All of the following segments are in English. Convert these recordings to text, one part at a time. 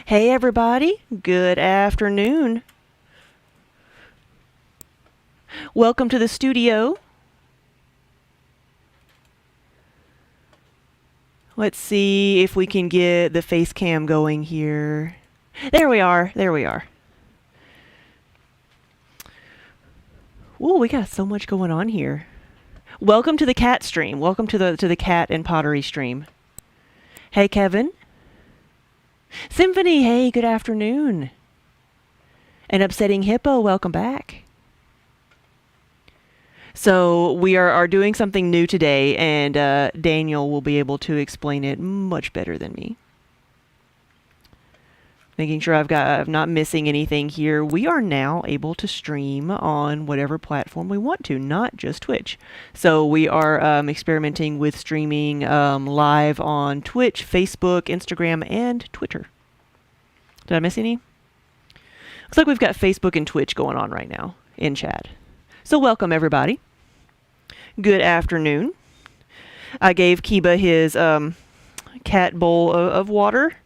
Hey everybody, good afternoon. Welcome to the studio. Let's see if we can get the face cam going here. There we are, there we are. Ooh, we got so much going on here. Welcome to the cat stream. Welcome to the cat and pottery stream. Hey Kevin. Symphony, hey, good afternoon. And Upsetting Hippo, welcome back. So we are doing something new today, and Daniel will be able to explain it much better than me. Making sure I'm not missing anything here. We are now able to stream on whatever platform we want to, not just Twitch. So we are experimenting with streaming live on Twitch, Facebook, Instagram, and Twitter. Did I miss any? Looks like we've got Facebook and Twitch going on right now in chat. So welcome everybody. Good afternoon. I gave Kiba his cat bowl of water,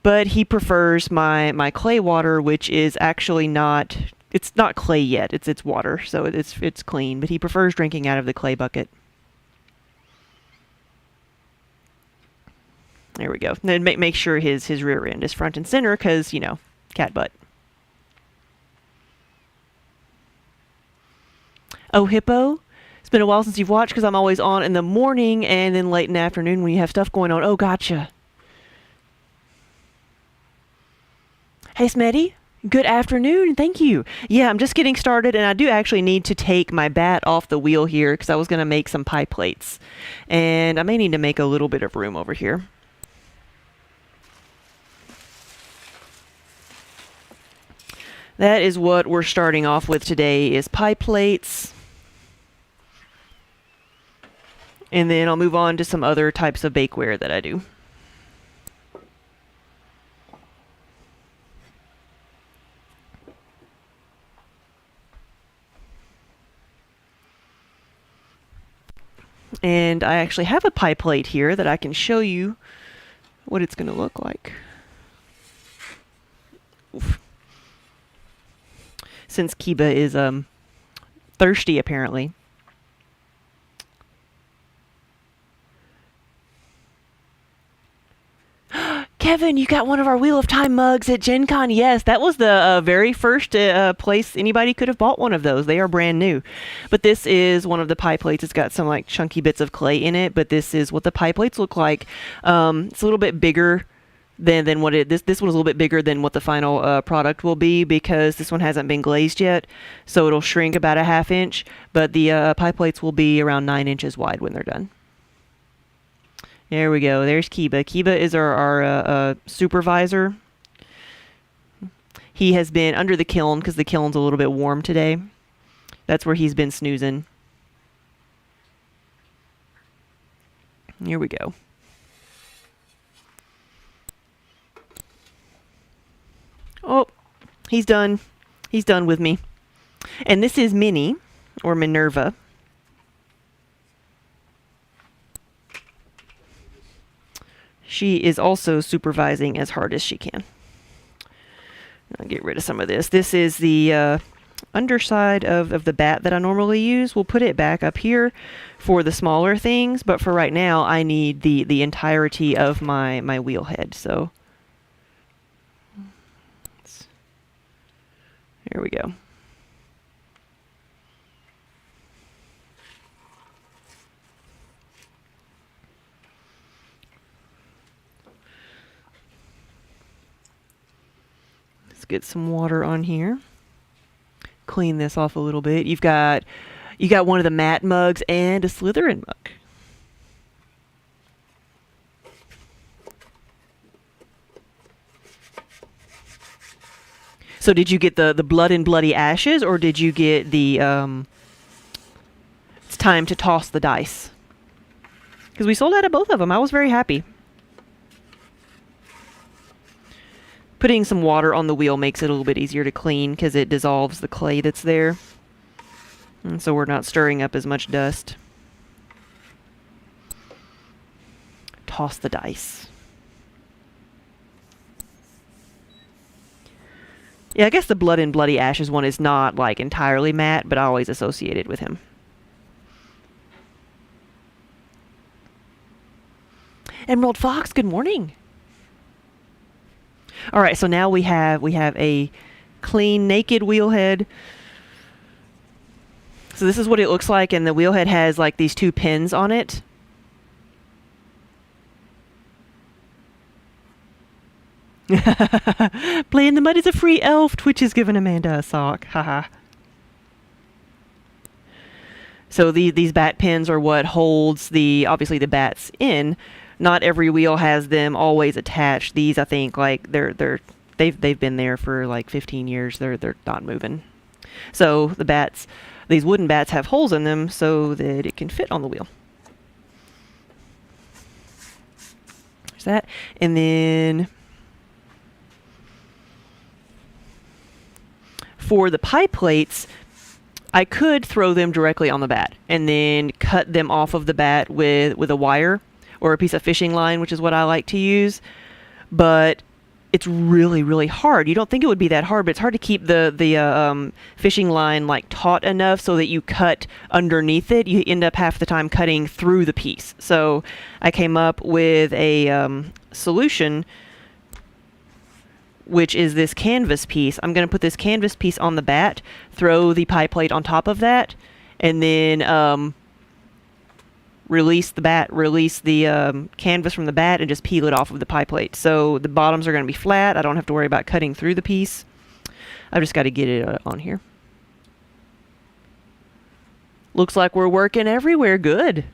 but he prefers my clay water, which is actually not, it's not clay yet, it's water, so it's clean, but he prefers drinking out of the clay bucket. There we go. Then make sure his rear end is front and center, because, you know, cat butt. Oh, Hippo, it's been a while since you've watched because I'm always on in the morning and then late in the afternoon when you have stuff going on. Oh, gotcha. Hey, Smetty. Good afternoon. Thank you. Yeah, I'm just getting started, and I do actually need to take my bat off the wheel here because I was going to make some pie plates. And I may need to make a little bit of room over here. That is what we're starting off with today, is pie plates. And then I'll move on to some other types of bakeware that I do. And I actually have a pie plate here that I can show you what it's going to look like. Oof. Since Kiba is thirsty apparently. Kevin, you got one of our Wheel of Time mugs at Gen Con. Yes, that was the very first place anybody could have bought one of those. They are brand new. But this is one of the pie plates. It's got some like chunky bits of clay in it, but this is what the pie plates look like. It's a little bit bigger than what this one is a little bit bigger than what the final product will be, because this one hasn't been glazed yet, so it'll shrink about a ½ inch, but the pie plates will be around 9 inches wide when they're done. There we go. There's Kiba. Kiba is our supervisor. He has been under the kiln because the kiln's a little bit warm today. That's where he's been snoozing. Here we go. Oh, he's done. He's done with me. And this is Minnie, or Minerva. She is also supervising as hard as she can. I'll get rid of some of this. This is the underside of the bat that I normally use. We'll put it back up here for the smaller things, but for right now I need the entirety of my wheel head. So here we go. Let's get some water on here. Clean this off a little bit. You got one of the matte mugs and a Slytherin mug. So did you get the blood and bloody ashes, or did you get the it's time to toss the dice? Because we sold out of both of them. I was very happy. Putting some water on the wheel makes it a little bit easier to clean because it dissolves the clay that's there. And so we're not stirring up as much dust. Toss the dice. Yeah, I guess the Blood and Bloody Ashes one is not like entirely Matt, but I always associate it with him. Emerald Fox, good morning. All right, so now we have a clean, naked wheelhead. So this is what it looks like, and the wheelhead has like these two pins on it. Play in the Mud is a free elf. Twitch has given Amanda a sock. Haha. So these bat pins are what holds obviously the bats in. Not every wheel has them always attached. These, I think, like they've been there for like 15 years. They're not moving. So these wooden bats have holes in them so that it can fit on the wheel. There's that. And then for the pie plates, I could throw them directly on the bat and then cut them off of the bat with a wire or a piece of fishing line, which is what I like to use. But it's really, really hard. You don't think it would be that hard, but it's hard to keep the fishing line like taut enough so that you cut underneath it. You end up half the time cutting through the piece. So I came up with a solution, which is this canvas piece. I'm going to put this canvas piece on the bat, throw the pie plate on top of that, and then release the canvas from the bat and just peel it off of the pie plate. So the bottoms are going to be flat. I don't have to worry about cutting through the piece. I've just got to get it on here. Looks like we're working everywhere. Good.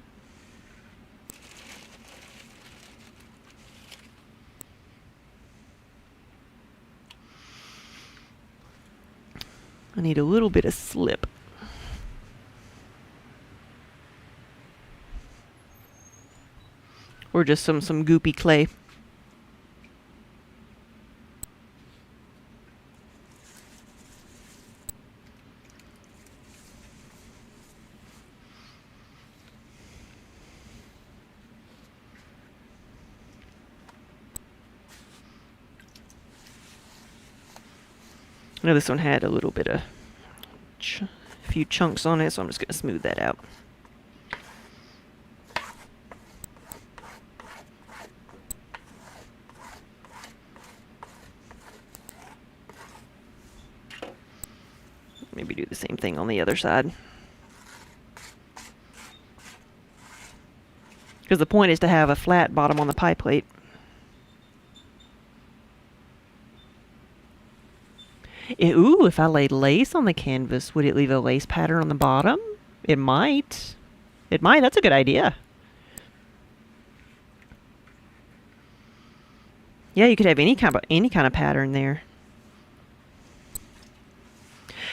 I need a little bit of slip. Or just some goopy clay. Now this one had a little bit of a few chunks on it, so I'm just going to smooth that out. Maybe do the same thing on the other side. Because the point is to have a flat bottom on the pie plate. Ooh, if I laid lace on the canvas, would it leave a lace pattern on the bottom? It might. It might. That's a good idea. Yeah, you could have any kind of pattern there.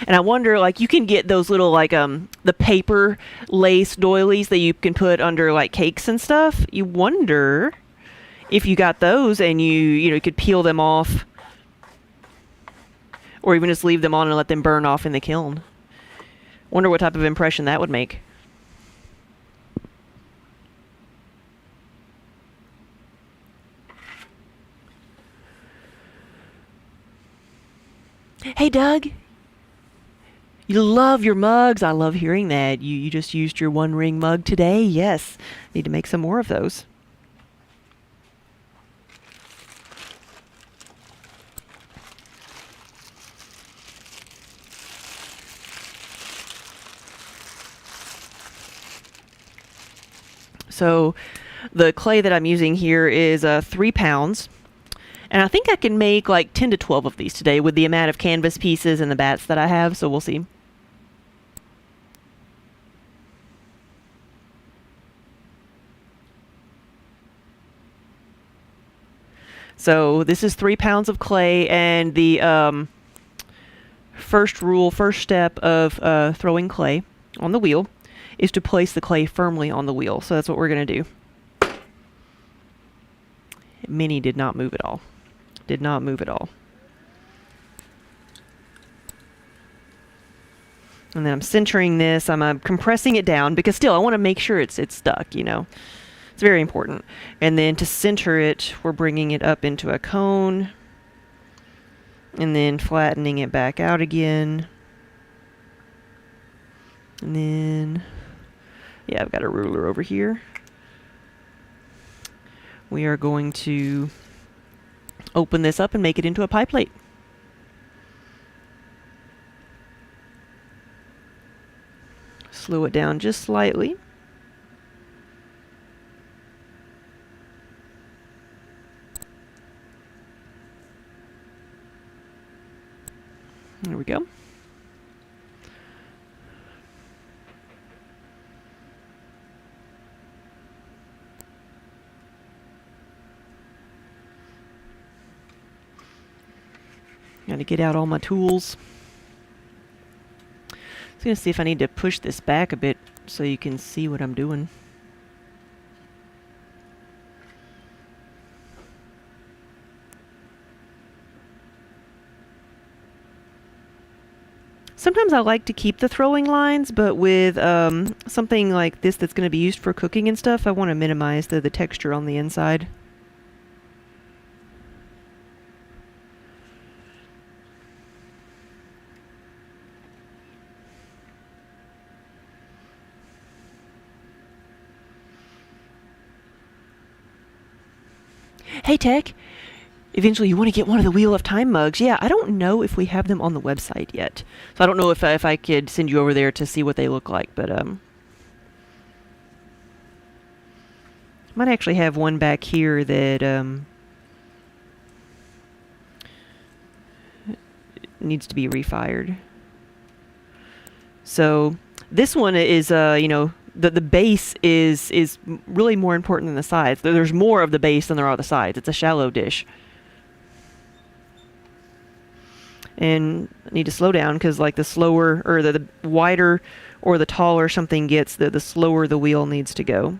And I wonder, like, you can get those little, like, the paper lace doilies that you can put under, like, cakes and stuff. You wonder if you got those and you could peel them off. Or even just leave them on and let them burn off in the kiln. Wonder what type of impression that would make. Hey, Doug. You love your mugs. I love hearing that. You just used your one ring mug today. Yes. Need to make some more of those. So the clay that I'm using here is 3 pounds. And I think I can make like 10 to 12 of these today with the amount of canvas pieces and the bats that I have. So we'll see. So this is 3 pounds of clay, and the first step of throwing clay on the wheel is to place the clay firmly on the wheel. So that's what we're going to do. Minnie did not move at all. Did not move at all. And then I'm centering this. I'm compressing it down because still I want to make sure it's stuck, you know. It's very important. And then to center it, we're bringing it up into a cone. and then flattening it back out again. And then, yeah, I've got a ruler over here. We are going to open this up and make it into a pie plate. Slow it down just slightly. There we go. Gotta get out all my tools. I'm gonna see if I need to push this back a bit so you can see what I'm doing. Sometimes I like to keep the throwing lines, but with something like this that's going to be used for cooking and stuff, I want to minimize the texture on the inside. Hey, Tech! Eventually you want to get one of the Wheel of Time mugs. Yeah, I don't know if we have them on the website yet. So I don't know if I could send you over there to see what they look like, but might actually have one back here that needs to be refired. So this one is you know, the base is really more important than the sides. There's more of the base than there are the sides. It's a shallow dish. And I need to slow down because, like, the slower or the wider or the taller something gets, the slower the wheel needs to go.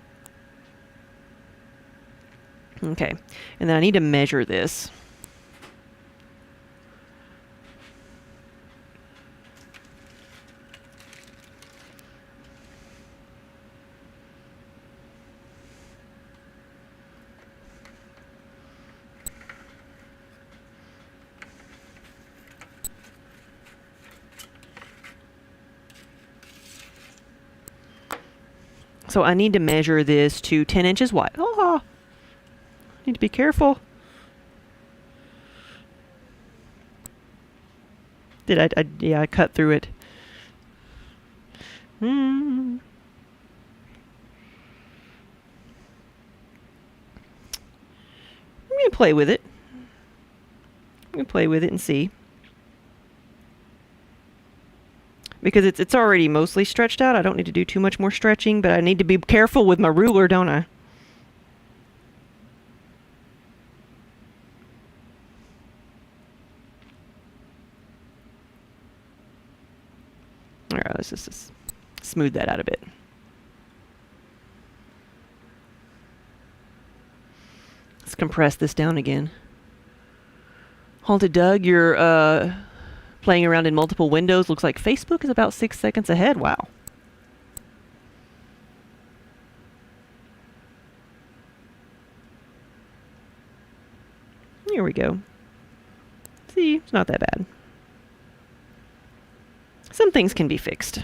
Okay, and then I need to measure this. So I need to measure this to 10 inches wide. Oh, need to be careful. Yeah, I cut through it. I'm going to play with it. I'm going to play with it and see. Because it's already mostly stretched out. I don't need to do too much more stretching, but I need to be careful with my ruler, don't I? Alright, let's just smooth that out a bit. Let's compress this down again. Haunted Doug, you're playing around in multiple windows. Looks like Facebook is about 6 seconds ahead. Wow. Here we go. See, it's not that bad. Some things can be fixed.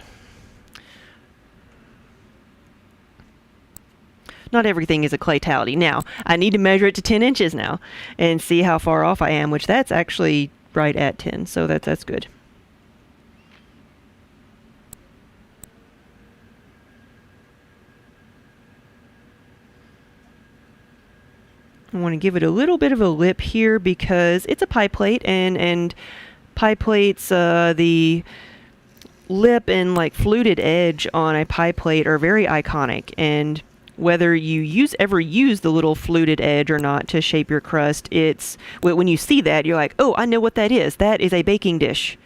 Not everything is a claytality. Now, I need to measure it to 10 inches now and see how far off I am, which that's actually right at 10, so that's good. I want to give it a little bit of a lip here because it's a pie plate, and pie plates, the lip and like fluted edge on a pie plate are very iconic, and whether you ever use the little fluted edge or not to shape your crust, it's when you see that, you're like, oh, I know what that is. That is a baking dish.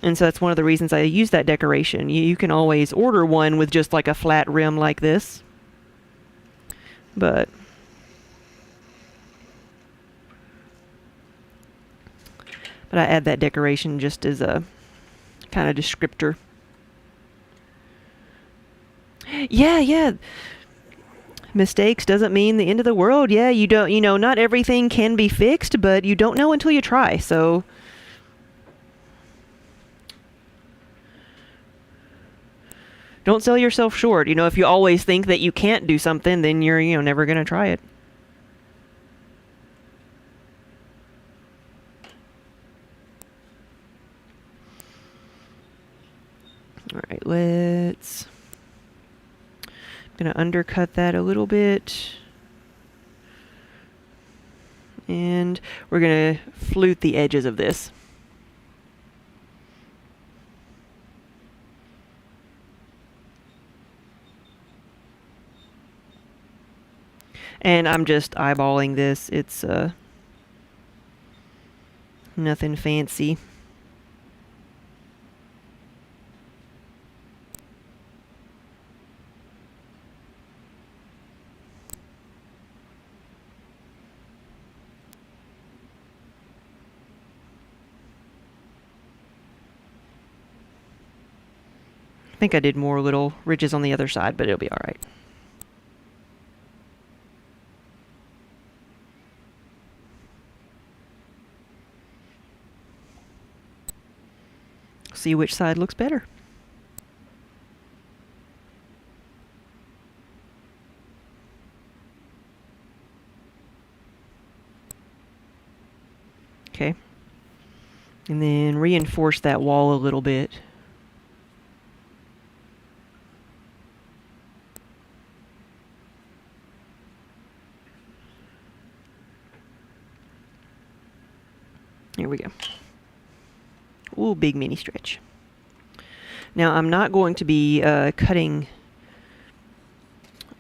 And so that's one of the reasons I use that decoration. You can always order one with just like a flat rim like this. But I add that decoration just as a kind of descriptor. Yeah. Mistakes doesn't mean the end of the world. Yeah, you don't, not everything can be fixed, but you don't know until you try. So don't sell yourself short. If you always think that you can't do something, then you're, never going to try it. All right, I'm going to undercut that a little bit. And we're going to flute the edges of this. And I'm just eyeballing this. It's nothing fancy. I think I did more little ridges on the other side, but it'll be all right. See which side looks better. Okay. And then reinforce that wall a little bit. Here we go. Ooh, big mini stretch. Now I'm not going to be cutting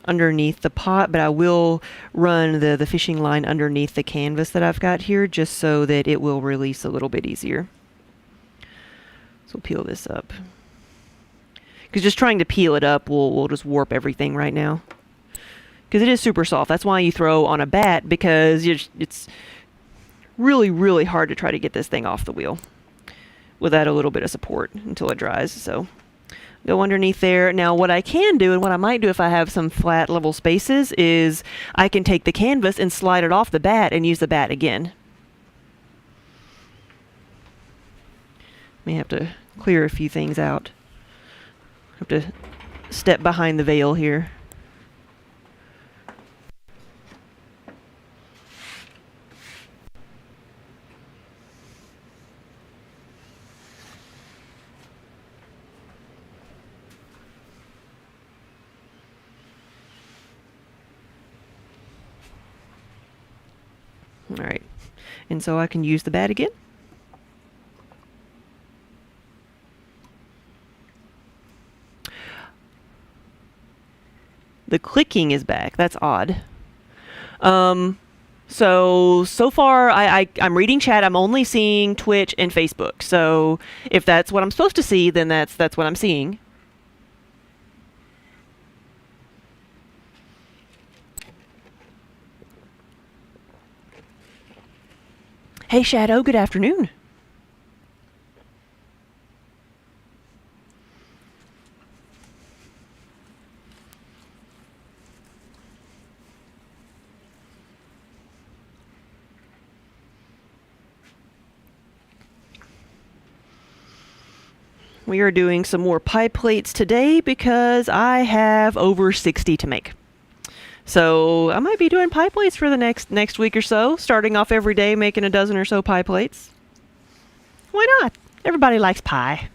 underneath the pot, but I will run the fishing line underneath the canvas that I've got here, just so that it will release a little bit easier. So we'll peel this up. Because just trying to peel it up will just warp everything right now. Because it is super soft. That's why you throw on a bat, because it's really, really hard to try to get this thing off the wheel without a little bit of support until it dries. So go underneath there. Now what I can do, and what I might do if I have some flat level spaces, is I can take the canvas and slide it off the bat and use the bat again. May have to clear a few things out. Have to step behind the veil here. All right, and so I can use the bat again. The clicking is back. That's odd. So far, I'm reading chat. I'm only seeing Twitch and Facebook. So if that's what I'm supposed to see, then that's what I'm seeing. Hey, Shadow, good afternoon. We are doing some more pie plates today because I have over 60 to make. So I might be doing pie plates for the next week or so, starting off every day making a dozen or so pie plates. Why not? Everybody likes pie.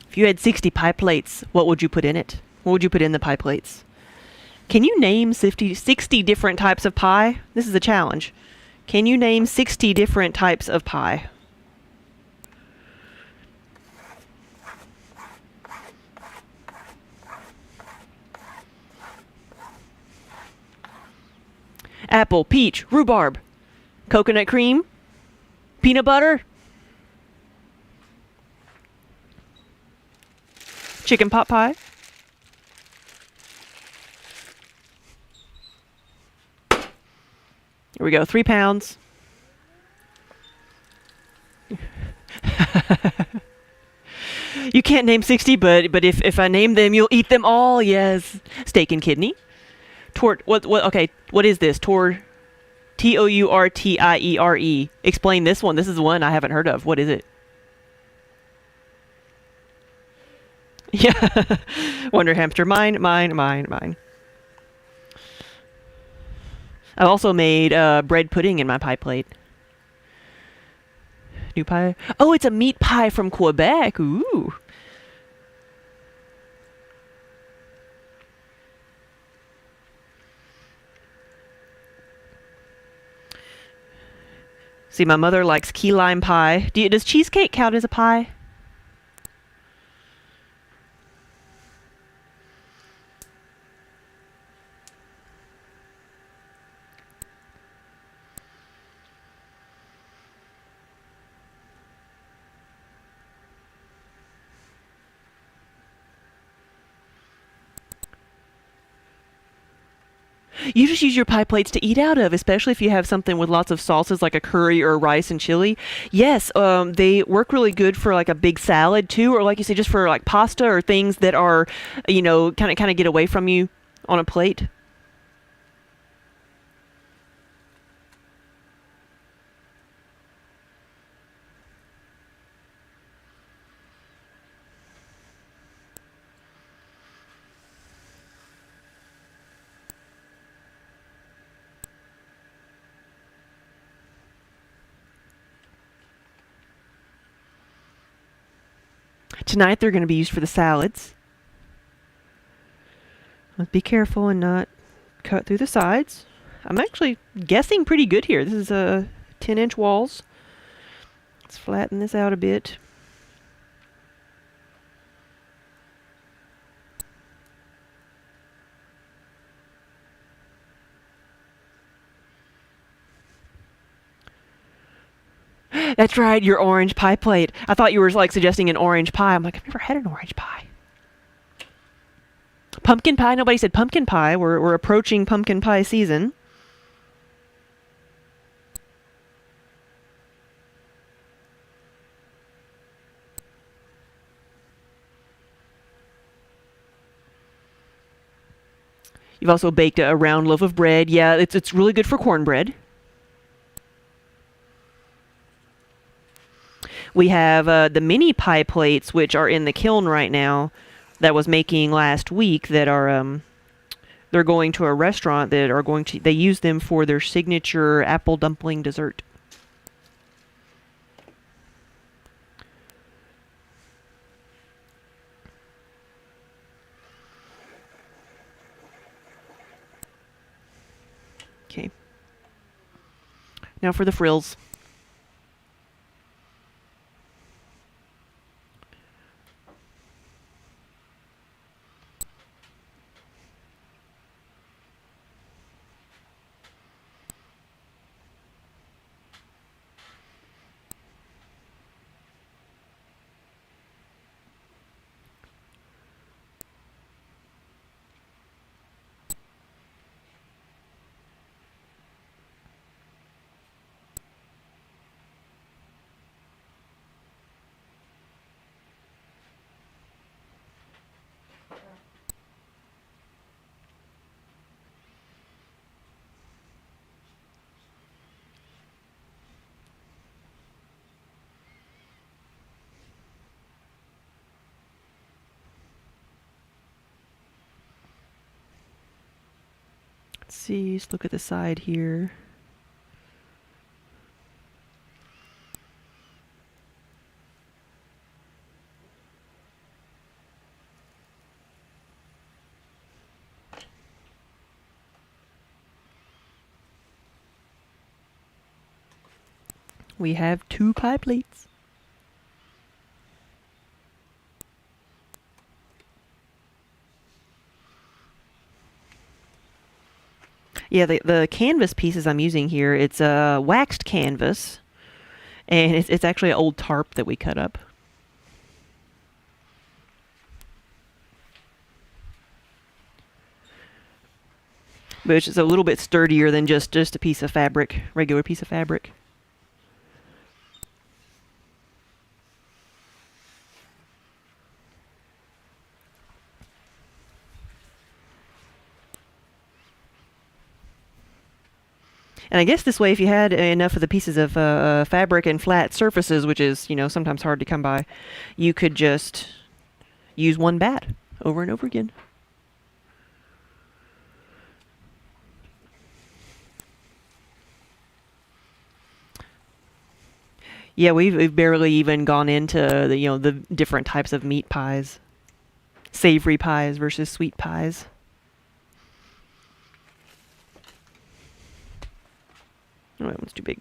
If you had 60 pie plates, what would you put in it? What would you put in the pie plates? Can you name 60 different types of pie? This is a challenge. Can you name 60 different types of pie? Apple, peach, rhubarb, coconut cream, peanut butter, chicken pot pie. Here we go, 3 pounds. You can't name 60, but if I name them, you'll eat them all. Yes. Steak and kidney. Okay, what is this? Tourtiere. Explain this one. This is one I haven't heard of. What is it? Yeah. Wonder hamster. Mine. I've also made bread pudding in my pie plate. New pie. Oh, it's a meat pie from Quebec. Ooh. See, my mother likes key lime pie. Does cheesecake count as a pie? You just use your pie plates to eat out of, especially if you have something with lots of sauces like a curry or rice and chili. Yes, they work really good for like a big salad too, or like you say, just for like pasta or things that are, kind of get away from you on a plate. Tonight they're going to be used for the salads. Let's be careful and not cut through the sides. I'm actually guessing pretty good here. This is 10-inch walls. Let's flatten this out a bit. That's right, your orange pie plate. I thought you were like suggesting an orange pie. I'm like, I've never had an orange pie. Pumpkin pie? Nobody said pumpkin pie. We're approaching pumpkin pie season. You've also baked a round loaf of bread. Yeah, it's really good for cornbread. We have the mini pie plates, which are in the kiln right now, that was making last week. That are they're going to a restaurant that are going to. They use them for their signature apple dumpling dessert. Okay. Now for the frills. Let's see, let's look at the side here. We have 2 pie plates. Yeah, the canvas pieces I'm using here, it's a waxed canvas, and it's actually an old tarp that we cut up. But it's just a little bit sturdier than just a piece of fabric, regular piece of fabric. And I guess this way, if you had enough of the pieces of fabric and flat surfaces, which is, sometimes hard to come by, you could just use one bat over and over again. Yeah, we've barely even gone into the different types of meat pies, savory pies versus sweet pies. Oh, that one's too big.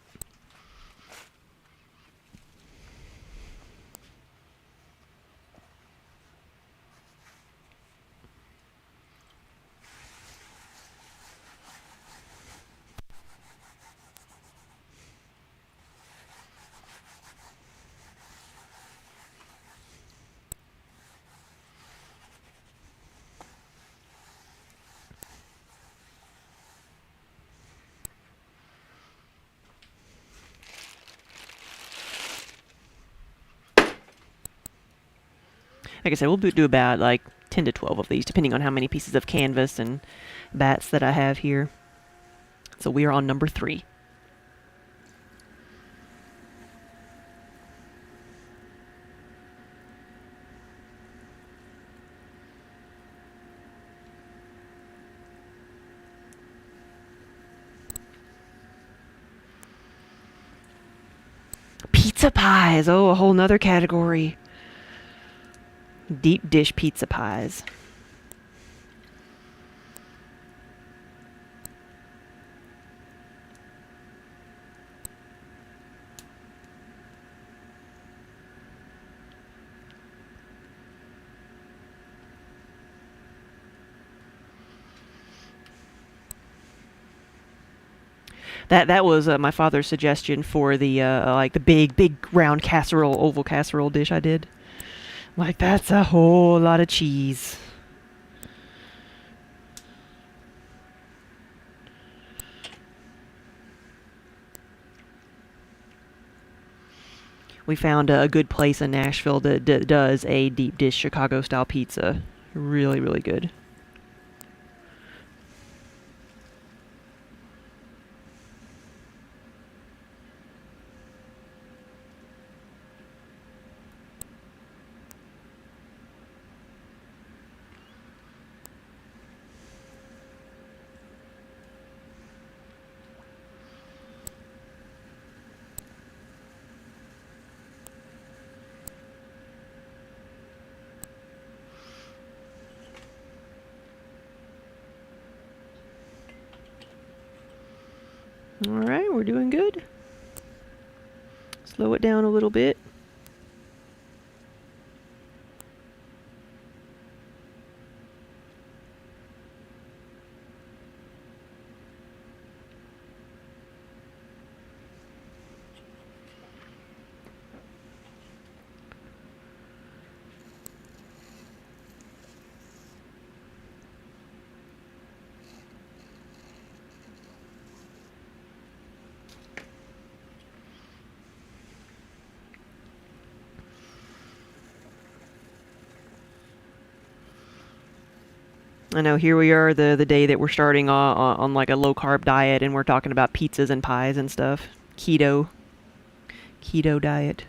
Like I said, we'll do about like 10 to 12 of these, depending on how many pieces of canvas and bats that I have here. So we are on number 3. Pizza pies. Oh, a whole nother category. Deep dish pizza pies. That was my father's suggestion for the like the big round casserole, oval casserole dish I did. Like, that's a whole lot of cheese. We found a good place in Nashville that does a deep dish Chicago style pizza. Really, really good. All right, we're doing good. Slow it down a little bit. I know here we are the day that we're starting on like a low carb diet, and we're talking about pizzas and pies and stuff. Keto diet.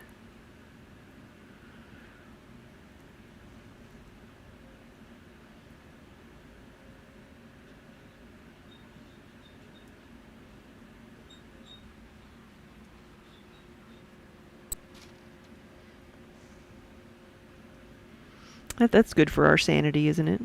That's good for our sanity, isn't it?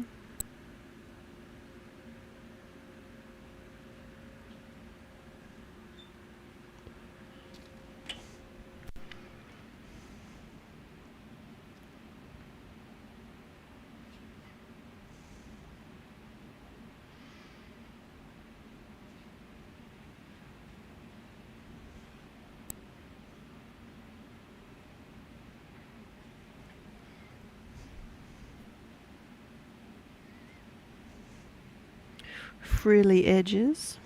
Frilly edges.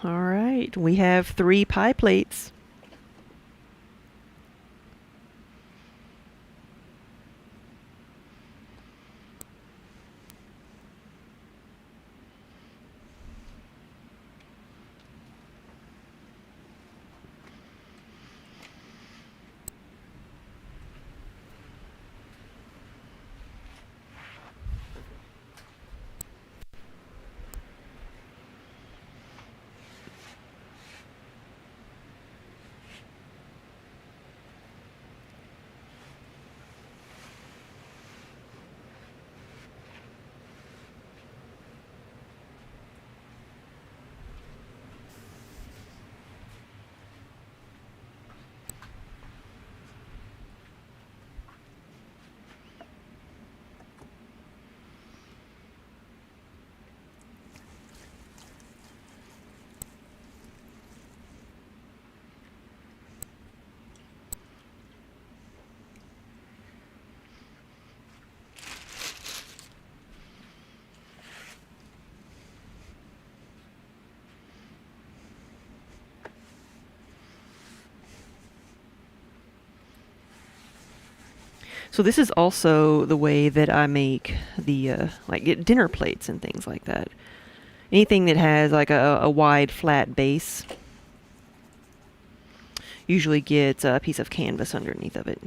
All right, we have 3 pie plates. So this is also the way that I make the like get dinner plates and things like that. Anything that has like a wide flat base usually gets a piece of canvas underneath of it.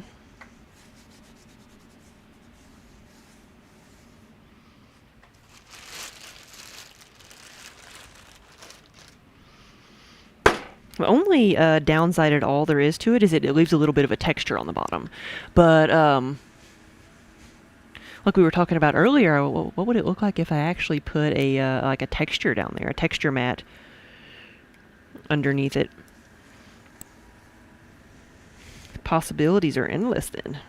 The only downside at all there is to it is it leaves a little bit of a texture on the bottom. But like we were talking about earlier, what would it look like if I actually put a like a texture down there, a texture mat underneath it? The possibilities are endless then.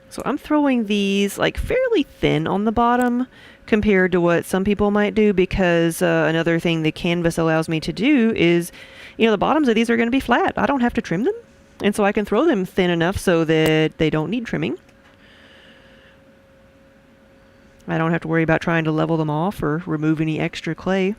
So I'm throwing these like fairly thin on the bottom compared to what some people might do, because another thing the canvas allows me to do is, the bottoms of these are going to be flat. I don't have to trim them. And so I can throw them thin enough so that they don't need trimming. I don't have to worry about trying to level them off or remove any extra clay.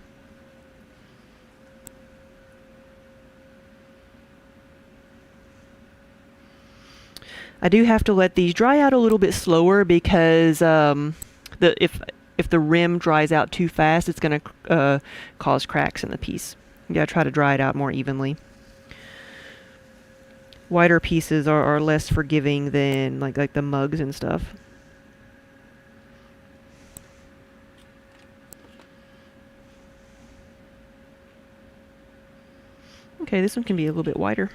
I do have to let these dry out a little bit slower because if the rim dries out too fast, it's going to cause cracks in the piece. You got to try to dry it out more evenly. Wider pieces are less forgiving than like the mugs and stuff. Okay, this one can be a little bit wider.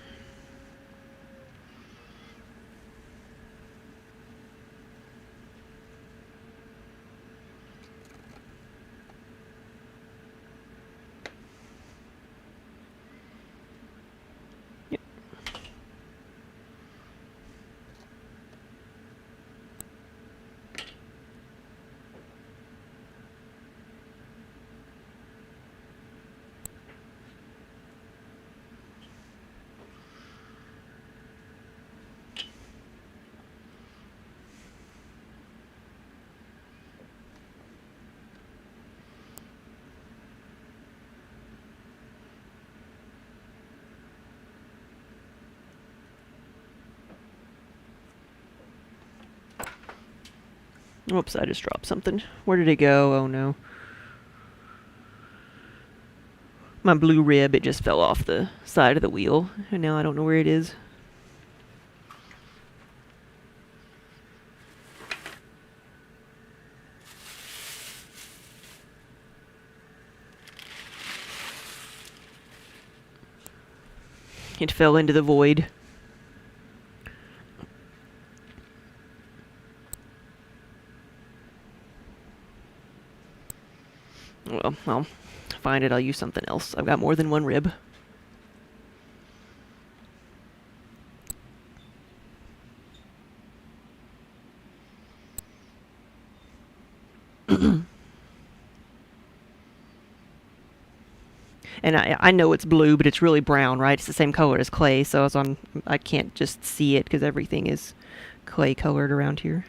Whoops, I just dropped something. Where did it go? Oh no. My blue rib, it just fell off the side of the wheel, and now I don't know where it is. It fell into the void. Well, I'll find it. I'll use something else. I've got more than one rib. And I know it's blue, but it's really brown, right? It's the same color as clay, so I can't just see it because everything is clay colored around here.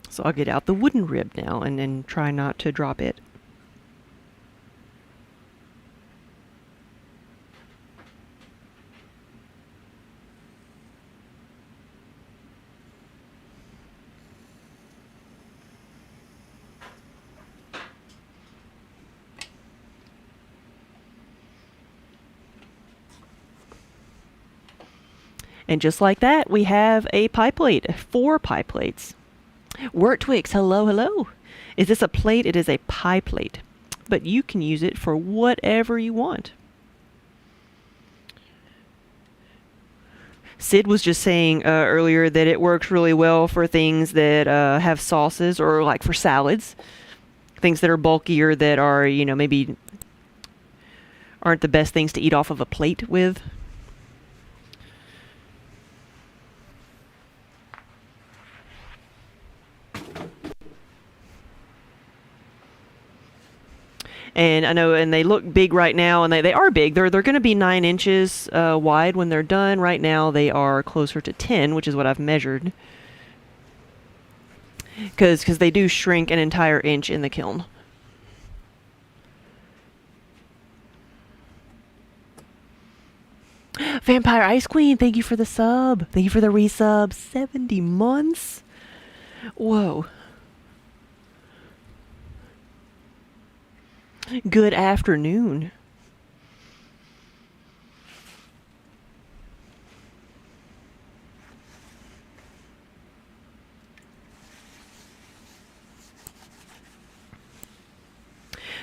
So I'll get out the wooden rib now and then try not to drop it. And just like that, we have a pie plate, 4 pie plates. Wort Twix, hello, hello. Is this a plate? It is a pie plate, but you can use it for whatever you want. Sid was just saying earlier that it works really well for things that have sauces, or like for salads, things that are bulkier, that are, maybe aren't the best things to eat off of a plate with. And I know, and they look big right now, and they are big. They're going to be 9 inches wide when they're done. Right now they are closer to 10, which is what I've measured. Because they do shrink an entire inch in the kiln. Vampire Ice Queen, thank you for the sub. Thank you for the resub. 70 months? Whoa. Good afternoon.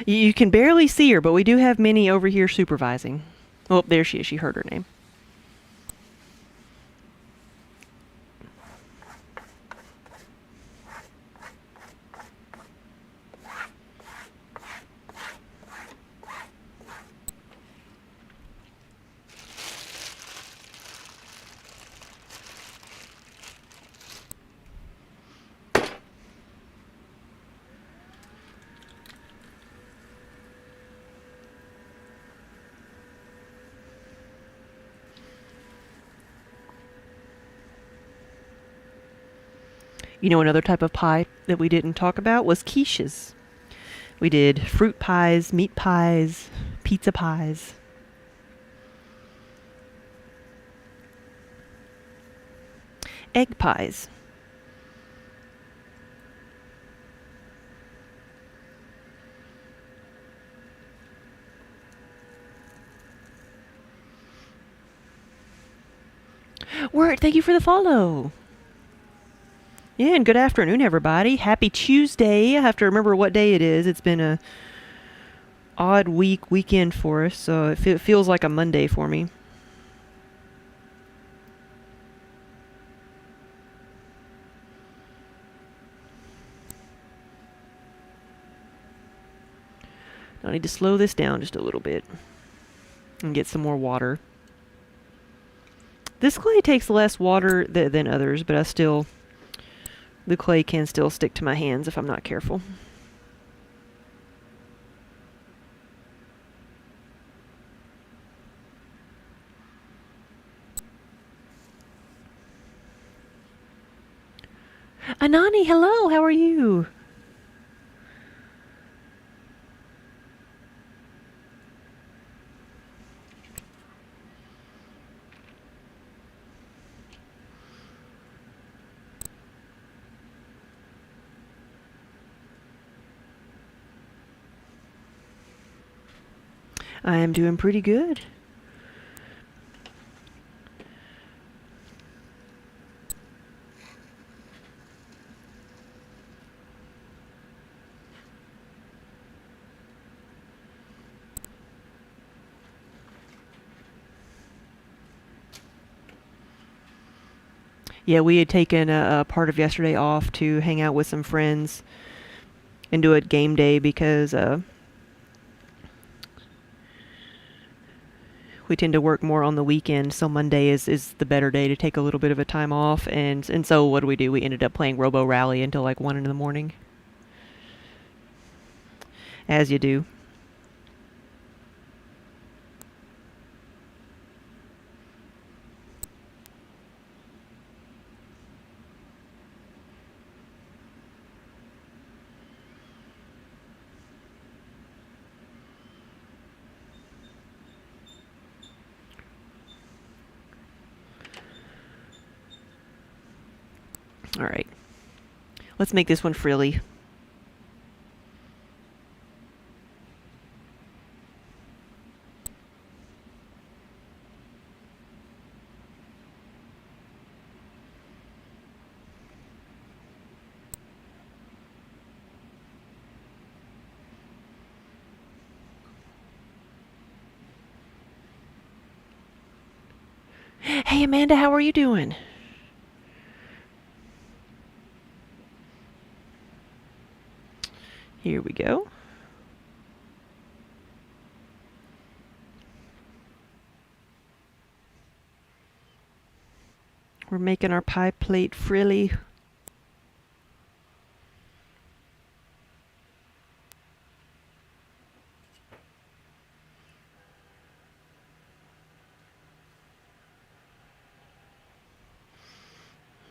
You can barely see her, but we do have Minnie over here supervising. Oh, there she is. She heard her name. Another type of pie that we didn't talk about was quiches. We did fruit pies, meat pies, pizza pies. Egg pies. Word, thank you for the follow. Yeah, and good afternoon, everybody. Happy Tuesday. I have to remember what day it is. It's been a odd weekend for us, so it feels like a Monday for me. I need to slow this down just a little bit and get some more water. This clay takes less water than others, but the clay can still stick to my hands if I'm not careful. Anani, hello, how are you? I am doing pretty good. Yeah, we had taken a part of yesterday off to hang out with some friends and do a game day because we tend to work more on the weekend, so Monday is the better day to take a little bit of a time off. And so what do? We ended up playing Robo Rally until like 1 in the morning. As you do. All right. Let's make this one frilly. Hey, Amanda, how are you doing? Here we go. We're making our pie plate frilly.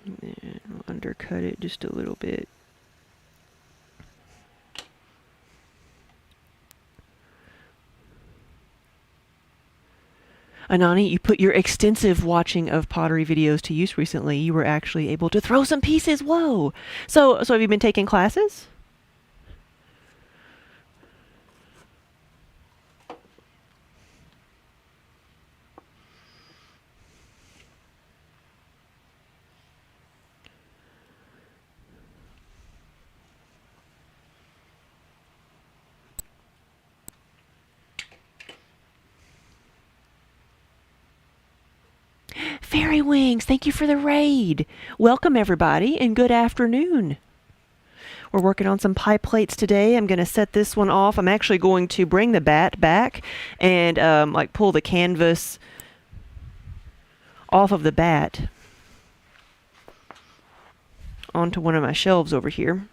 And we'll undercut it just a little bit. Anani, you put your extensive watching of pottery videos to use recently. You were actually able to throw some pieces. Whoa! So have you been taking classes? Fairy Wings, thank you for the raid. Welcome, everybody, and good afternoon. We're working on some pie plates today. I'm going to set this one off. I'm actually going to bring the bat back and like pull the canvas off of the bat onto one of my shelves over here.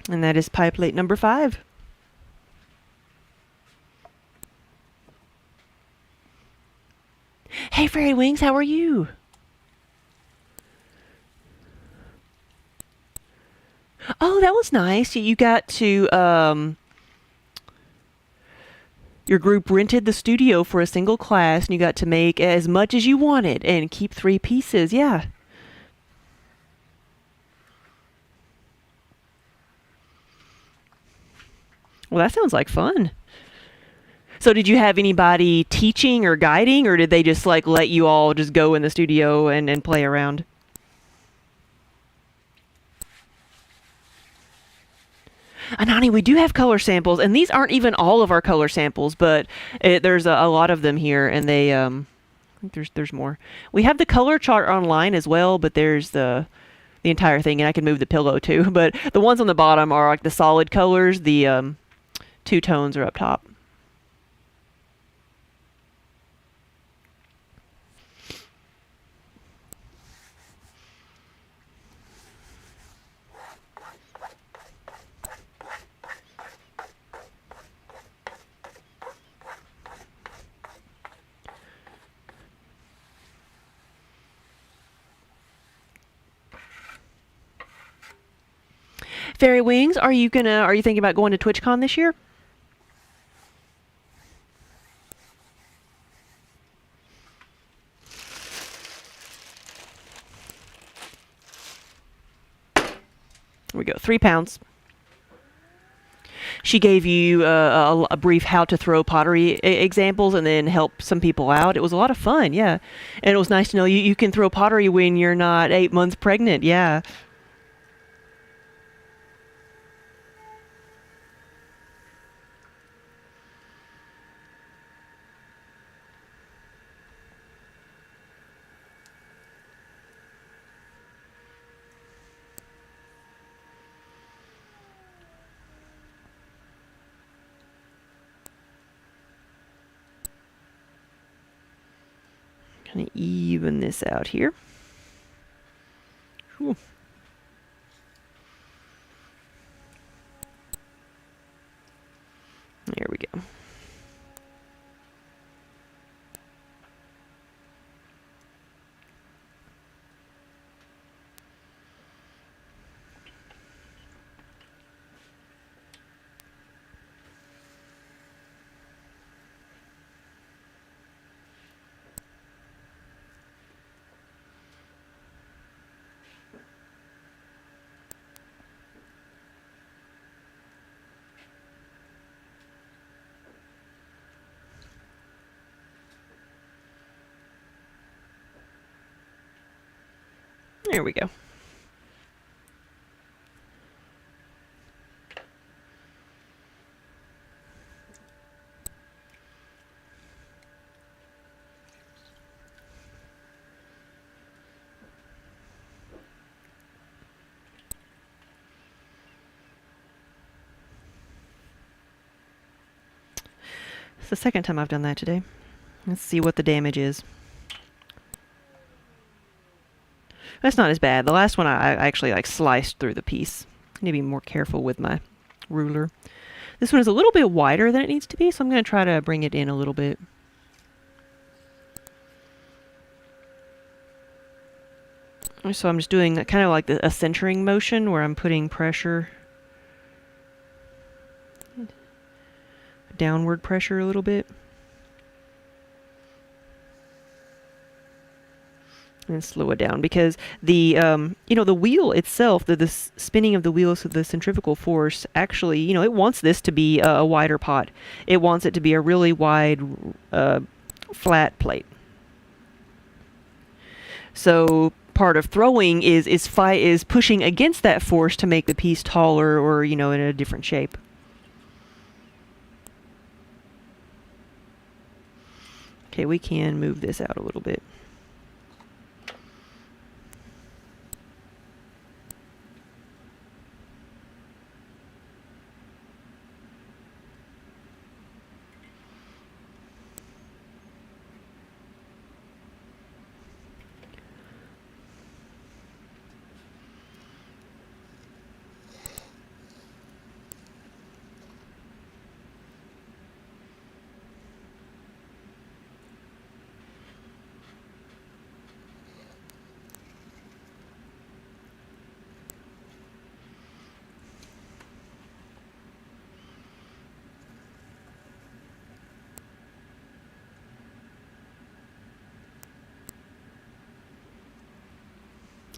And that is pie plate number 5. Hey, Fairy Wings, how are you? Oh, that was nice. You got to, your group rented the studio for a single class, and you got to make as much as you wanted and keep 3 pieces. Yeah. Well, that sounds like fun. So did you have anybody teaching or guiding, or did they just like let you all just go in the studio and play around? Anani, we do have color samples, and these aren't even all of our color samples, but there's a lot of them here, and they I think there's more. We have the color chart online as well, but there's the entire thing, and I can move the pillow too. But the ones on the bottom are like the solid colors. The 2 tones are up top. Fairy Wings, are you thinking about going to TwitchCon this year? 3 pounds. She gave you a brief how to throw pottery examples and then help some people out. It was a lot of fun, yeah. And it was nice to know you can throw pottery when you're not 8 months pregnant, yeah. Kind of even this out here. Whew. There we go. There we go. It's the second time I've done that today. Let's see what the damage is. That's not as bad. The last one I actually like sliced through the piece. I need to be more careful with my ruler. This one is a little bit wider than it needs to be, so I'm going to try to bring it in a little bit. So I'm just doing kind of like a centering motion where I'm putting pressure, downward pressure a little bit. And slow it down because the the wheel itself, the spinning of the wheels with the centrifugal force, actually, it wants this to be a wider pot. It wants it to be a really wide, flat plate. So part of throwing is pushing against that force to make the piece taller or in a different shape. Okay, we can move this out a little bit.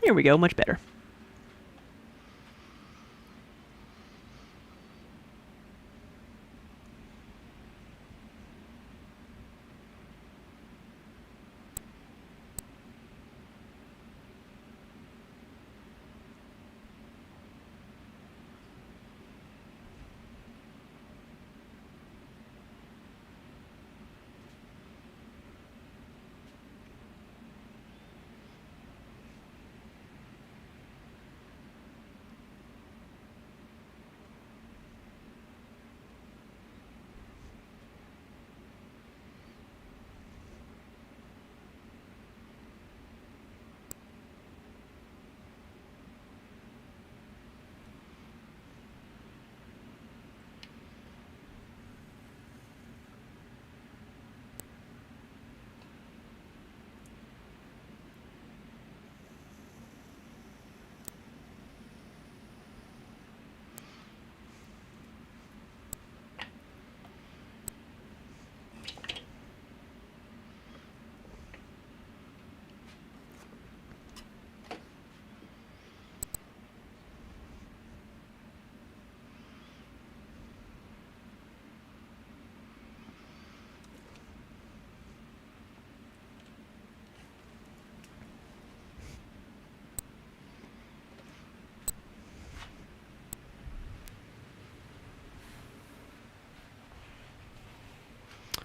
Here we go, much better.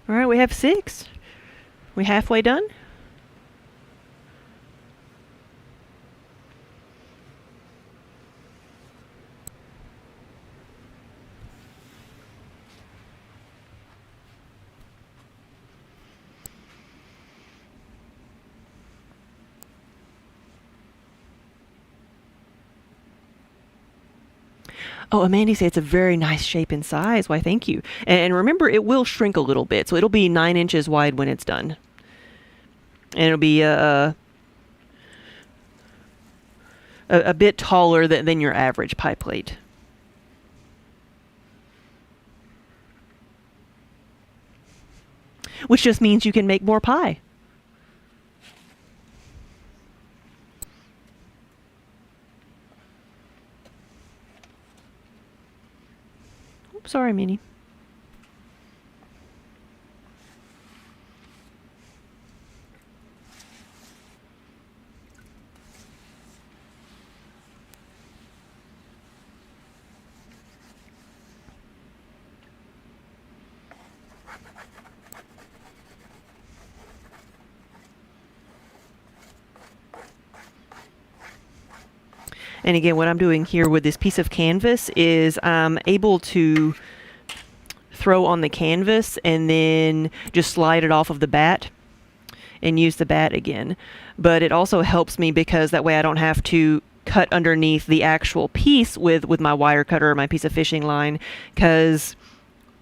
All right, we have 6. We halfway done? Oh, Amanda said it's a very nice shape and size. Why, thank you. And remember, it will shrink a little bit, so it'll be 9 inches wide when it's done. And it'll be a bit taller than your average pie plate. Which just means you can make more pie. Oops, sorry, Minnie. And again, what I'm doing here with this piece of canvas is I'm able to throw on the canvas and then just slide it off of the bat and use the bat again. But it also helps me because that way I don't have to cut underneath the actual piece with my wire cutter or my piece of fishing line, because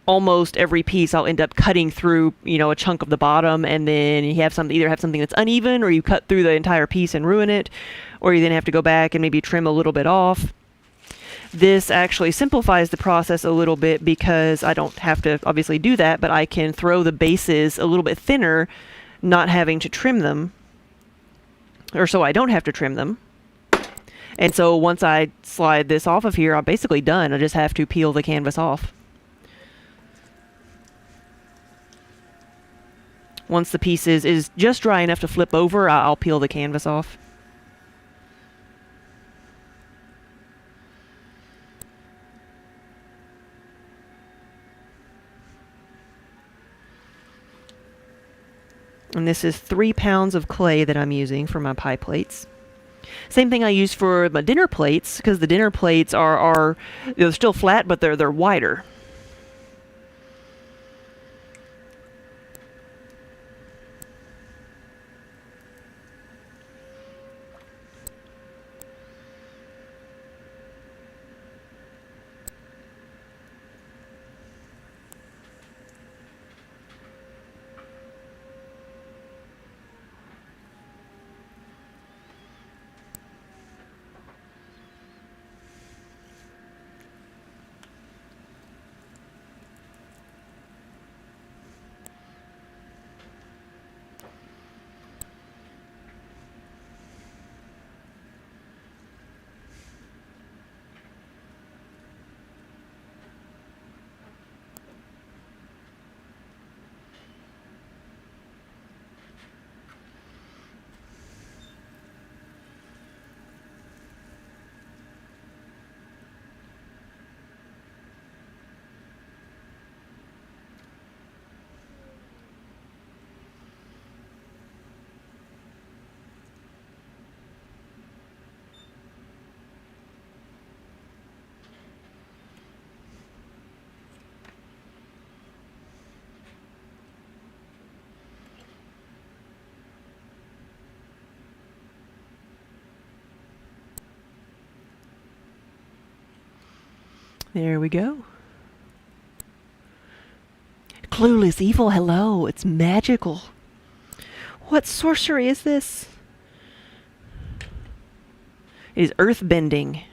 almost every piece I'll end up cutting through, a chunk of the bottom, and then you have either have something that's uneven, or you cut through the entire piece and ruin it, or you then have to go back and maybe trim a little bit off. This actually simplifies the process a little bit because I don't have to obviously do that, but I can throw the bases a little bit thinner, not having to trim them, or so I don't have to trim them. And so once I slide this off of here, I'm basically done. I just have to peel the canvas off. Once the piece is just dry enough to flip over, I'll peel the canvas off. And this is 3 pounds of clay that I'm using for my pie plates. Same thing I use for my dinner plates, because the dinner plates are they're still flat, but they're wider. There we go. Clueless Evil, hello. It's magical. What sorcery is this? It is earth bending.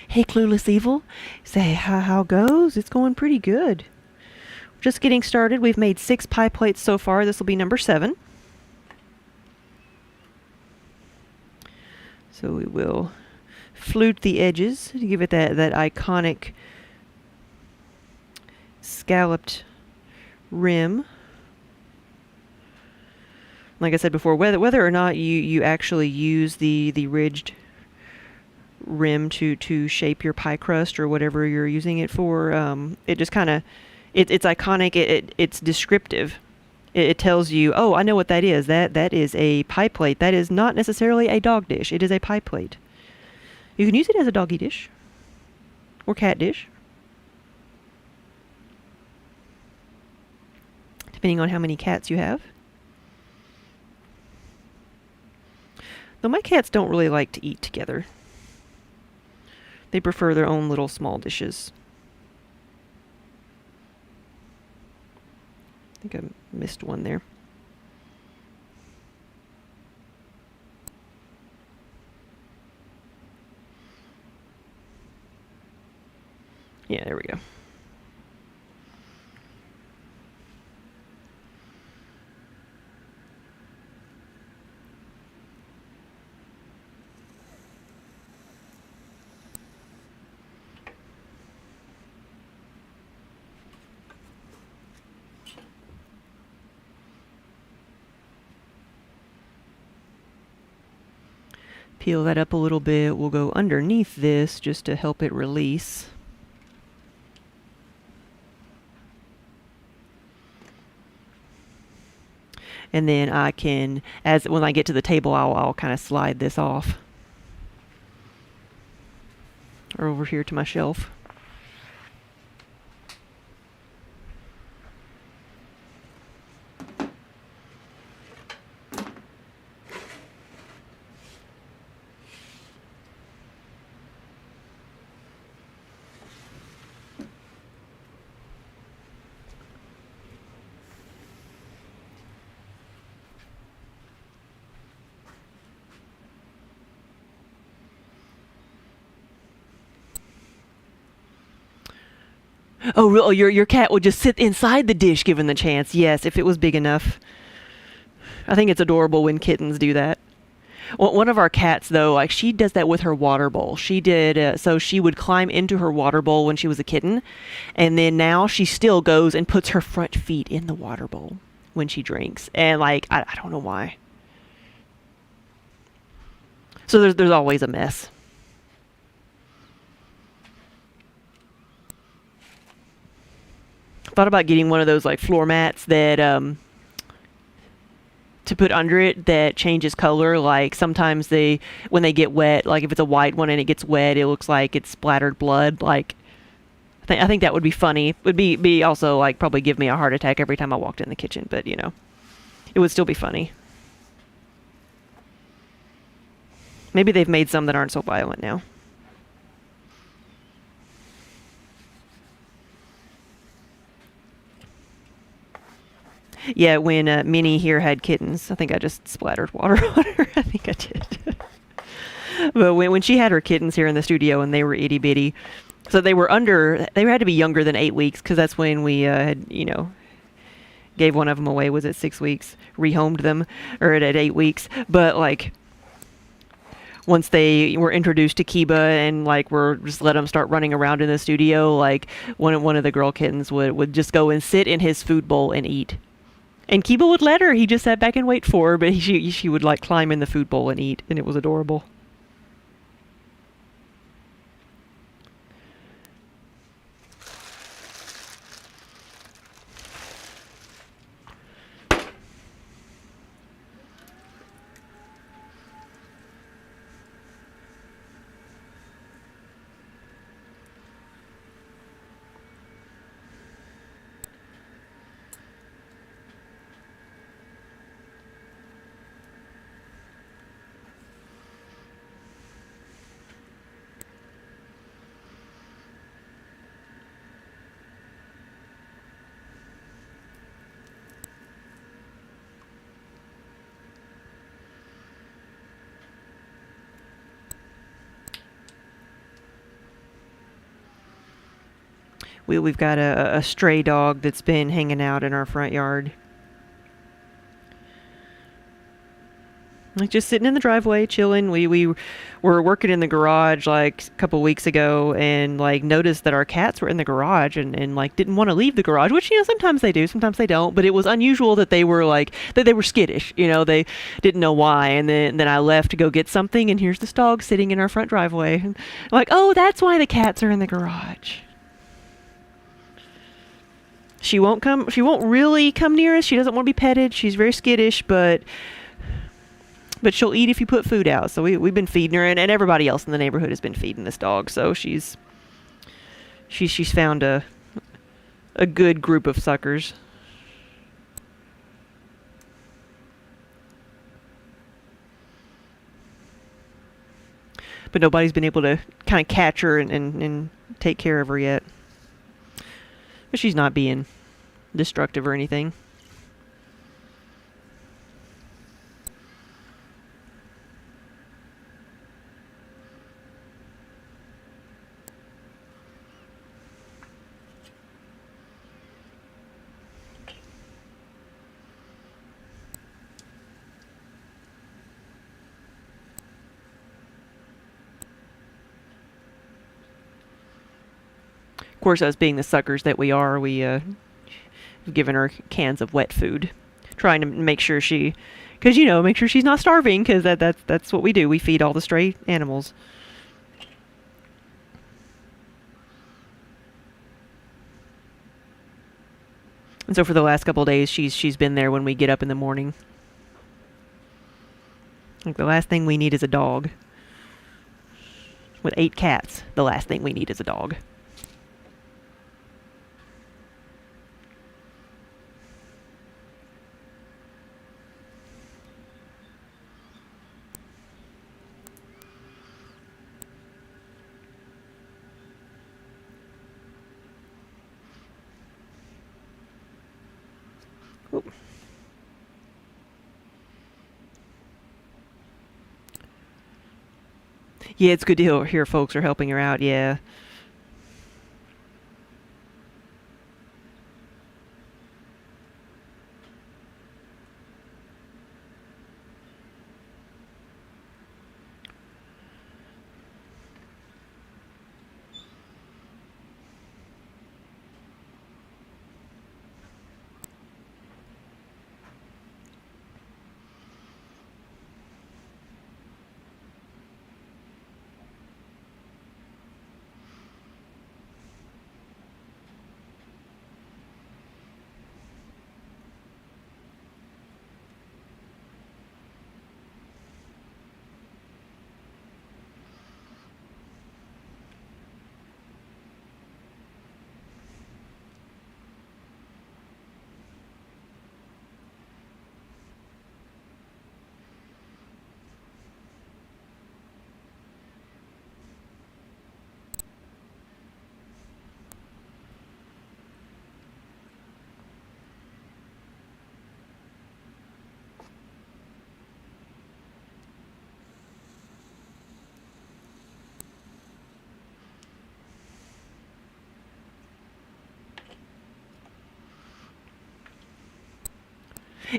Hey, Clueless Evil, say how goes? It's going pretty good. Just getting started. We've made 6 pie plates so far. This will be number 7. So we will flute the edges to give it that iconic scalloped rim. Like I said before, whether or not you actually use the ridged rim to shape your pie crust or whatever you're using it for, it just kind of, it's iconic. It's descriptive. It tells you, oh, I know what that is. That is a pie plate. That is not necessarily a dog dish. It is a pie plate. You can use it as a doggy dish or cat dish, depending on how many cats you have. Though my cats don't really like to eat together. They prefer their own little small dishes. I think I missed one there. Yeah, there we go. Peel that up a little bit. We'll go underneath this just to help it release. And then I can, when I get to the table, I'll kind of slide this off. Or over here to my shelf. Oh, your cat will just sit inside the dish given the chance. Yes, if it was big enough. I think it's adorable when kittens do that. Well, one of our cats, though, like she does that with her water bowl. She did, so she would climb into her water bowl when she was a kitten, and then now she still goes and puts her front feet in the water bowl when she drinks. And like, I don't know why. So there's always a mess. Thought about getting one of those like floor mats that to put under it that changes color. Like sometimes when they get wet, like if it's a white one and it gets wet, it looks like it's splattered blood. Like I think that would be funny. It would be also like probably give me a heart attack every time I walked in the kitchen, but you know, it would still be funny. Maybe they've made some that aren't so violent now. Yeah, when Minnie here had kittens, I think I just splattered water on her. I think I did. But when she had her kittens here in the studio and they were itty bitty, so they had to be younger than 8 weeks because that's when we had, gave one of them away. Was it 6 weeks? Rehomed them, or at 8 weeks. But like, once they were introduced to Kiba and like we're just let them start running around in the studio, like one of the girl kittens would just go and sit in his food bowl and eat. And Kiba would let her. He just sat back and wait for her, but she would like climb in the food bowl and eat, and it was adorable. We've got a stray dog that's been hanging out in our front yard. Like just sitting in the driveway, chilling. We were working in the garage like a couple weeks ago, and like noticed that our cats were in the garage, and like didn't want to leave the garage. Which sometimes they do, sometimes they don't. But it was unusual that they were like that they were skittish. They didn't know why. And then I left to go get something, and here's this dog sitting in our front driveway. And I'm like, oh, that's why the cats are in the garage. She won't come. She won't really come near us. She doesn't want to be petted. She's very skittish, but she'll eat if you put food out. So we've been feeding her, and everybody else in the neighborhood has been feeding this dog. So she's found a good group of suckers. But nobody's been able to kind of catch her and take care of her yet. But she's not being destructive or anything. Of course, us being the suckers that we are, we've given her cans of wet food, trying to make sure make sure she's not starving, because that's what we do. We feed all the stray animals. And so for the last couple of days, she's been there when we get up in the morning. Like the last thing we need is a dog. With 8 cats, the last thing we need is a dog. Oop. Yeah, it's good to hear folks are helping her out, yeah.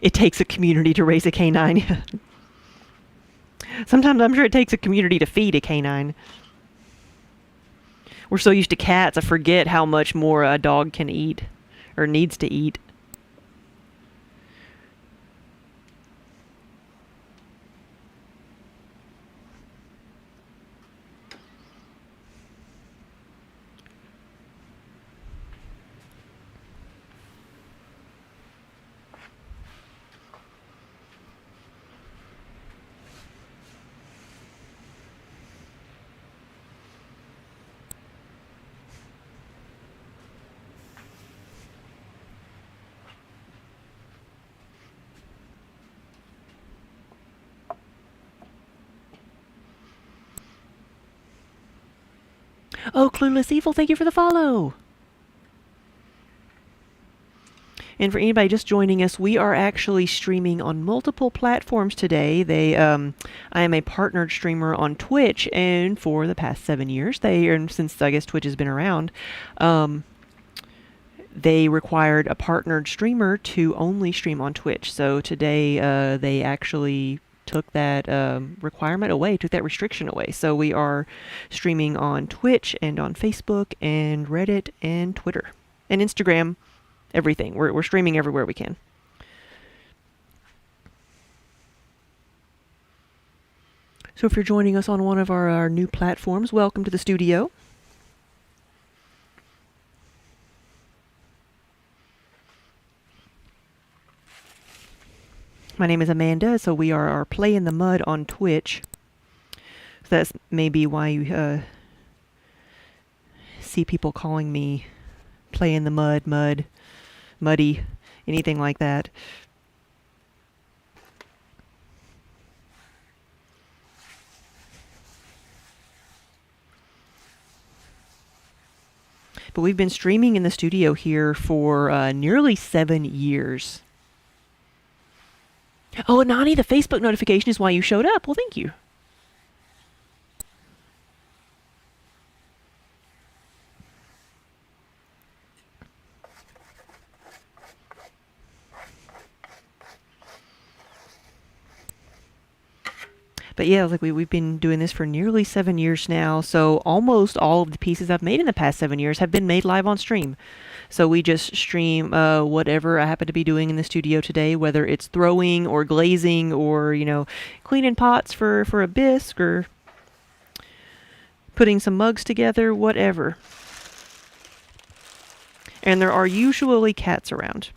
It takes a community to raise a canine. Sometimes I'm sure it takes a community to feed a canine. We're so used to cats, I forget how much more a dog can eat or needs to eat. Oh, Clueless Evil, thank you for the follow. And for anybody just joining us, we are actually streaming on multiple platforms today. I am a partnered streamer on Twitch, and for the past 7 years, since I guess Twitch has been around, they required a partnered streamer to only stream on Twitch. So today, they actually took that requirement away, took that restriction away. So we are streaming on Twitch and on Facebook and Reddit and Twitter and Instagram, everything. We're streaming everywhere we can. So if you're joining us on one of our new platforms, welcome to the studio. My name is Amanda, so we are our Play in the Mud on Twitch. So that's maybe why you see people calling me Play in the Mud, Muddy, anything like that. But we've been streaming in the studio here for nearly 7 years. Oh, Nani, the Facebook notification is why you showed up. Well, thank you. But yeah, like we've been doing this for nearly 7 years now, so almost all of the pieces I've made in the past 7 years have been made live on stream. So we just stream whatever I happen to be doing in the studio today, whether it's throwing or glazing or, cleaning pots for a bisque or putting some mugs together, whatever. And there are usually cats around.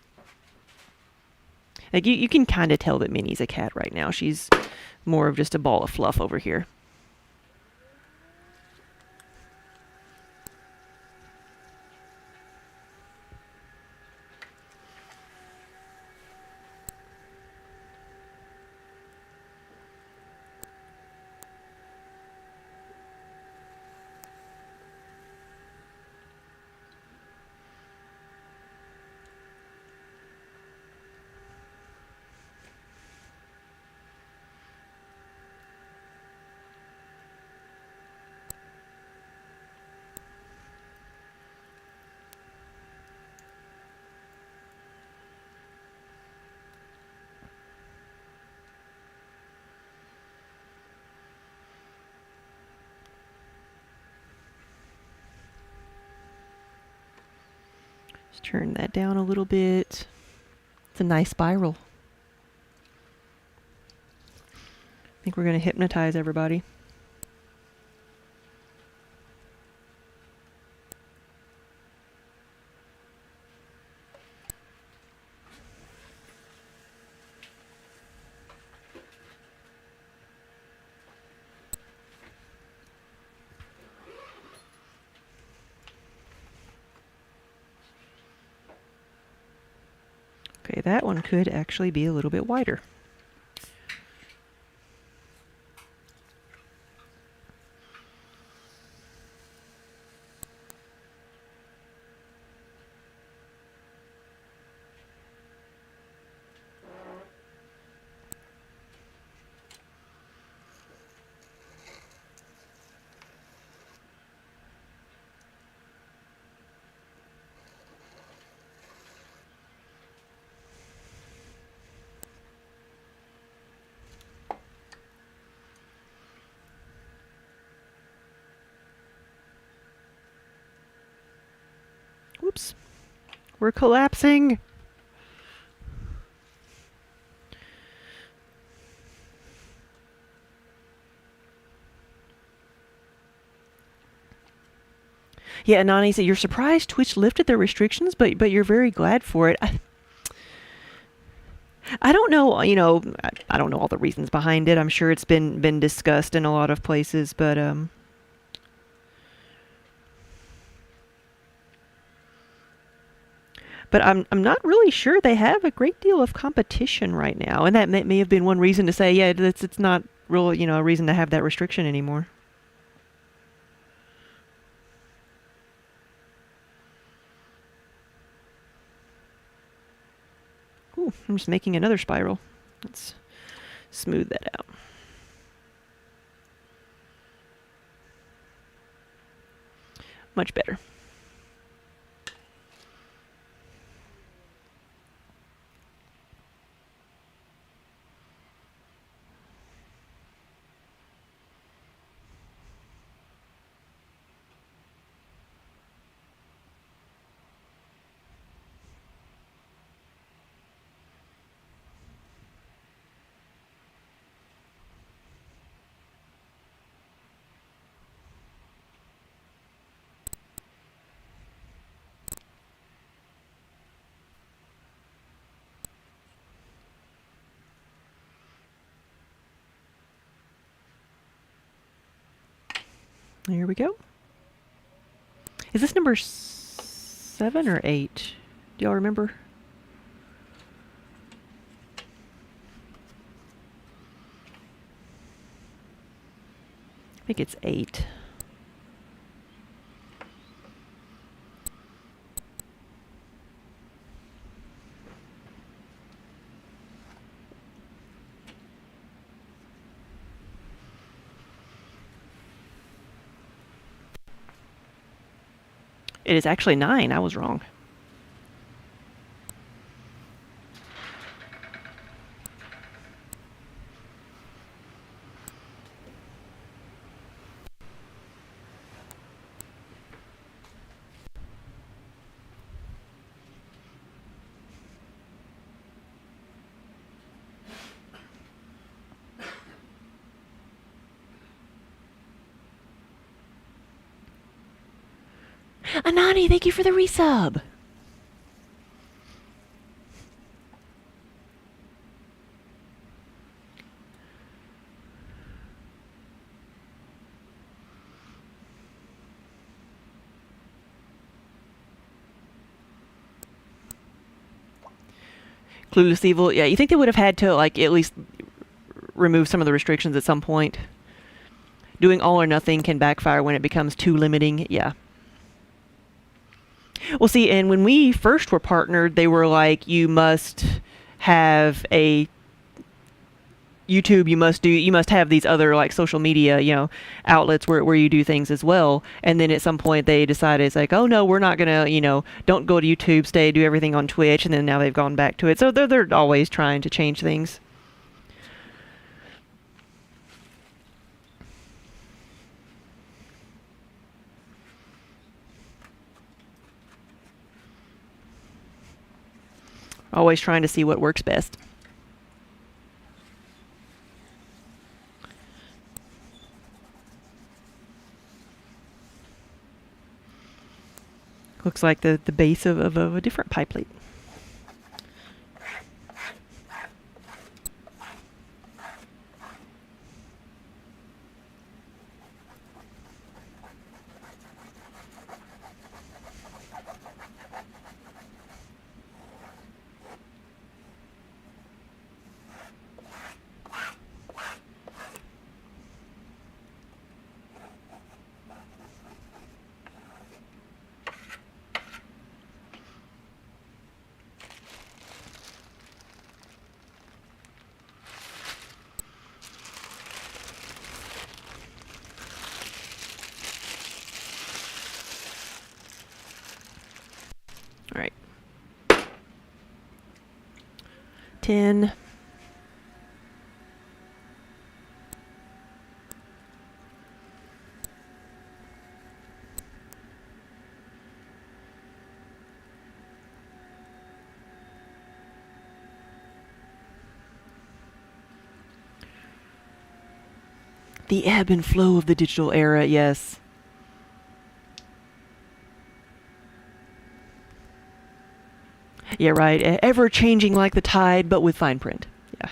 Like you can kind of tell that Minnie's a cat right now. She's more of just a ball of fluff over here. Just turn that down a little bit. It's a nice spiral. I think we're going to hypnotize everybody. Okay, that one could actually be a little bit wider. Whoops. We're collapsing. Yeah, Nani said, you're surprised Twitch lifted their restrictions, but you're very glad for it. I don't know, I don't know all the reasons behind it. I'm sure it's been discussed in a lot of places, but I'm not really sure they have a great deal of competition right now, and that may have been one reason to say, yeah, it's not real, a reason to have that restriction anymore. Ooh, I'm just making another spiral. Let's smooth that out. Much better. There we go. Is this number 7 or 8? Do y'all remember? I think it's 8. It is actually 9. I was wrong. Anani, thank you for the resub. Clueless Evil. Yeah, you think they would have had to like at least remove some of the restrictions at some point? Doing all or nothing can backfire when it becomes too limiting. Yeah. Well, see, and when we first were partnered, they were like, you must have a YouTube, you must have these other like social media, outlets where you do things as well. And then at some point they decided it's like, oh no, we're not gonna, don't go to YouTube, do everything on Twitch. And then now they've gone back to it. So they're always trying to change things. Always trying to see what works best. Looks like the base of a different pie plate. All right. 10. The ebb and flow of the digital era, yes. Yeah, right. Ever changing like the tide, but with fine print. Yeah.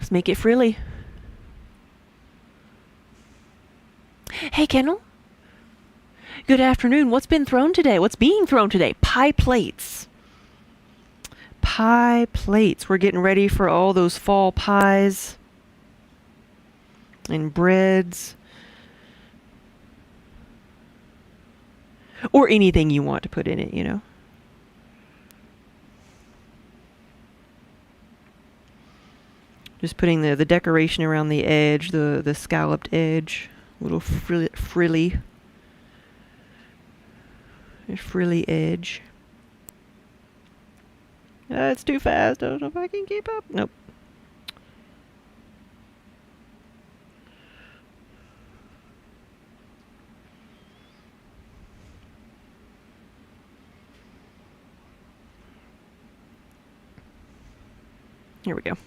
Let's make it frilly. Hey, Kendall. Good afternoon. What's been thrown today? What's being thrown today? Pie plates. Pie plates. We're getting ready for all those fall pies and breads. Or anything you want to put in it, you know. Just putting the decoration around the edge, the scalloped edge, little frilly edge. It's too fast. I don't know if I can keep up. Nope. Here we go.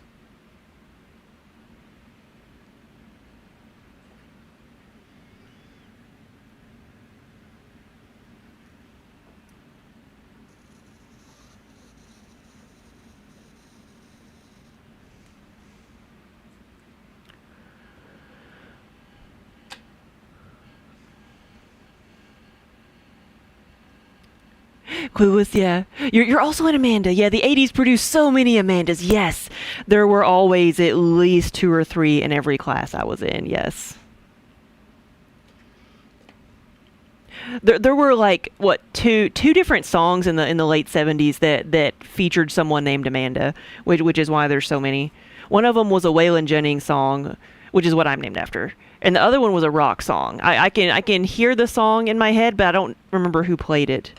Clueless, yeah. You're also an Amanda. Yeah, the 80s produced so many Amandas. Yes. There were always at least 2 or 3 in every class I was in. Yes. There were like two different songs in the late 70s that featured someone named Amanda, which is why there's so many. One of them was a Waylon Jennings song, which is what I'm named after. And the other one was a rock song. I can hear the song in my head, but I don't remember who played it.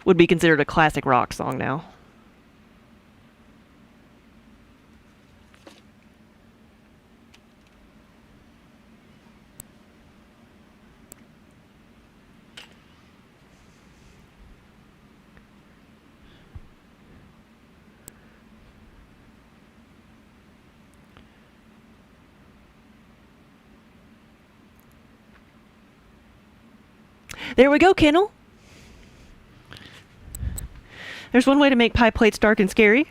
Would be considered a classic rock song now. There we go, Kennel. There's one way to make pie plates dark and scary.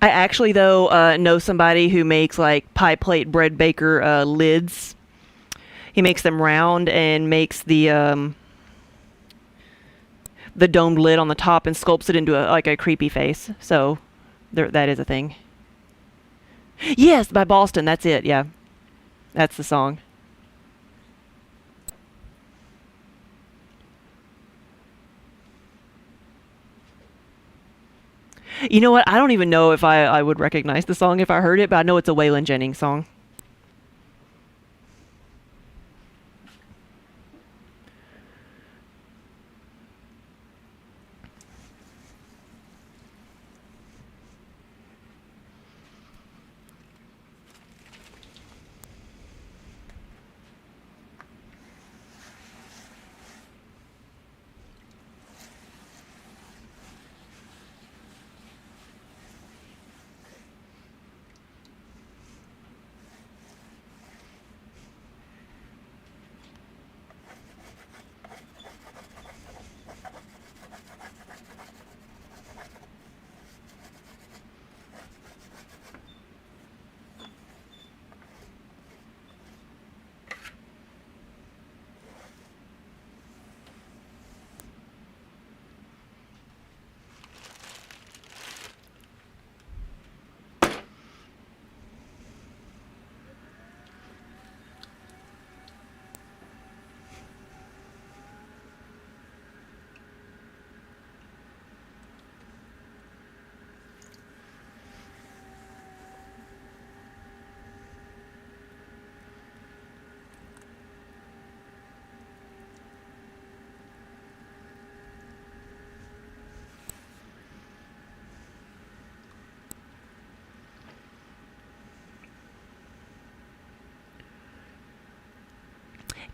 I actually, though, know somebody who makes like pie plate bread baker lids. He makes them round and makes the domed lid on the top and sculpts it into a creepy face. So that is a thing. Yes, by Boston. That's it. Yeah, that's the song. You know what? I don't even know if I would recognize the song if I heard it, but I know it's a Waylon Jennings song.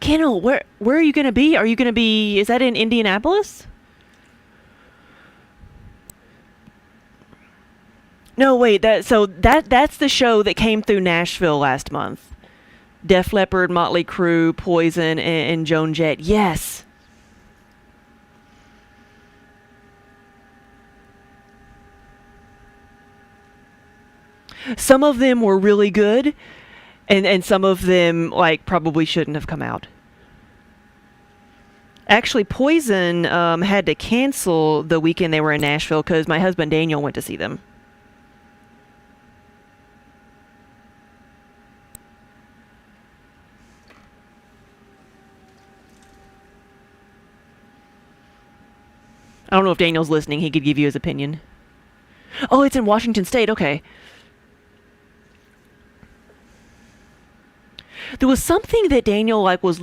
Kennel, where are you going to be? Are you going to be? Is that in Indianapolis? No, wait. That's the show that came through Nashville last month. Def Leppard, Motley Crue, Poison, and Joan Jett. Yes. Some of them were really good, and some of them like probably shouldn't have come out. Actually, Poison had to cancel the weekend they were in Nashville because my husband Daniel went to see them. I don't know if Daniel's listening. He could give you his opinion. Oh, it's in Washington State. Okay. There was something that Daniel was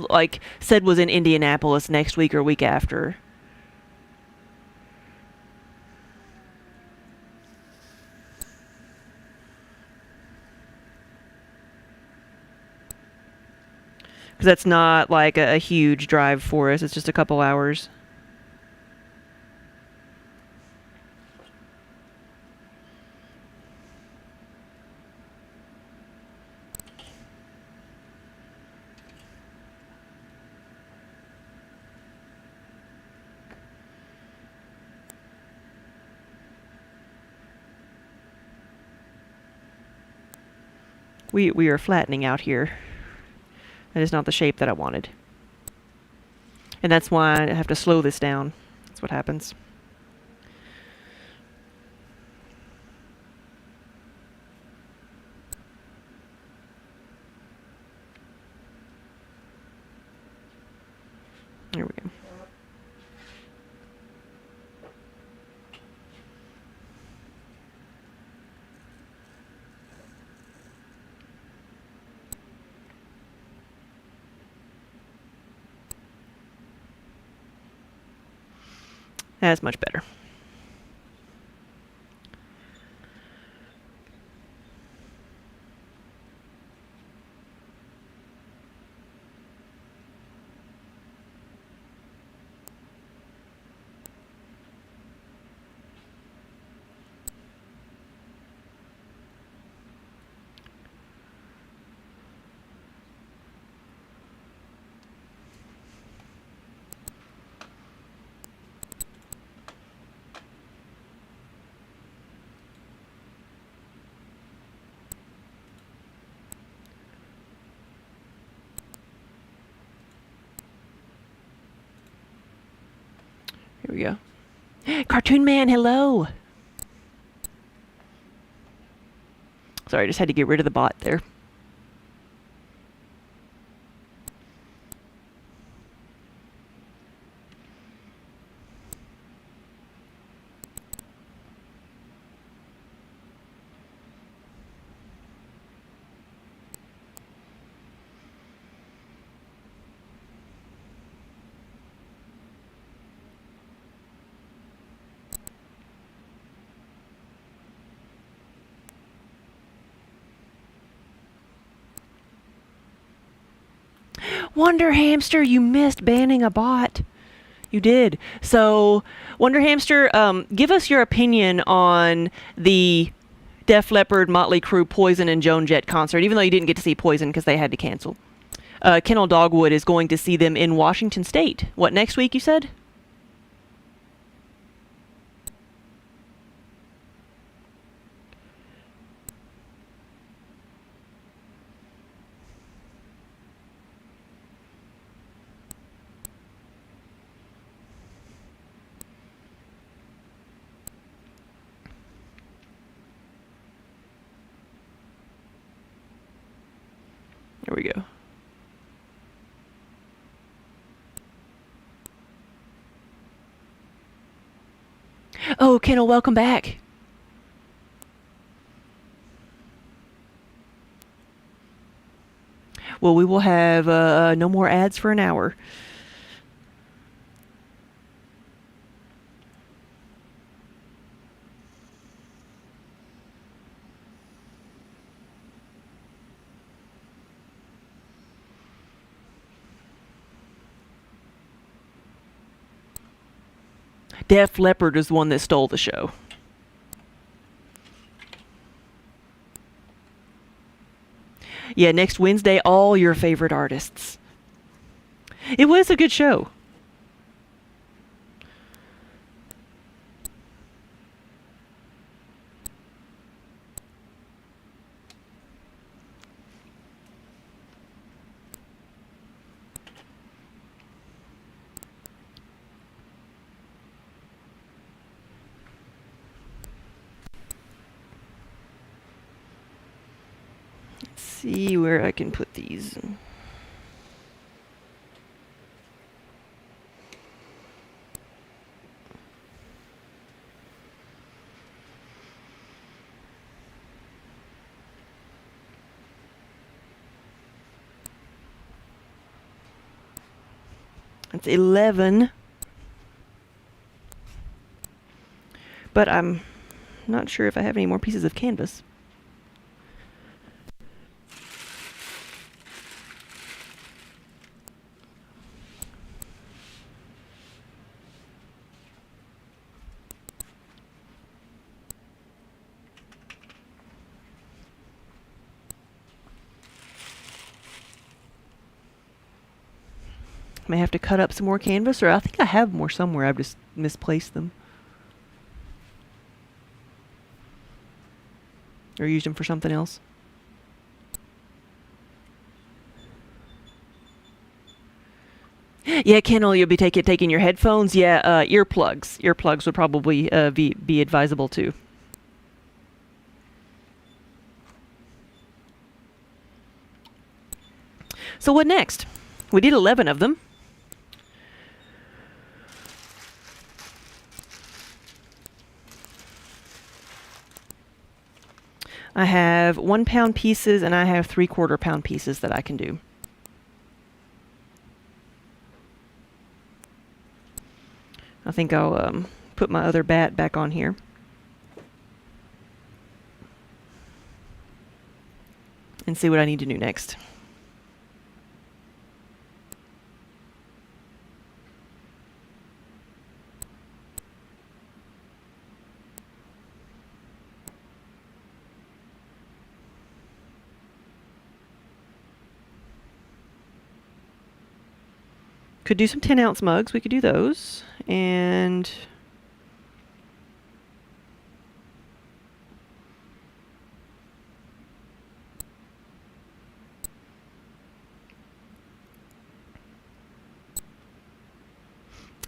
said was in Indianapolis next week or week after. Because that's not like a huge drive for us. It's just a couple hours. We are flattening out here. That is not the shape that I wanted. And that's why I have to slow this down. That's what happens. There we go. That's much better. Here we go. Cartoon Man, hello. Sorry, I just had to get rid of the bot there. Wonder Hamster, you missed banning a bot. You did. So, Wonder Hamster, give us your opinion on the Def Leppard, Motley Crue, Poison, and Joan Jett concert, even though you didn't get to see Poison because they had to cancel. Kennel Dogwood is going to see them in Washington State. What, next week, you said? Here we go. Oh, Kennel, welcome back. Well, we will have no more ads for an hour. Def Leppard is the one that stole the show. Yeah, next Wednesday, all your favorite artists. It was a good show. Let's see where I can put these. It's 11. But I'm not sure if I have any more pieces of canvas. May have to cut up some more canvas, or I think I have more somewhere. I've just misplaced them. Or used them for something else. Yeah, Kendall, you'll be taking your headphones. Yeah, earplugs. Earplugs would probably be advisable too. So what next? We did 11 of them. I have 1 pound pieces and I have 3/4 pound pieces that I can do. I think I'll put my other bat back on here. And see what I need to do next. Could do some 10-ounce mugs. We could do those. And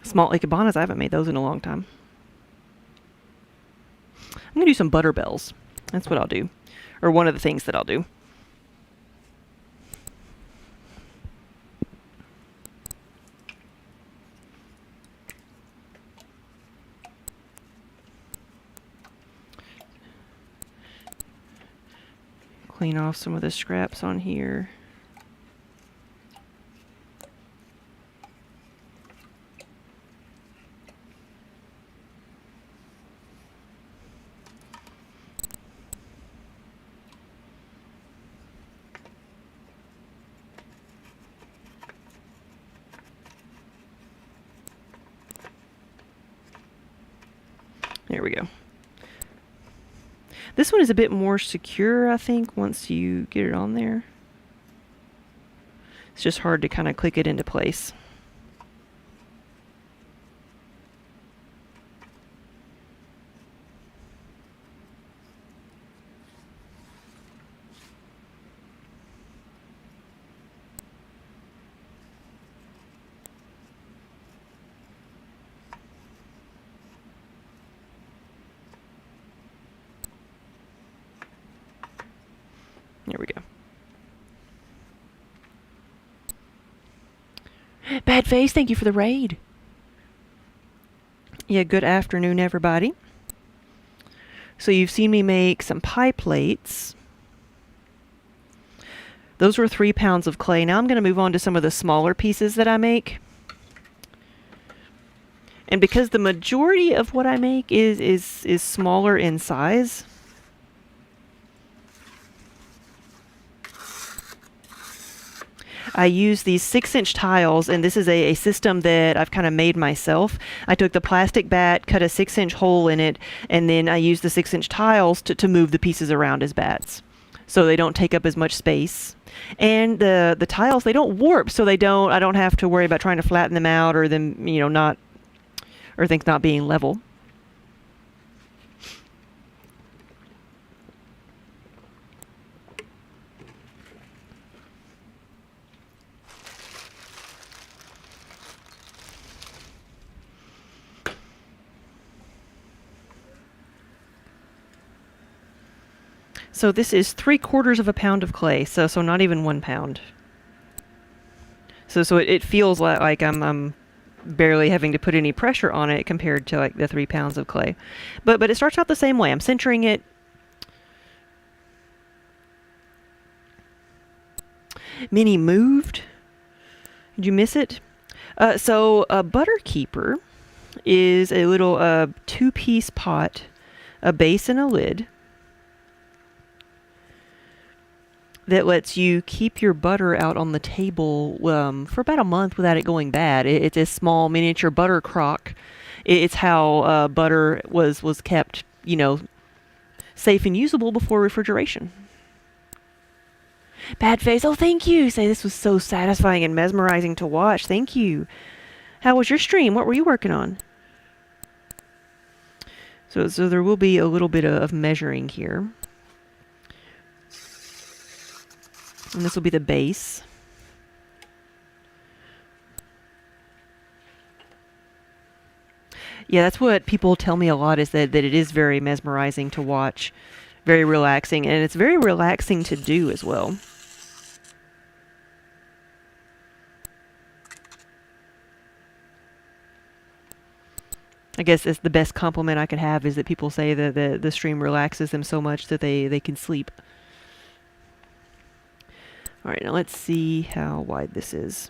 small ikebanas. I haven't made those in a long time. I'm going to do some butter bells. That's what I'll do. Or one of the things that I'll do. Clean off some of the scraps on here. There we go. This one is a bit more secure, I think, once you get it on there. It's just hard to kind of click it into place. There we go. Bad Face, thank you for the raid. Yeah, good afternoon, everybody. So you've seen me make some pie plates. Those were 3 pounds of clay. Now I'm going to move on to some of the smaller pieces that I make. And because the majority of what I make is smaller in size, I use these 6-inch tiles, and this is a system that I've kind of made myself. I took the plastic bat, cut a 6-inch hole in it, and then I used the 6-inch tiles to move the pieces around as bats, so they don't take up as much space. And the tiles, they don't warp, so I don't have to worry about trying to flatten them out or them, not, or things not being level. So this is 3/4 of a pound of clay, so not even 1 pound. So it feels like I'm barely having to put any pressure on it compared to like the 3 pounds of clay. But it starts out the same way. I'm centering it. Minnie moved. Did you miss it? So a butter keeper is a little 2-piece pot, a base and a lid, that lets you keep your butter out on the table for about a month without it going bad. It's a small miniature butter crock. It's how butter was kept, safe and usable before refrigeration. Bad face. Oh, thank you. Say, this was so satisfying and mesmerizing to watch. Thank you. How was your stream? What were you working on? So there will be a little bit of measuring here. And this will be the base. Yeah, that's what people tell me a lot, is that it is very mesmerizing to watch, very relaxing, and it's very relaxing to do as well. I guess it's the best compliment I could have, is that people say that the stream relaxes them so much that they can sleep. All right, now let's see how wide this is.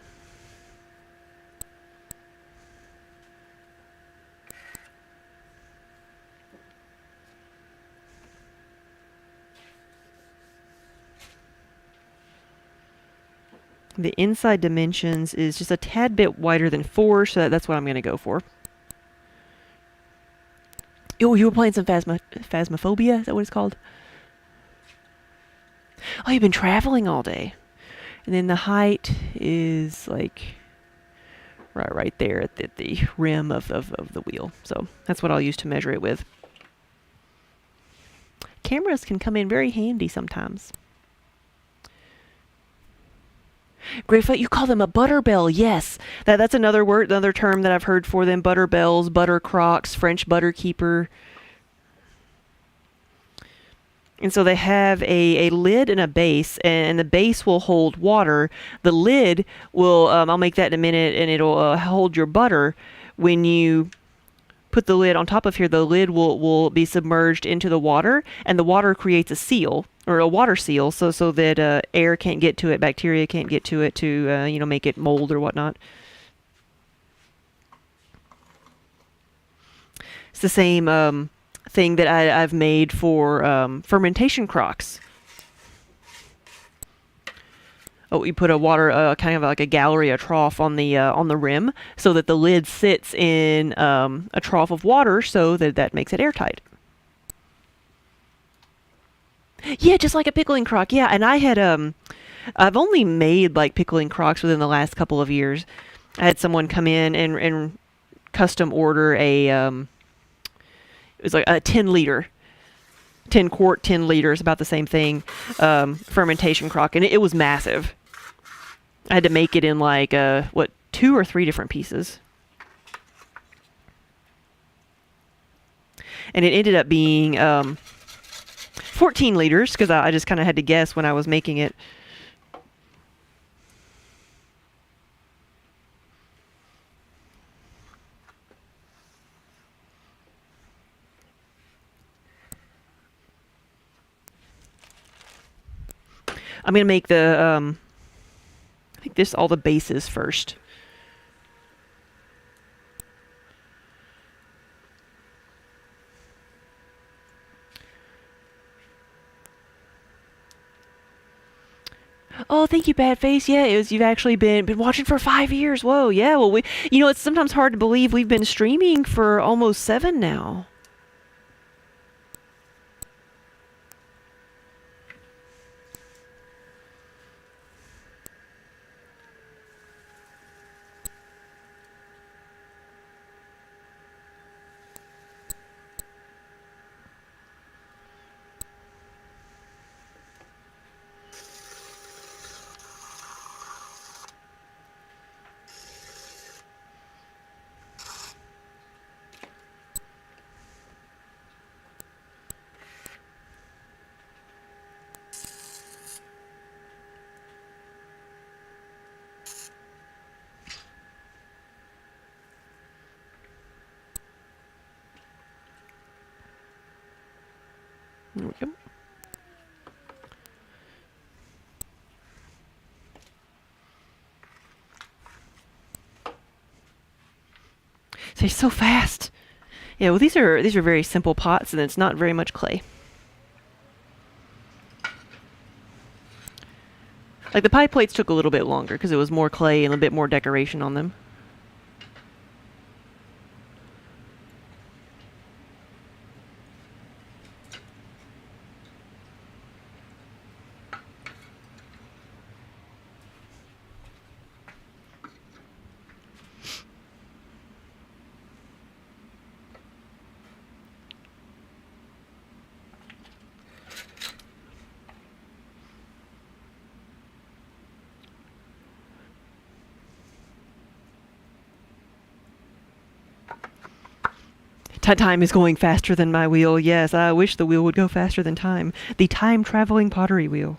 The inside dimensions is just a tad bit wider than 4, so that's what I'm going to go for. Oh, you were playing some Phasmophobia? Is that what it's called? Oh, you've been traveling all day. And then the height is like right there at the rim of the wheel. So that's what I'll use to measure it with. Cameras can come in very handy sometimes. Greyfoot, you call them a butterbell. Yes, that's another word, another term that I've heard for them. Butterbells, butter crocks, French butter keeper. And so they have a lid and a base, and the base will hold water. The lid will, I'll make that in a minute, and it'll hold your butter. When you put the lid on top of here, the lid will be submerged into the water, and the water creates a seal, or a water seal, so that air can't get to it, bacteria can't get to it to make it mold or whatnot. It's the same thing that I've made for fermentation crocks. Oh, you put a water, kind of like a gallery, a trough on the rim, so that the lid sits in a trough of water, so that makes it airtight. Yeah, just like a pickling crock. Yeah, and I had I've only made like pickling crocks within the last couple of years. I had someone come in and custom order it was like a 10-liter. 10 quart, 10 liters, about the same thing, fermentation crock, and it was massive. I had to make it in like 2 or 3 different pieces, and it ended up being 14 liters, because I just kind of had to guess when I was making it. I'm going to make the, I think this, all the bases first. Oh, thank you, Bad Face. Yeah, it was you've actually been watching for 5 years. Whoa, yeah. Well, it's sometimes hard to believe we've been streaming for almost 7 now. There we go. They're so fast. Yeah, well, these are very simple pots, and it's not very much clay. Like the pie plates took a little bit longer because it was more clay and a bit more decoration on them. Time is going faster than my wheel. Yes, I wish the wheel would go faster than time. The time-traveling pottery wheel.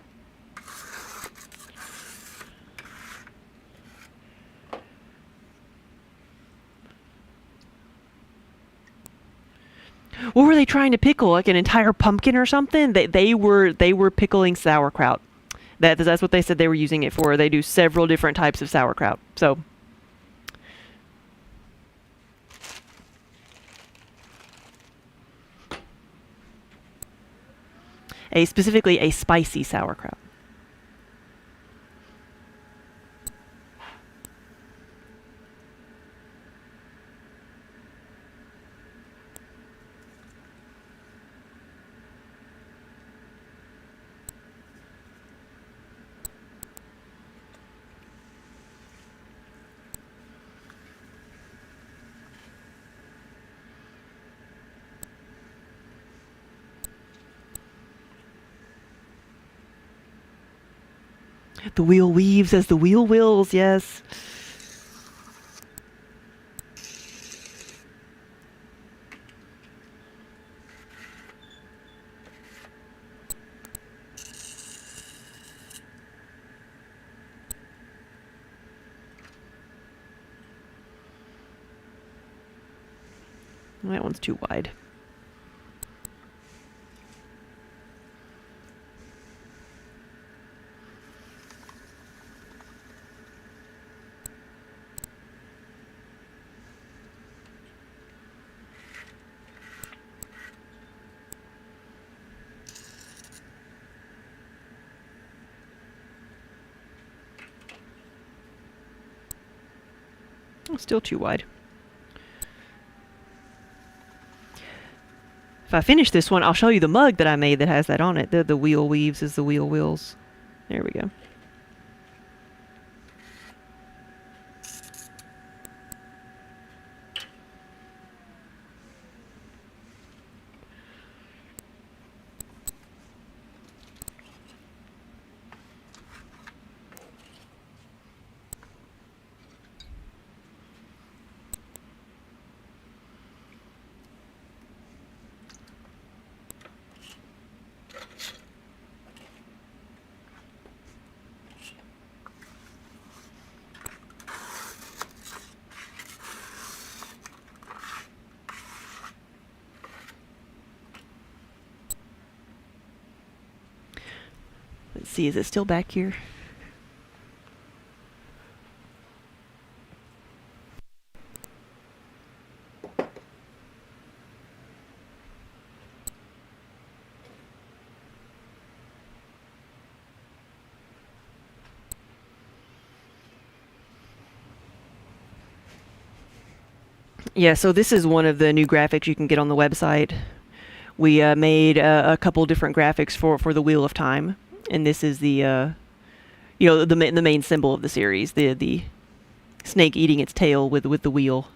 What were they trying to pickle? Like an entire pumpkin or something? They were pickling sauerkraut. That's what they said they were using it for. They do several different types of sauerkraut. So specifically a spicy sauerkraut. The wheel weaves as the wheel wills, yes. That one's too wide. Still too wide. If I finish this one, I'll show you the mug that I made that has that on it. The wheel weaves as the wheel wills. There we go. Let's see, is it still back here? Yeah, so this is one of the new graphics you can get on the website. We made a couple different graphics for the Wheel of Time, and this is the the main symbol of the series, the snake eating its tail with the wheel.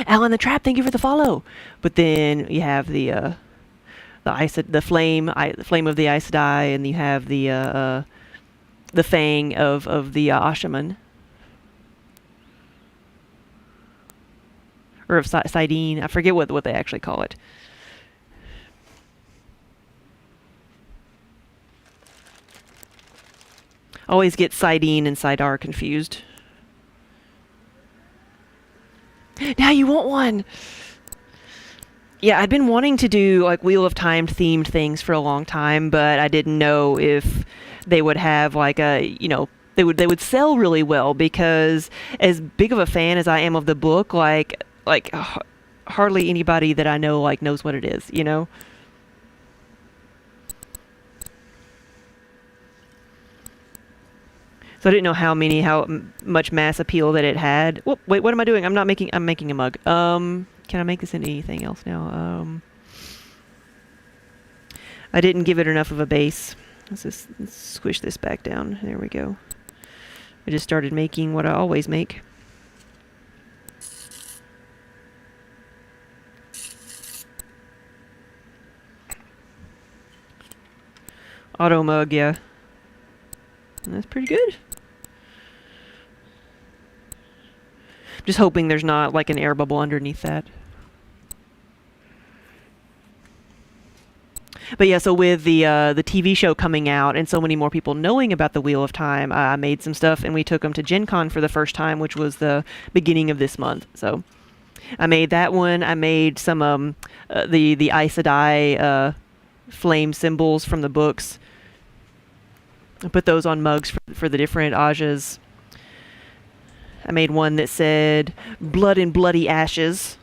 Alan the Trap, thank you for the follow. But then you have the flame of the Aes Sedai, and you have the fang of the Ashaman, or of Sidene. I forget what they actually call it. Always get Sidene and Sidar confused. Now you want one. Yeah, I'd been wanting to do like Wheel of Time themed things for a long time, but I didn't know if they would have like they would sell really well, because as big of a fan as I am of the book, hardly anybody that I know like knows what it is. So I didn't know how much mass appeal that it had. Whoop, wait, what am I doing? I'm making a mug. Can I make this into anything else now? I didn't give it enough of a base. Let's squish this back down. There we go. I just started making what I always make. Auto mug, yeah. And that's pretty good. Just hoping there's not like an air bubble underneath that. But yeah, so with the TV show coming out and so many more people knowing about the Wheel of Time, I made some stuff and we took them to Gen Con for the first time, which was the beginning of this month. So I made that one. I made some the Aes Sedai flame symbols from the books. I put those on mugs for the different Ajas. I made one that said "Blood and Bloody Ashes."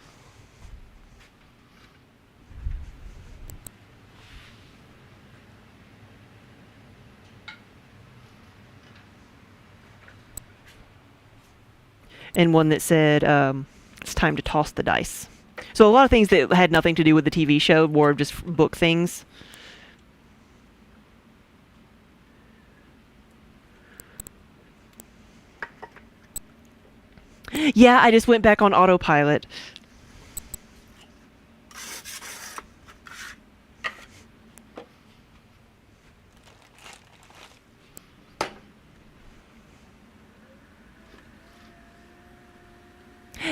And one that said, "It's time to toss the dice." So a lot of things that had nothing to do with the TV show, more of just book things. Yeah, I just went back on autopilot.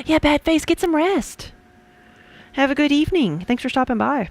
Yeah, Bad Face, get some rest. Have a good evening. Thanks for stopping by.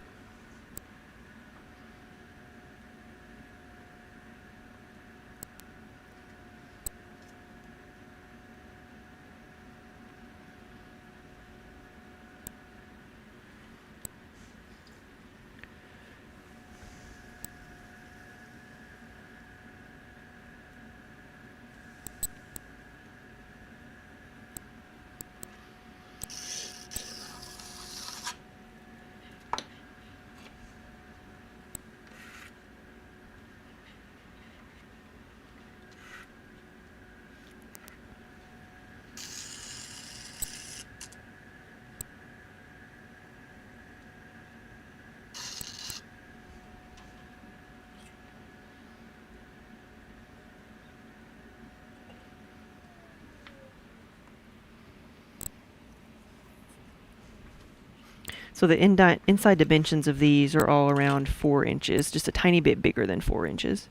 So the inside dimensions of these are all around 4 inches, just a tiny bit bigger than 4 inches.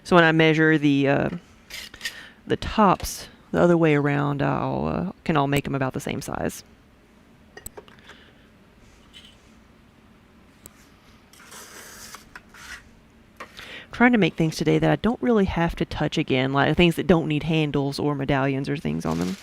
So when I measure the tops the other way around, I'll can all make them about the same size. I'm trying to make things today that I don't really have to touch again, like things that don't need handles or medallions or things on them.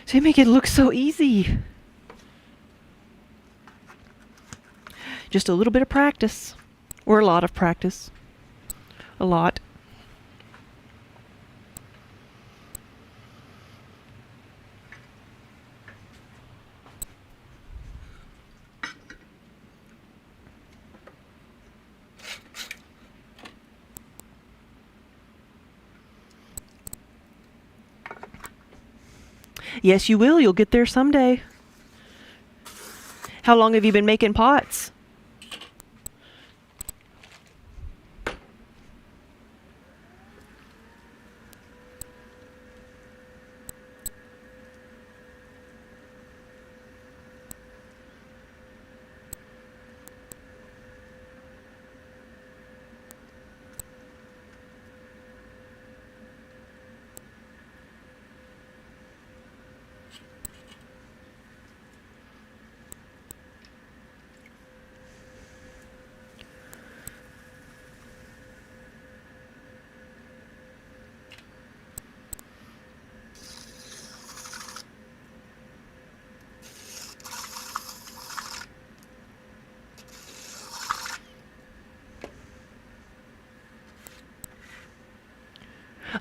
So you make it look so easy. Just a little bit of practice. Or a lot of practice. A lot. Yes, you will. You'll get there someday. How long have you been making pots?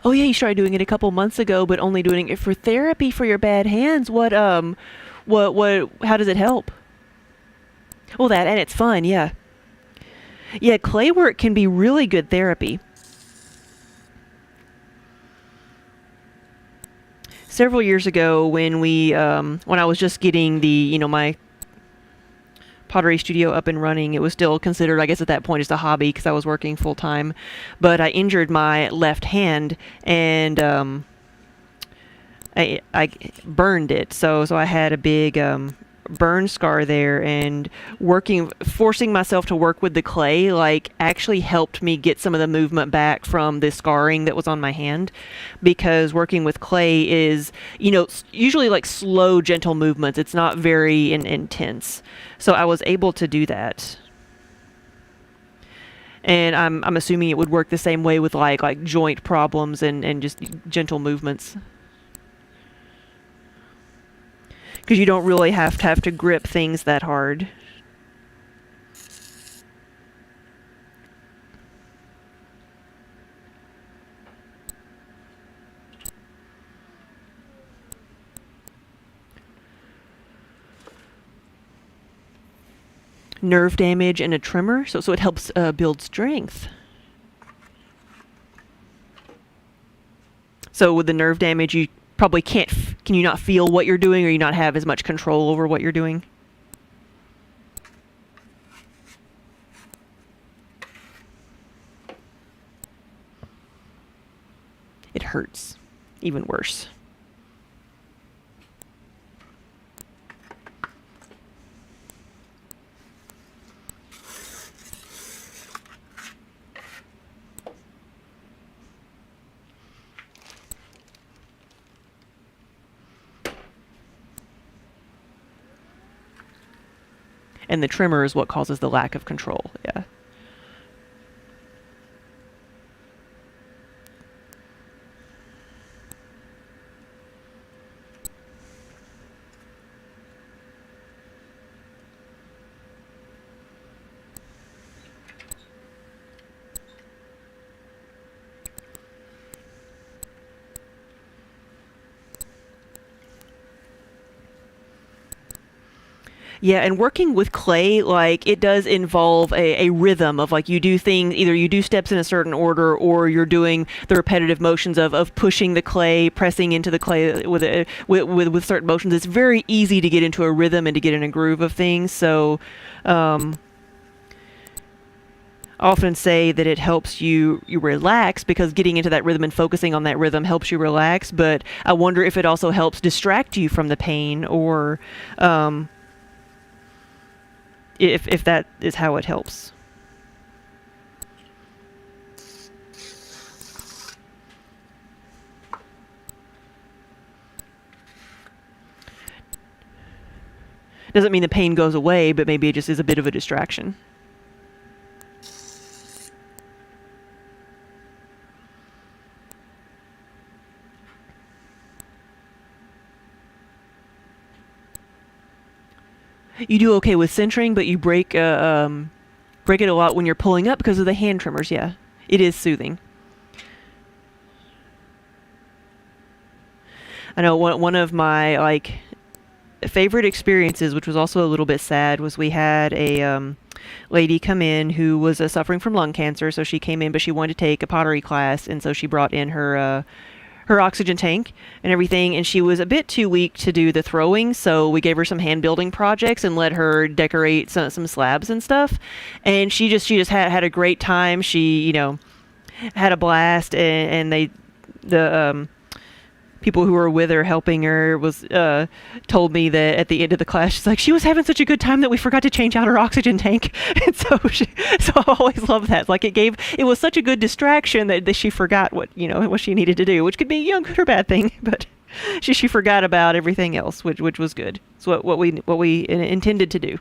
Oh yeah, you started doing it a couple months ago, but only doing it for therapy for your bad hands. How does it help? Well, that, and it's fun, yeah. Yeah, clay work can be really good therapy. Several years ago, when I was just getting my pottery studio up and running, it was still considered, I guess at that point, just a hobby because I was working full time. But I injured my left hand, and I burned it. So I had a big burn scar there, and forcing myself to work with the clay like actually helped me get some of the movement back from the scarring that was on my hand, because working with clay is usually like slow, gentle movements. It's not very intense. So I was able to do that. And I'm assuming it would work the same way with like joint problems and just gentle movements, because you don't really have to grip things that hard. Nerve damage and a tremor, so it helps build strength. So with the nerve damage, you probably can you not feel what you're doing, or you not have as much control over what you're doing? It hurts. Even worse. And the tremor is what causes the lack of control. Yeah. Yeah, and working with clay, like, it does involve a rhythm of, like, you do things, either you do steps in a certain order, or you're doing the repetitive motions of pushing the clay, pressing into the clay with certain motions. It's very easy to get into a rhythm and to get in a groove of things. So, I often say that it helps you relax, because getting into that rhythm and focusing on that rhythm helps you relax. But I wonder if it also helps distract you from the pain, or if that is how it helps. Doesn't mean the pain goes away, but maybe it just is a bit of a distraction. You do okay with centering, but you break it a lot when you're pulling up because of the hand trimmers. Yeah, it is soothing. I know one of my like favorite experiences, which was also a little bit sad, was we had a lady come in who was suffering from lung cancer. So she came in, but she wanted to take a pottery class, and so she brought in her oxygen tank and everything, and she was a bit too weak to do the throwing, so we gave her some hand building projects and let her decorate some slabs and stuff, and she just had a great time. She had a blast, and the people who were with her helping her was told me that at the end of the class she's like, she was having such a good time that we forgot to change out her oxygen tank. And so I always love that. Like it was such a good distraction that she forgot what she needed to do, which could be good or bad thing, but she forgot about everything else, which was good. It's what we intended to do.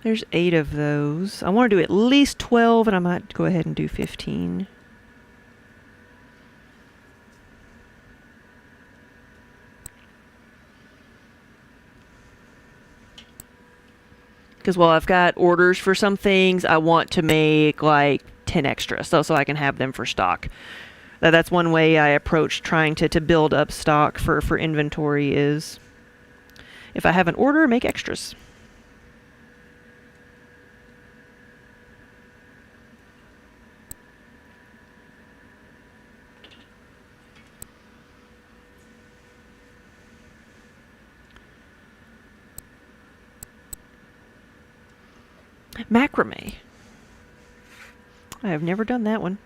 There's 8 of those. I want to do at least 12, and I might go ahead and do 15. Because while I've got orders for some things, I want to make like 10 extra, so I can have them for stock. That's one way I approach trying to build up stock for inventory is if I have an order, make extras. Macrame. I have never done that one.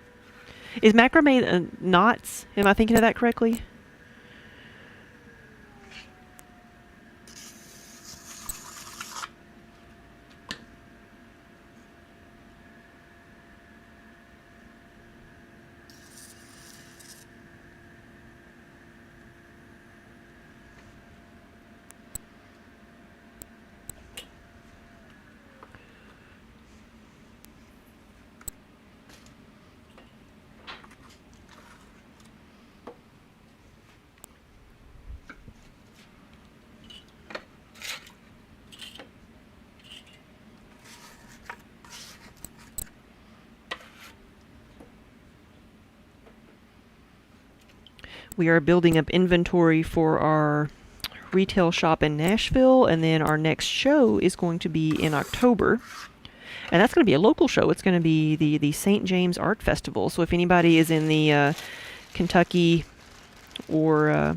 Is macrame knots? Am I thinking of that correctly? We are building up inventory for our retail shop in Nashville, and then our next show is going to be in October. And that's going to be a local show. It's going to be the St. James Art Festival. So if anybody is in the Kentucky or I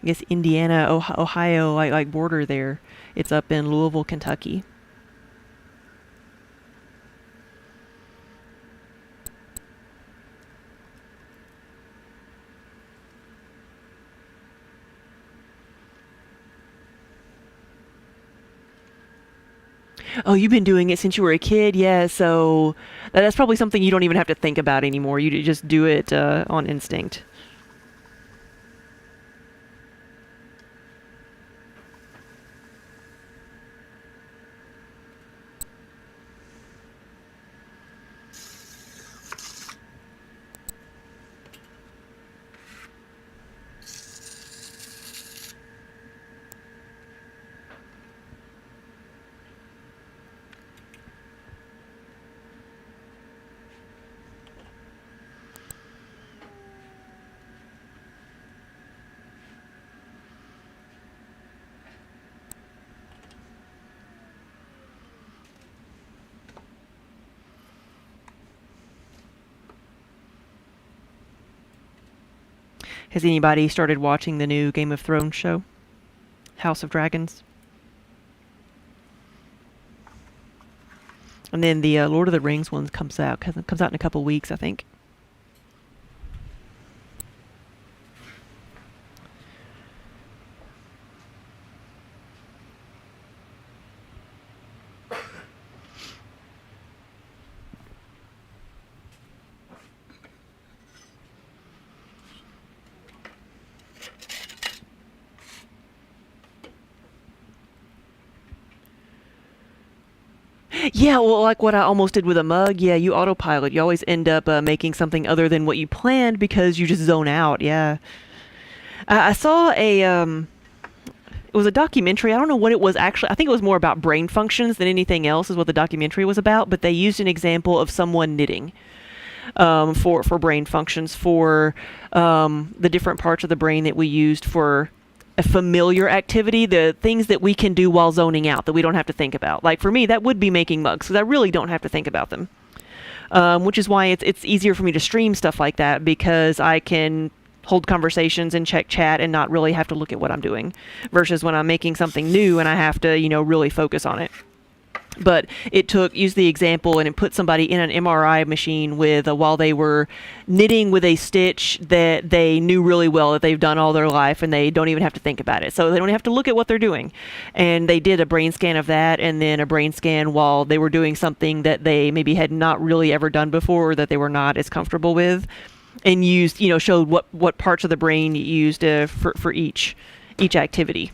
guess Indiana, Ohio, like border there, it's up in Louisville, Kentucky. Oh, you've been doing it since you were a kid? Yeah, so that's probably something you don't even have to think about anymore. You just do it on instinct. Has anybody started watching the new Game of Thrones show, House of Dragons? And then the Lord of the Rings one comes out in a couple weeks, I think. Yeah, well, like what I almost did with a mug. Yeah, you autopilot. You always end up making something other than what you planned because you just zone out. Yeah. I saw it was a documentary. I don't know what it was actually. I think it was more about brain functions than anything else is what the documentary was about, but they used an example of someone knitting for brain functions, for the different parts of the brain that we used for a familiar activity, the things that we can do while zoning out that we don't have to think about. Like for me, that would be making mugs because I really don't have to think about them. Which is why it's easier for me to stream stuff like that because I can hold conversations and check chat and not really have to look at what I'm doing versus when I'm making something new and I have to, really focus on it. But used the example and it put somebody in an MRI machine with, while they were knitting with a stitch that they knew really well that they've done all their life and they don't even have to think about it. So they don't have to look at what they're doing. And they did a brain scan of that and then a brain scan while they were doing something that they maybe had not really ever done before or that they were not as comfortable with and used, showed what parts of the brain you used for each activity.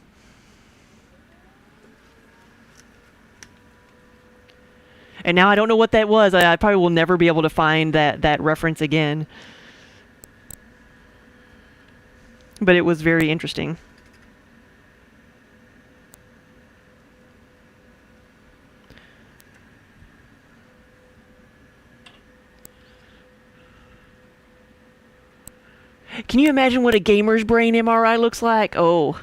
And now I don't know what that was. I probably will never be able to find that reference again. But it was very interesting. Can you imagine what a gamer's brain MRI looks like? Oh.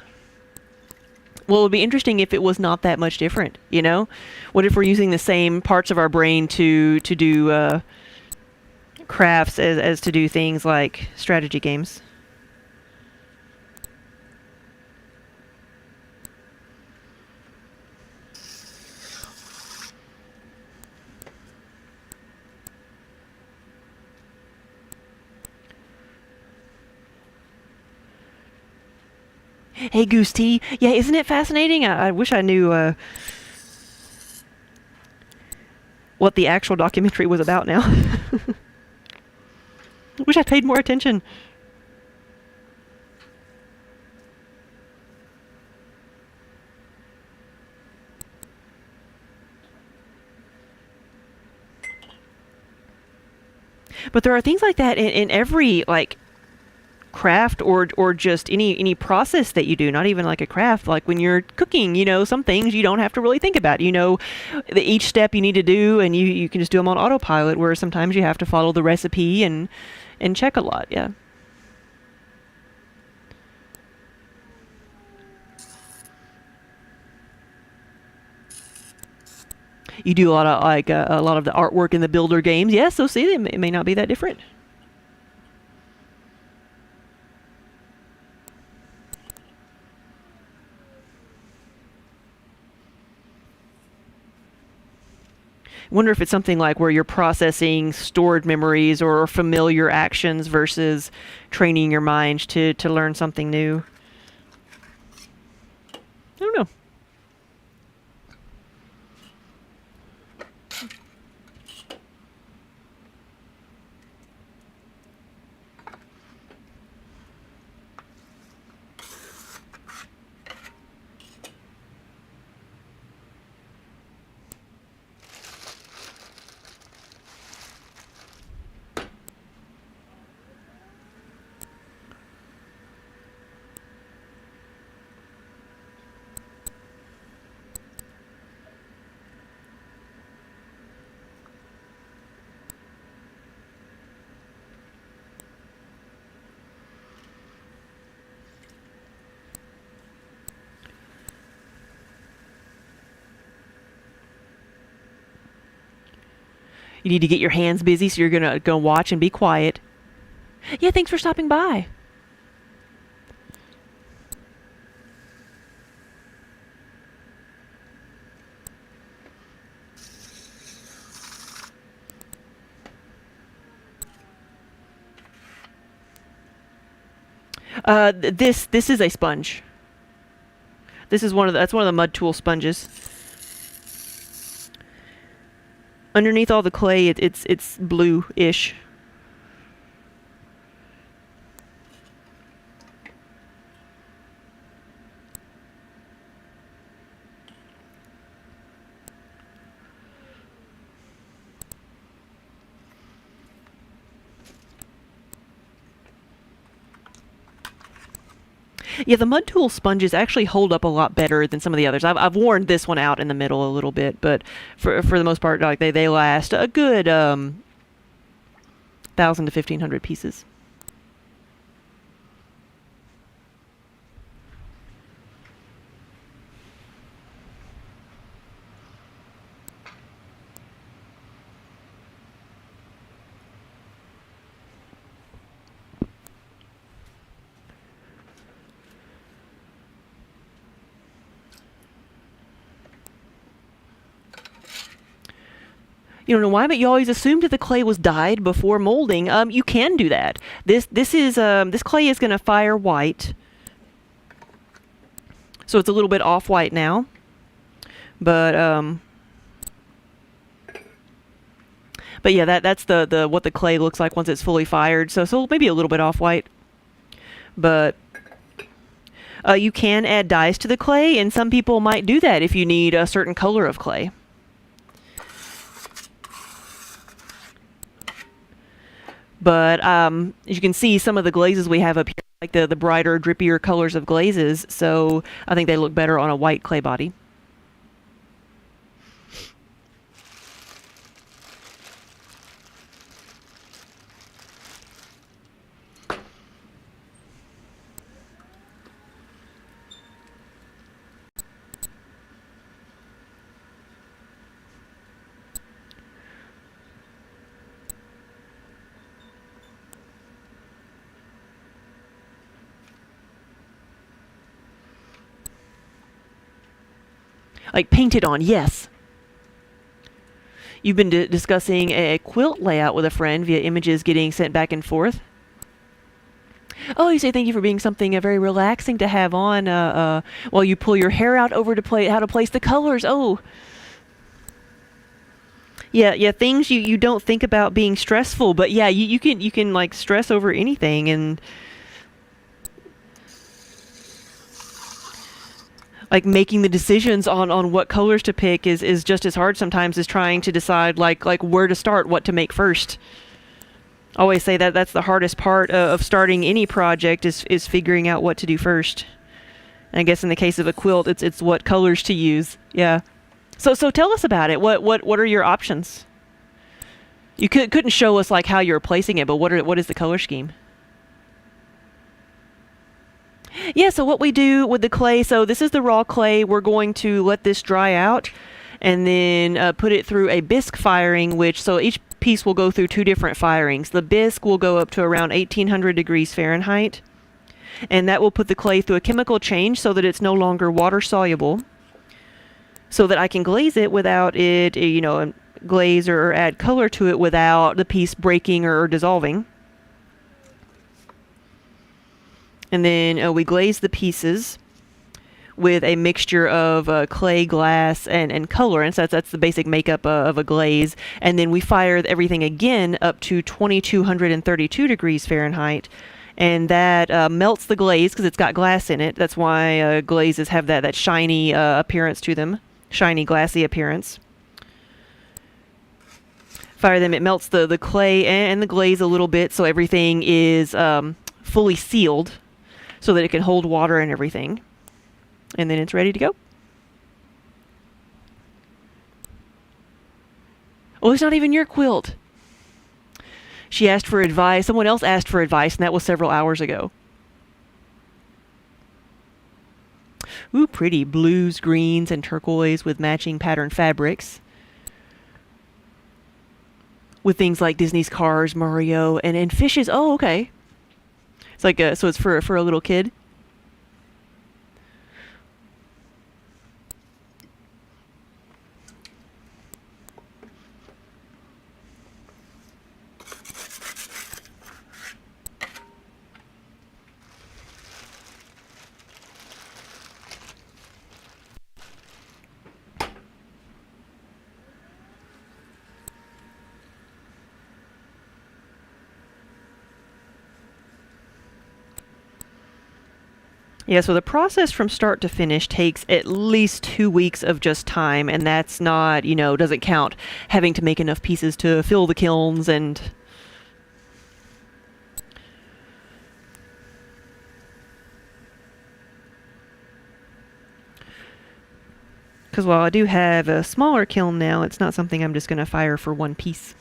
Well, it would be interesting if it was not that much different, What if we're using the same parts of our brain to do crafts as to do things like strategy games? Hey, Goose T. Yeah, isn't it fascinating? I wish I knew what the actual documentary was about now. Wish I paid more attention. But there are things like that in every, craft or just any process that you do, not even like a craft, like when you're cooking, some things you don't have to really think about, each step you need to do and you can just do them on autopilot, where sometimes you have to follow the recipe and check a lot. Yeah. You do a lot of a lot of the artwork in the builder games. Yeah, so see, it may not be that different. Wonder if it's something like where you're processing stored memories or familiar actions versus training your mind to learn something new. I don't know. You need to get your hands busy, so you're gonna go watch and be quiet. Yeah, thanks for stopping by. This is a sponge. This is that's one of the mud tool sponges. Underneath all the clay, it's blue-ish. Yeah, the mud tool sponges actually hold up a lot better than some of the others. I've worn this one out in the middle a little bit, but for the most part, like they last a good 1,000 to 1,500 pieces. You don't know why, but you always assumed that the clay was dyed before molding. You can do that. This clay is going to fire white, so it's a little bit off white now. But yeah, that's the what the clay looks like once it's fully fired. So maybe a little bit off white, but. You can add dyes to the clay, and some people might do that if you need a certain color of clay. But as you can see, some of the glazes we have up here, like the brighter, drippier colors of glazes, so I think they look better on a white clay body. Like painted on, yes. You've been discussing a quilt layout with a friend via images getting sent back and forth. Oh, you say thank you for being something very relaxing to have on while you pull your hair out over to play how to place the colors. Oh. Yeah, things you don't think about being stressful, but yeah, you can like stress over anything, and like making the decisions on what colors to pick is just as hard sometimes as trying to decide like where to start, what to make first. I always say that's the hardest part of starting any project is figuring out what to do first. And I guess in the case of a quilt, it's what colors to use. Yeah. So tell us about it. What are your options? You couldn't show us like how you're placing it, but what is the color scheme? Yeah, so what we do with the clay, so this is the raw clay. We're going to let this dry out and then put it through a bisque firing, so each piece will go through two different firings. The bisque will go up to around 1,800 degrees Fahrenheit, and that will put the clay through a chemical change so that it's no longer water soluble, so that I can glaze it without it, glaze or add color to it without the piece breaking or dissolving. And then we glaze the pieces with a mixture of clay, glass, and color. And so that's the basic makeup of a glaze. And then we fire everything again up to 2,232 degrees Fahrenheit. And that melts the glaze because it's got glass in it. That's why glazes have that shiny appearance to them, shiny, glassy appearance. Fire them, it melts the clay and the glaze a little bit so everything is fully sealed, so that it can hold water and everything. And then it's ready to go. Oh, it's not even your quilt. She asked for advice. Someone else asked for advice, and that was several hours ago. Ooh, pretty blues, greens, and turquoise with matching pattern fabrics. With things like Disney's Cars, Mario, and fishes. Oh, okay. It's like so it's for a little kid. Yeah, so the process from start to finish takes at least 2 weeks of just time, and that's not, doesn't count having to make enough pieces to fill the kilns and... Because while I do have a smaller kiln now, it's not something I'm just going to fire for one piece.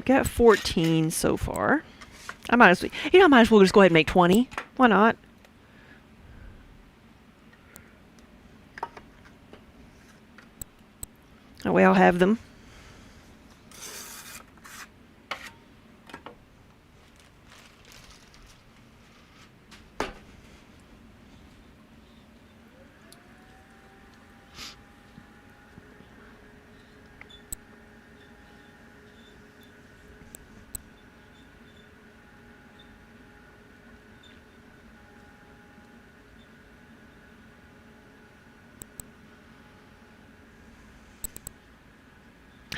Got 14 so far. I might as well just go ahead and make 20. Why not? That way I'll have them.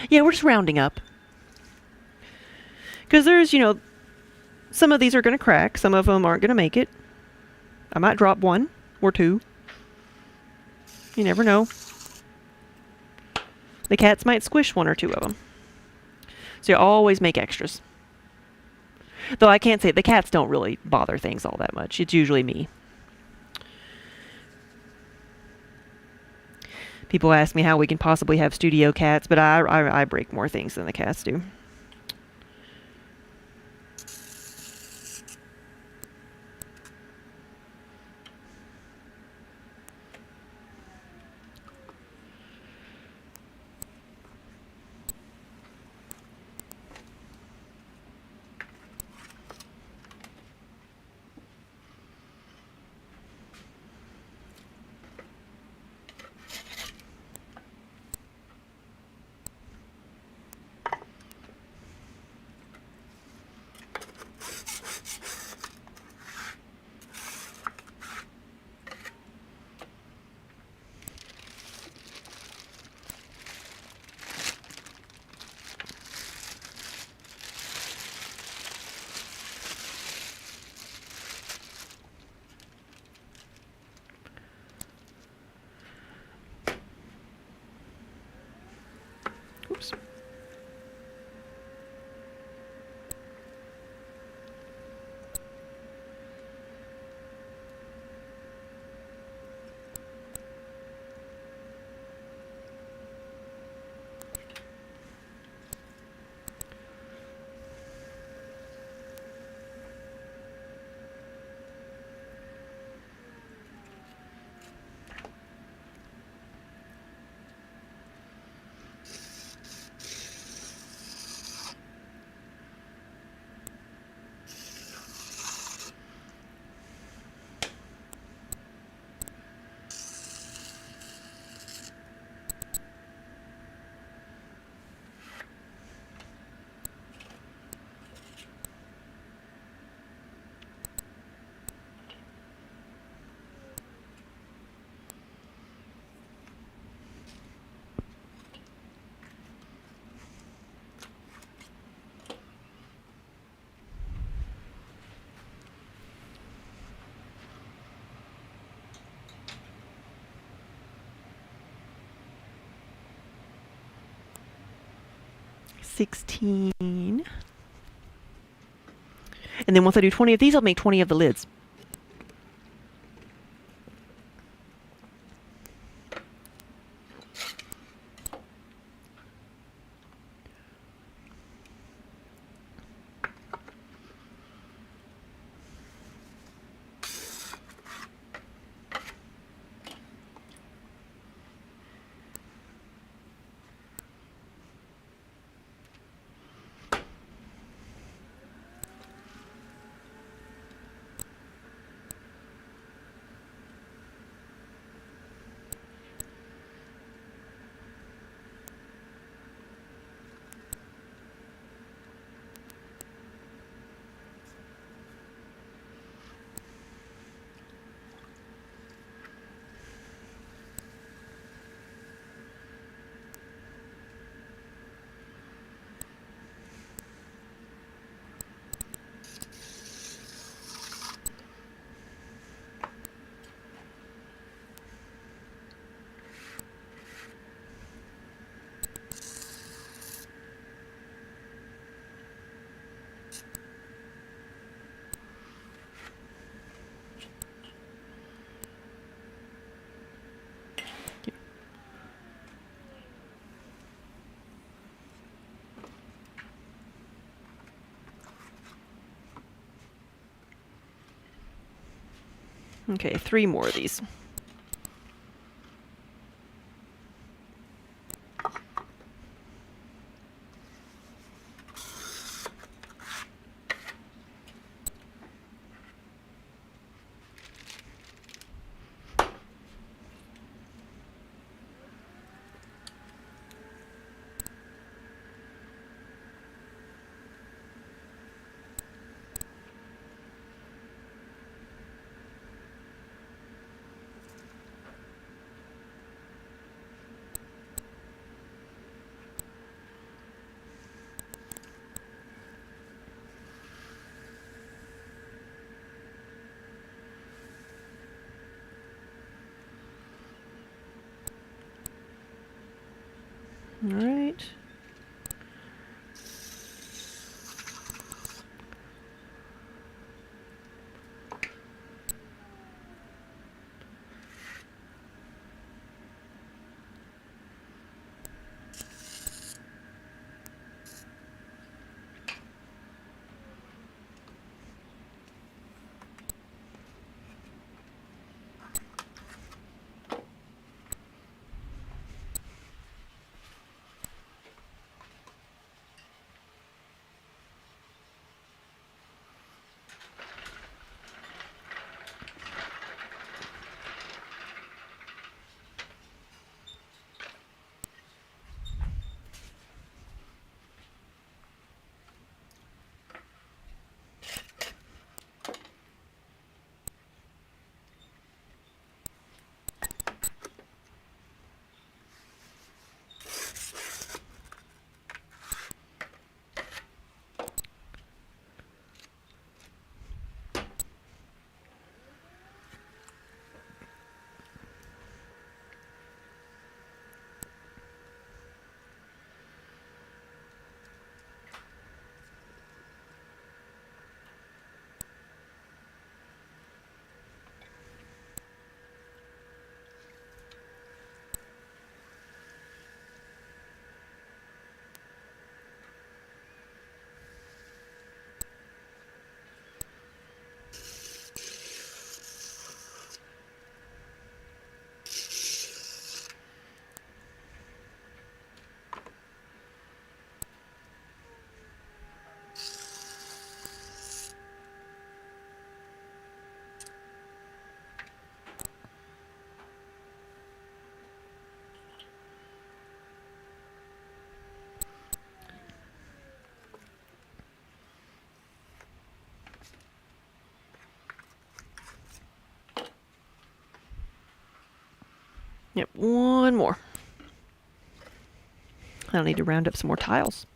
Yeah, we're just rounding up. Because there's, some of these are going to crack. Some of them aren't going to make it. I might drop one or two. You never know. The cats might squish one or two of them. So you always make extras. Though I can't say the cats don't really bother things all that much. It's usually me. People ask me how we can possibly have studio cats, but I break more things than the cats do. Oops. $16. And then once I do 20 of these, I'll make 20 of the lids. Okay, 3 more of these. All right. Yep, 1 more. I'll need to round up some more tiles.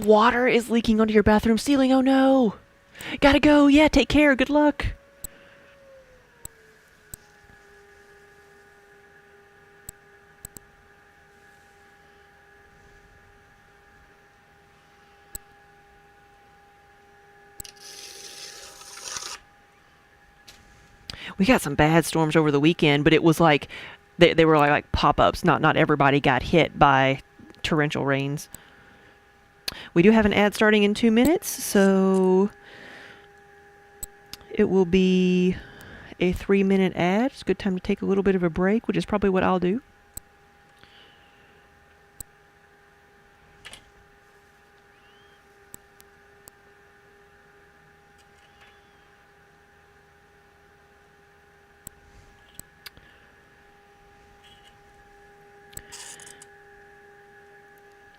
Water is leaking onto your bathroom ceiling. Oh no. Gotta go. Yeah, take care. Good luck. We got some bad storms over the weekend, but it was like they were like pop-ups. Not everybody got hit by torrential rains. We do have an ad starting in 2 minutes, so it will be a 3-minute ad. It's a good time to take a little bit of a break, which is probably what I'll do.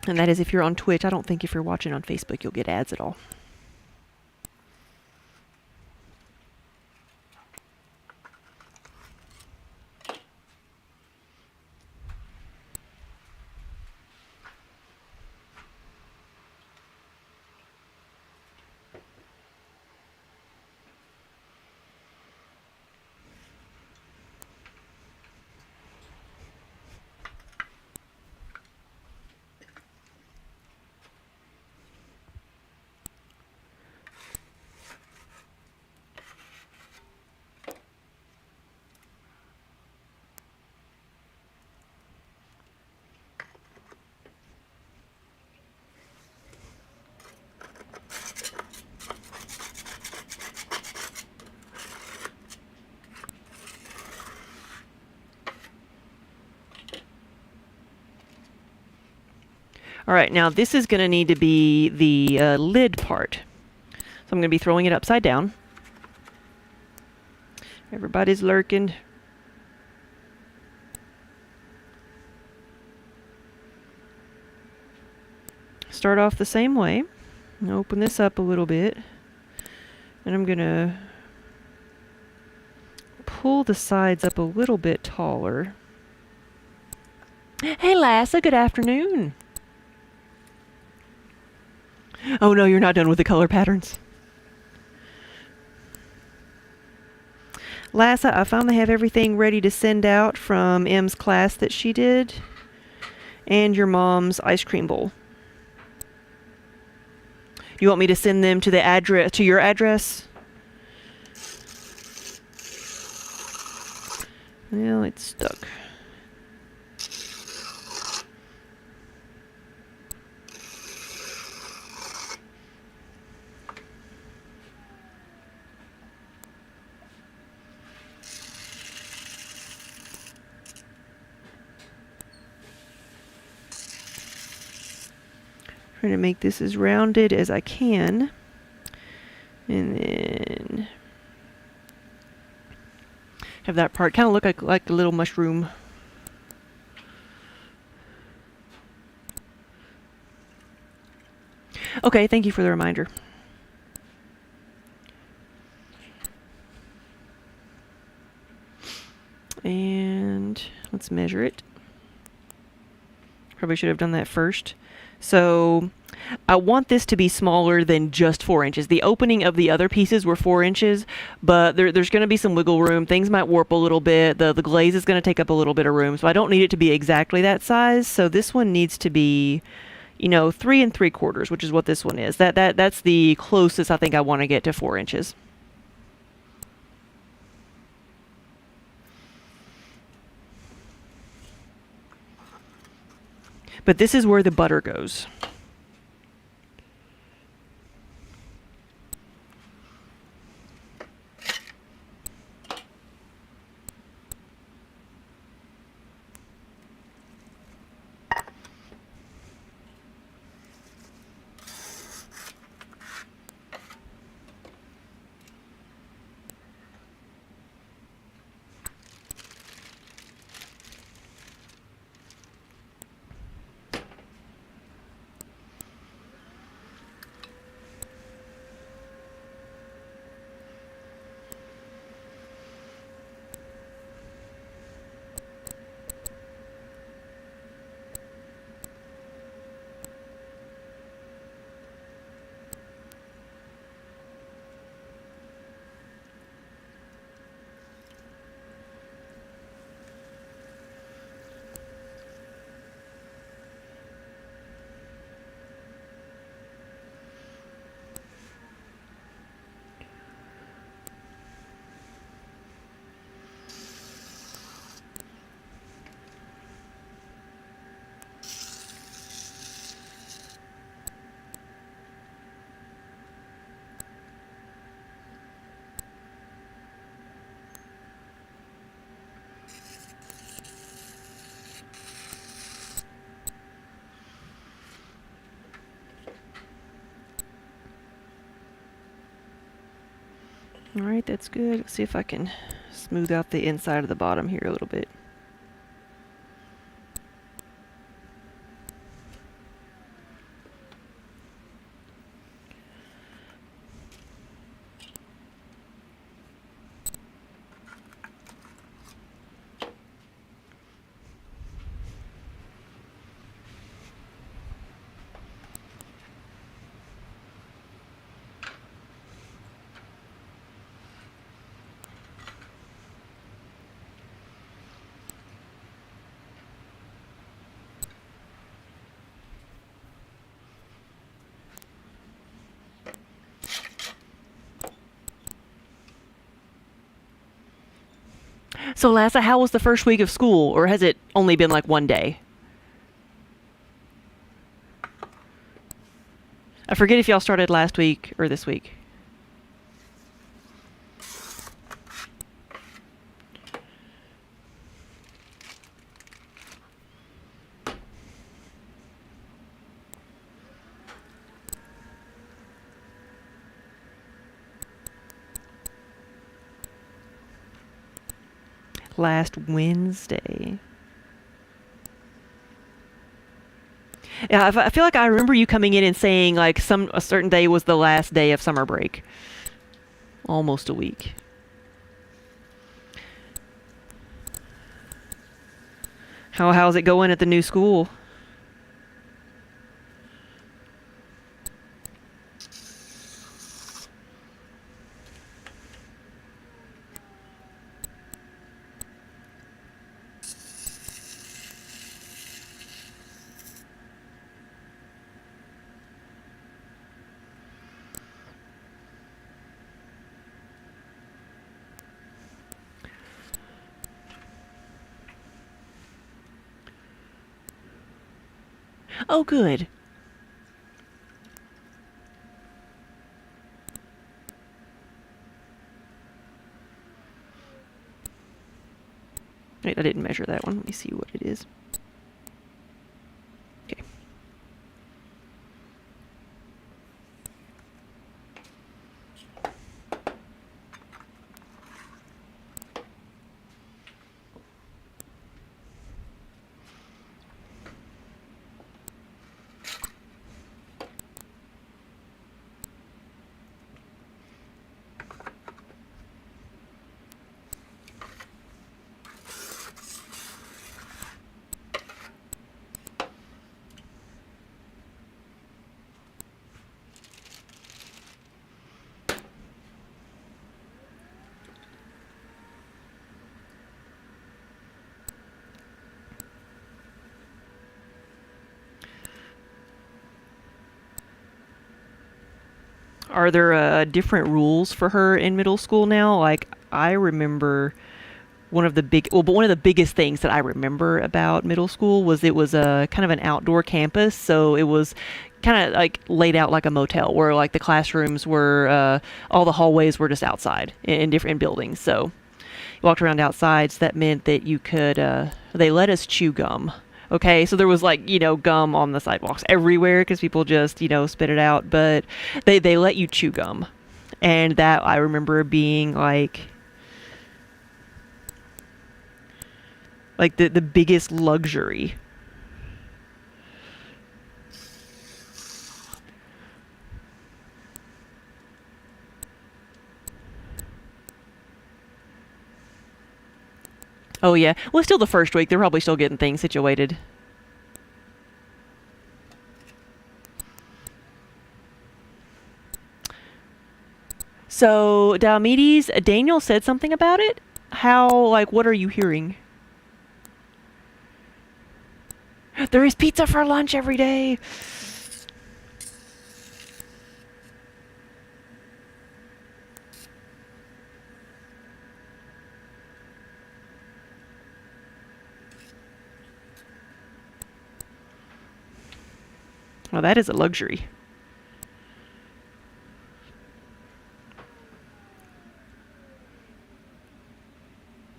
And that is if you're on Twitch. I don't think if you're watching on Facebook, you'll get ads at all. All right, now this is going to need to be the lid part. So I'm going to be throwing it upside down. Everybody's lurking. Start off the same way. Open this up a little bit. And I'm going to pull the sides up a little bit taller. Hey, Lassa, good afternoon. Oh no, you're not done with the color patterns. Lassa, I finally have everything ready to send out from M's class that she did. And your mom's ice cream bowl. You want me to send them to the address, to your address? Well, it's stuck. Trying to make this as rounded as I can. And then have that part kind of look like a little mushroom. Okay, thank you for the reminder. And let's measure it. Probably should have done that first. So I want this to be smaller than just 4 inches. The opening of the other pieces were 4 inches, but there's going to be some wiggle room. Things might warp a little bit. The glaze is going to take up a little bit of room, so I don't need it to be exactly that size. So this one needs to be, 3 3/4, which is what this one is. That's the closest I think I want to get to 4 inches. But this is where the butter goes. All right, that's good. Let's see if I can smooth out the inside of the bottom here a little bit. So, Lassa, how was the first week of school, or has it only been like one day? I forget if y'all started last week or this week. Last Wednesday. Yeah, I feel like I remember you coming in and saying like a certain day was the last day of summer break. Almost a week. How's it going at the new school? Oh, good. Wait, I didn't measure that one. Let me see what it is. Okay. Are there different rules for her in middle school now? Like I remember one of the biggest things that I remember about middle school was it was a kind of an outdoor campus, so it was kind of like laid out like a motel where like the classrooms were all the hallways were just outside in different buildings. So you walked around outside, so that meant that you could they let us chew gum. Okay, so there was like, gum on the sidewalks everywhere because people just, spit it out, but they let you chew gum. And that I remember being like the biggest luxury. Oh yeah, well, it's still the first week. They're probably still getting things situated. So Diomedes, Daniel said something about it. How, like, what are you hearing? There is pizza for lunch every day. Well, that is a luxury.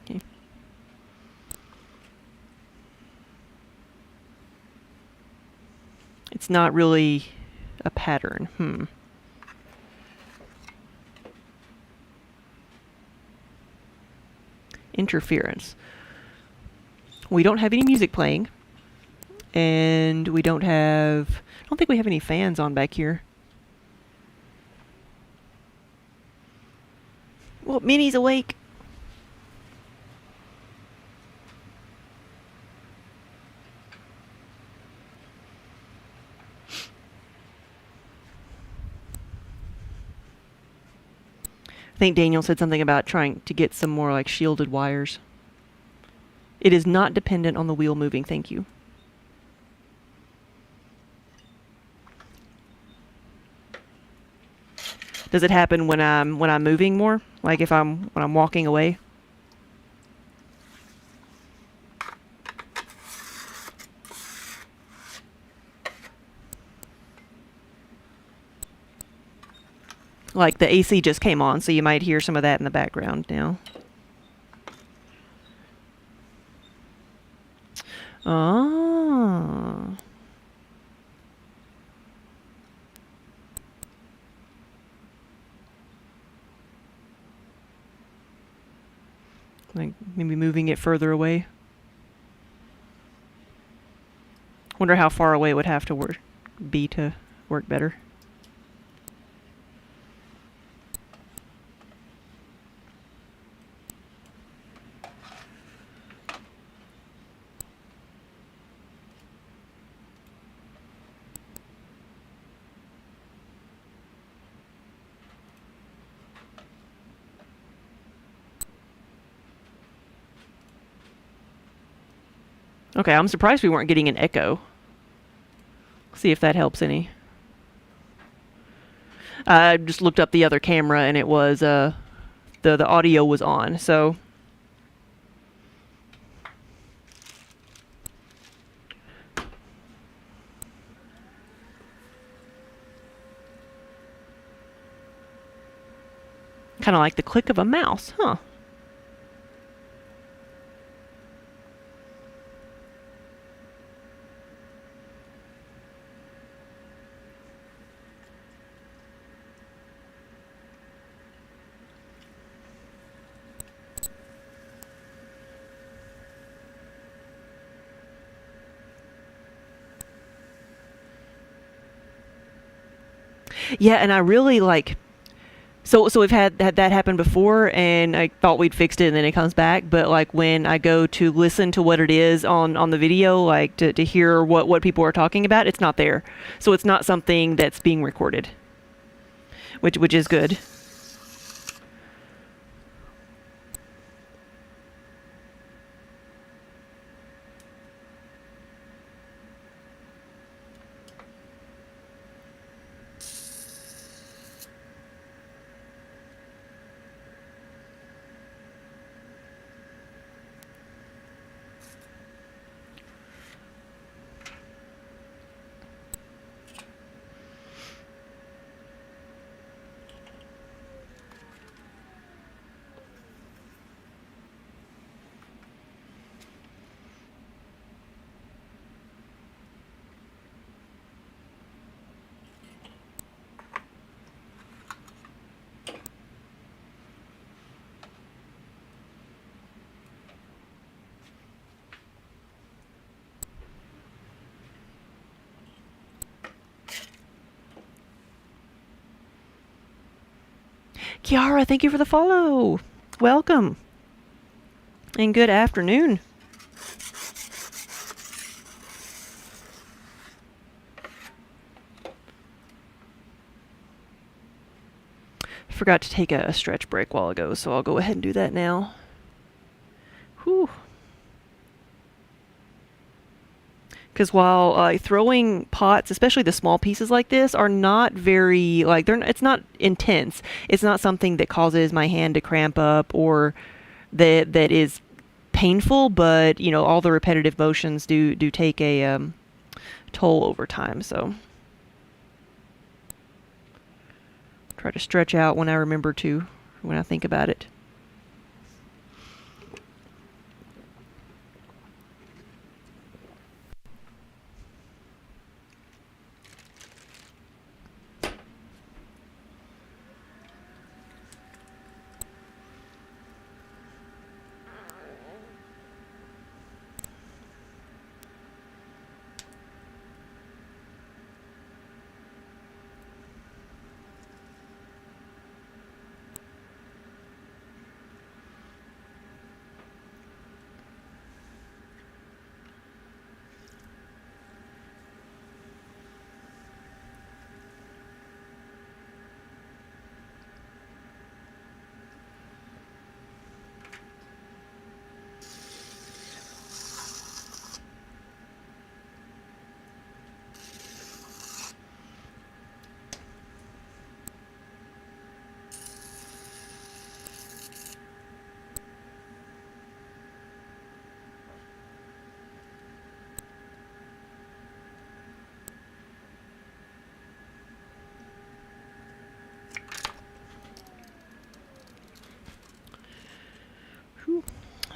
Okay. It's not really a pattern. Interference. We don't have any music playing. And we don't have... I don't think we have any fans on back here. Well, Minnie's awake. I think Daniel said something about trying to get some more like shielded wires. It is not dependent on the wheel moving, thank you. Does it happen when I'm moving more? Like if when I'm walking away? Like the AC just came on, so you might hear some of that in the background now. Oh. Like Maybe moving it further away. Wonder how far away it would have to be to work better. Okay, I'm surprised we weren't getting an echo. See if that helps any. I just looked up the other camera and it was the audio was on, so kind of like the click of a mouse, huh? Yeah, and I really like. So we've had that happen before, and I thought we'd fixed it, and then it comes back. But like when I go to listen to what it is on the video, like to hear what people are talking about, it's not there. So it's not something that's being recorded, which is good. Kiara, thank you for the follow. Welcome. And good afternoon. Forgot to take a stretch break while ago, so I'll go ahead and do that now. Whew. Because while throwing pots, especially the small pieces like this, are not very, like, it's not intense. It's not something that causes my hand to cramp up or that is painful, but, you know, all the repetitive motions do take a toll over time, so. Try to stretch out when I remember to, when I think about it.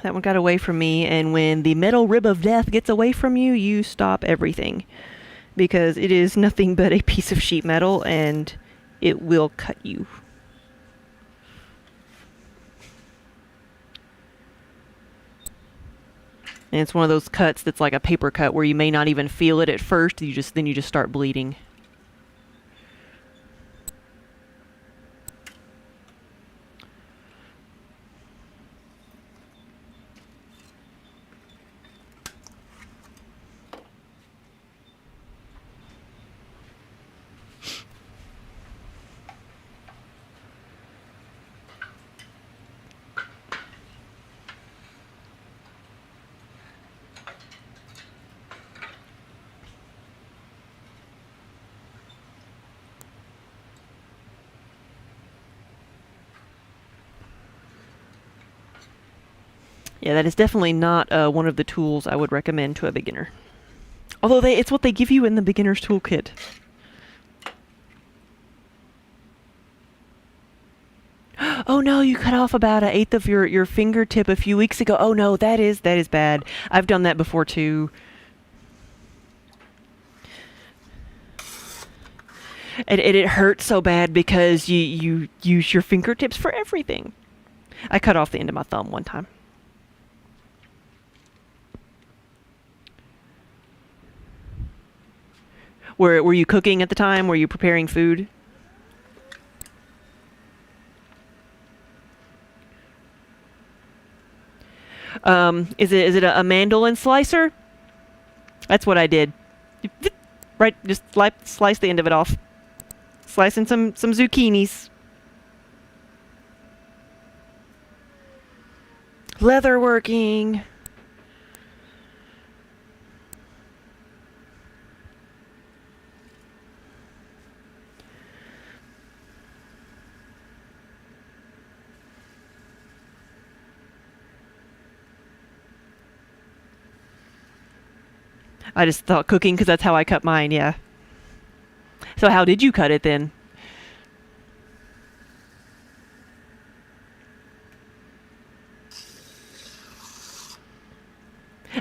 That one got away from me, and when the metal rib of death gets away from you, you stop everything. Because it is nothing but a piece of sheet metal, and it will cut you. And it's one of those cuts that's like a paper cut where you may not even feel it at first. Then you just start bleeding. Yeah, that is definitely not one of the tools I would recommend to a beginner. Although it's what they give you in the beginner's toolkit. Oh no, you cut off about 1/8 of your fingertip a few weeks ago. Oh no, that is bad. I've done that before too. It hurts so bad because you use your fingertips for everything. I cut off the end of my thumb one time. Were you cooking at the time? Were you preparing food? Is it a mandolin slicer? That's what I did. Right, just slice the end of it off. Slicing some zucchinis. Leatherworking. I just thought cooking because that's how I cut mine, yeah. So how did you cut it then?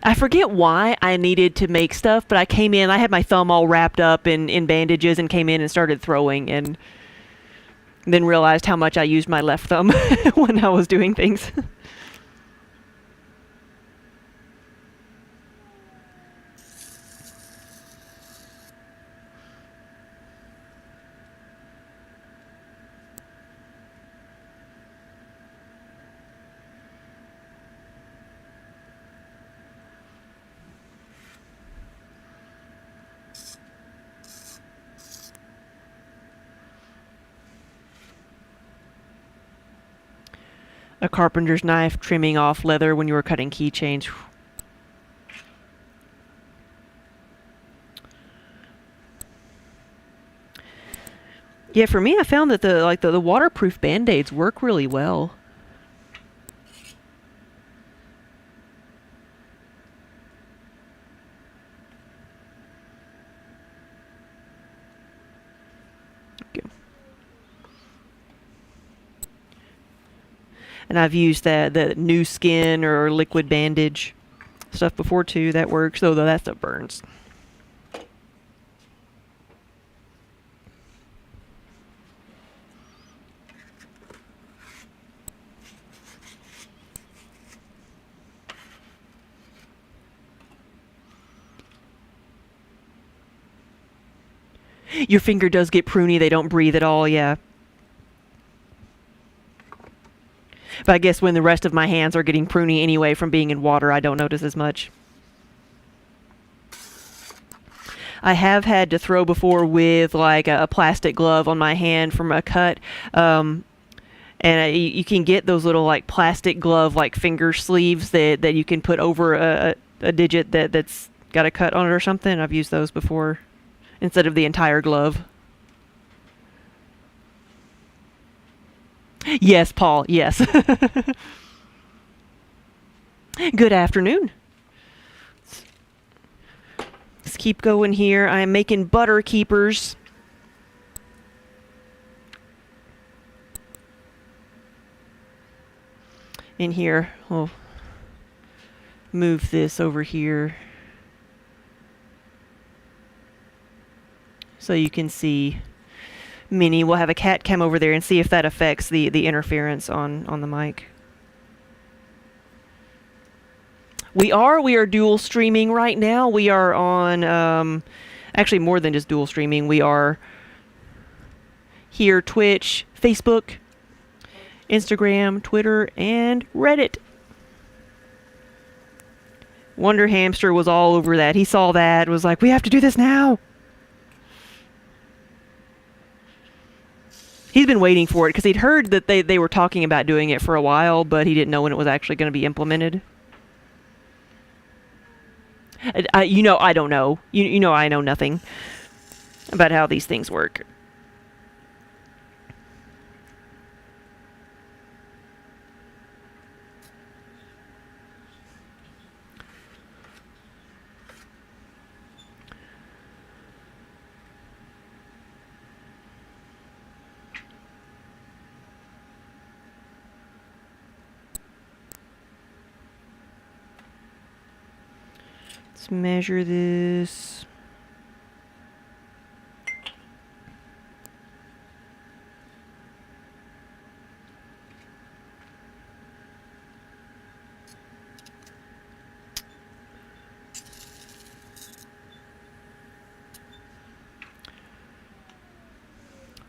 I forget why I needed to make stuff, but I came in, I had my thumb all wrapped up in bandages and came in and started throwing and then realized how much I used my left thumb when I was doing things. A carpenter's knife trimming off leather when you were cutting keychains. Yeah, for me, I found that the waterproof band-aids work really well. Okay. And I've used the new skin or liquid bandage stuff before too. That works, though that stuff burns. Your finger does get pruny. They don't breathe at all, yeah. But I guess when the rest of my hands are getting pruny anyway from being in water, I don't notice as much. I have had to throw before with like a plastic glove on my hand from a cut. And you can get those little like plastic glove like finger sleeves that you can put over a digit that's got a cut on it or something. I've used those before instead of the entire glove. Yes, Paul, yes. Good afternoon. Let's keep going here. I am making butter keepers. In here, we'll move this over here so you can see Minnie. We'll have a cat cam over there and see if that affects the interference on the mic. We are dual streaming right now. We are on, actually more than just dual streaming. We are here, Twitch, Facebook, Instagram, Twitter, and Reddit. Wonder Hamster was all over that. He saw that, was like, we have to do this now. He's been waiting for it because he'd heard that they were talking about doing it for a while, but he didn't know when it was actually going to be implemented. You know, I don't know. You know, I know nothing about how these things work. Let's measure this.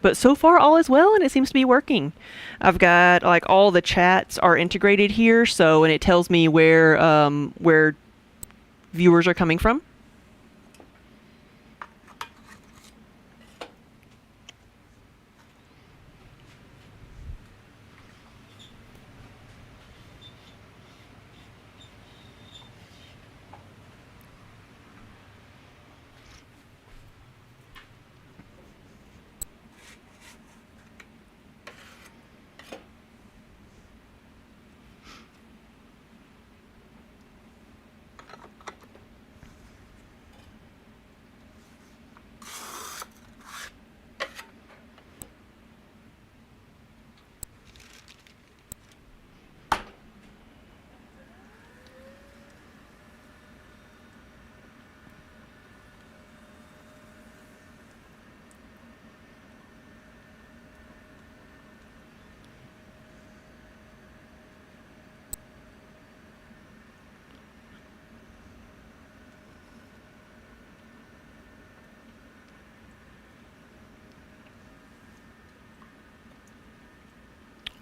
But so far all is well, and it seems to be working. I've got like all the chats are integrated here, so and it tells me where viewers are coming from.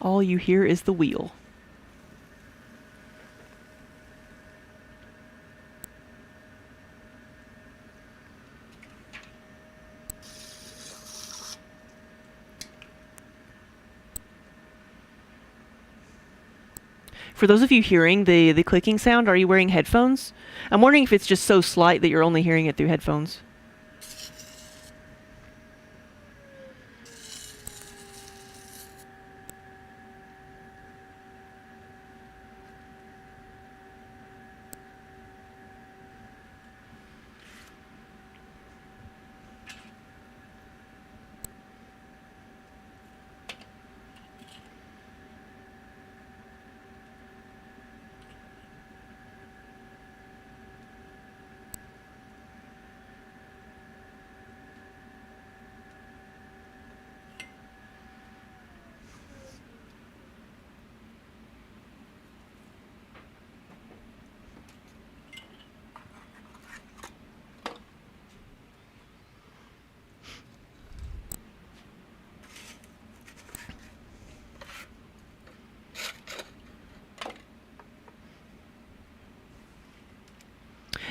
All you hear is the wheel. For those of you hearing the clicking sound, are you wearing headphones? I'm wondering if it's just so slight that you're only hearing it through headphones.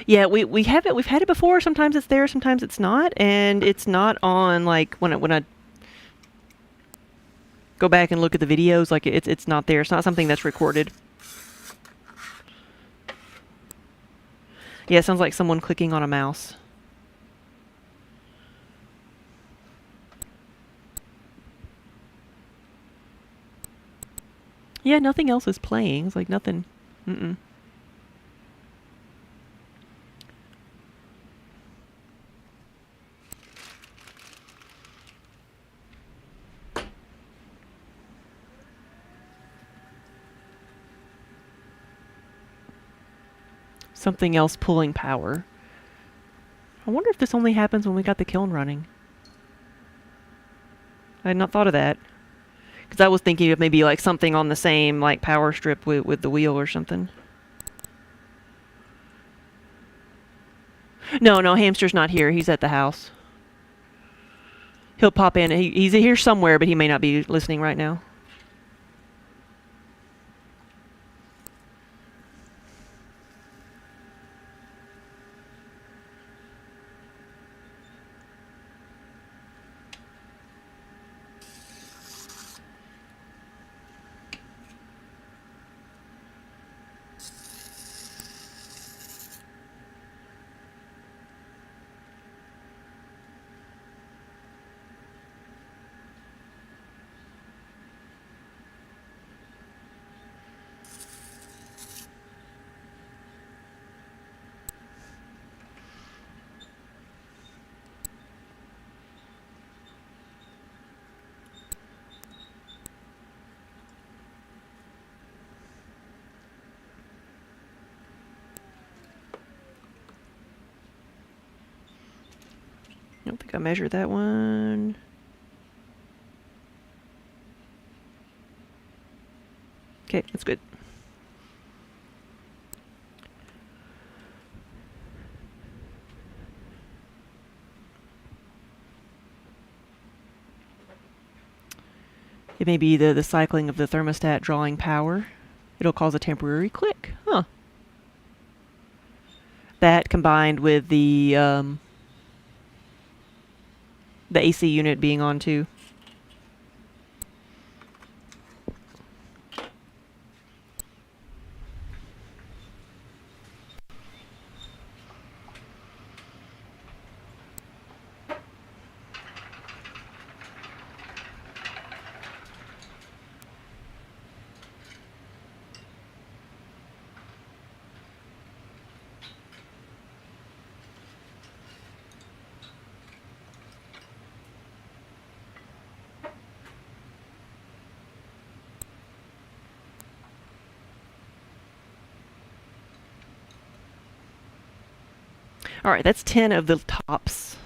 Yeah, we have it. We've had it before. Sometimes it's there, sometimes it's not, and it's not on like when I go back and look at the videos. Like it's not there. It's not something that's recorded. Yeah, it sounds like someone clicking on a mouse. Yeah, nothing else is playing. It's like nothing. Mm-mm. Something else pulling power. I wonder if this only happens when we got the kiln running. I had not thought of that. Because I was thinking of maybe like something on the same like power strip with the wheel or something. No, no, Hamster's not here. He's at the house. He'll pop in. He's here somewhere, but he may not be listening right now. I don't think I measured that one. Okay, that's good. It may be the cycling of the thermostat drawing power. It'll cause a temporary click. Huh. That combined with the AC unit being on too. All right, that's 10 of the tops.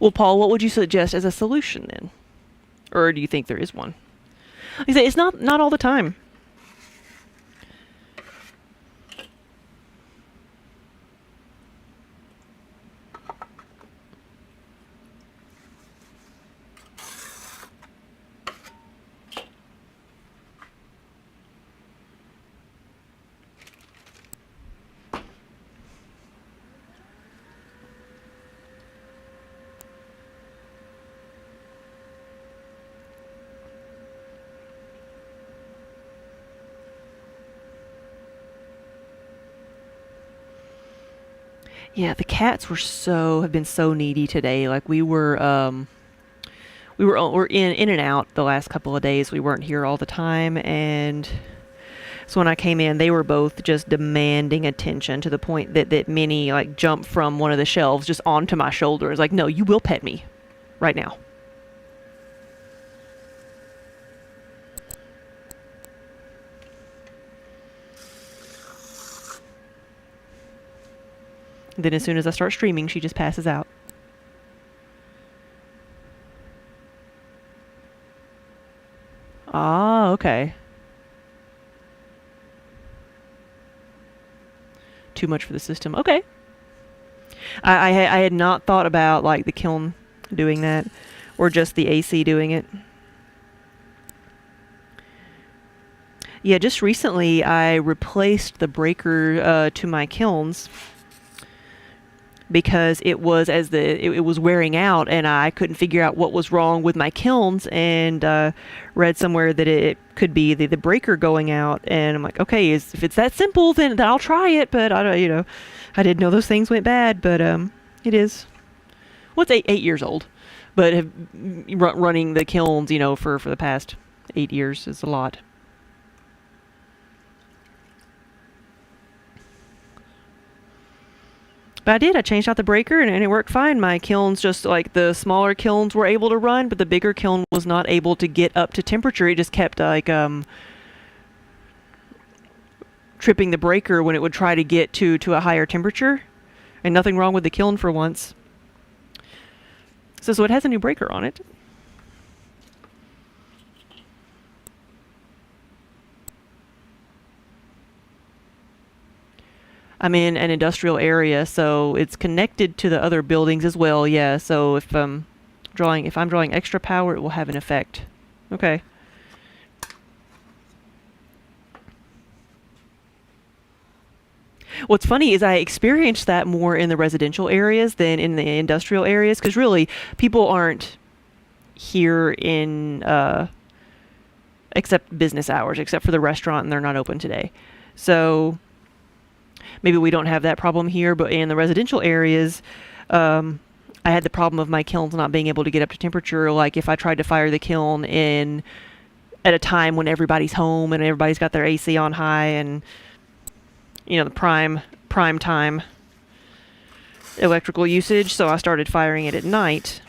Well, Paul, what would you suggest as a solution then? Or do you think there is one? Like I say, it's not all the time. Yeah, the cats have been so needy today. Like we're in and out the last couple of days. We weren't here all the time, and so when I came in, they were both just demanding attention to the point that Minnie like jumped from one of the shelves just onto my shoulder. It's like, no, you will pet me right now. Then as soon as I start streaming, she just passes out. Ah, okay. Too much for the system. Okay. I had not thought about like the kiln doing that, or just the AC doing it. Yeah, just recently I replaced the breaker to my kilns because it was wearing out, and I couldn't figure out what was wrong with my kilns, and read somewhere that it could be the breaker going out, and I'm like, okay, if it's that simple, then I'll try it. But I don't, I didn't know those things went bad, but it is. Well, it's 8 years old, but running the kilns, for the past 8 years is a lot. But I did. I changed out the breaker, and it worked fine. My kilns, just like the smaller kilns, were able to run, but the bigger kiln was not able to get up to temperature. It just kept like tripping the breaker when it would try to get to a higher temperature. And nothing wrong with the kiln for once. So it has a new breaker on it. I'm in an industrial area, so it's connected to the other buildings as well. Yeah, so if I'm drawing extra power, it will have an effect. Okay. What's funny is I experienced that more in the residential areas than in the industrial areas, because really people aren't here in except business hours, except for the restaurant, and they're not open today. So maybe we don't have that problem here, but in the residential areas, I had the problem of my kilns not being able to get up to temperature. Like if I tried to fire the kiln in at a time when everybody's home and everybody's got their AC on high, and the prime time electrical usage, so I started firing it at night,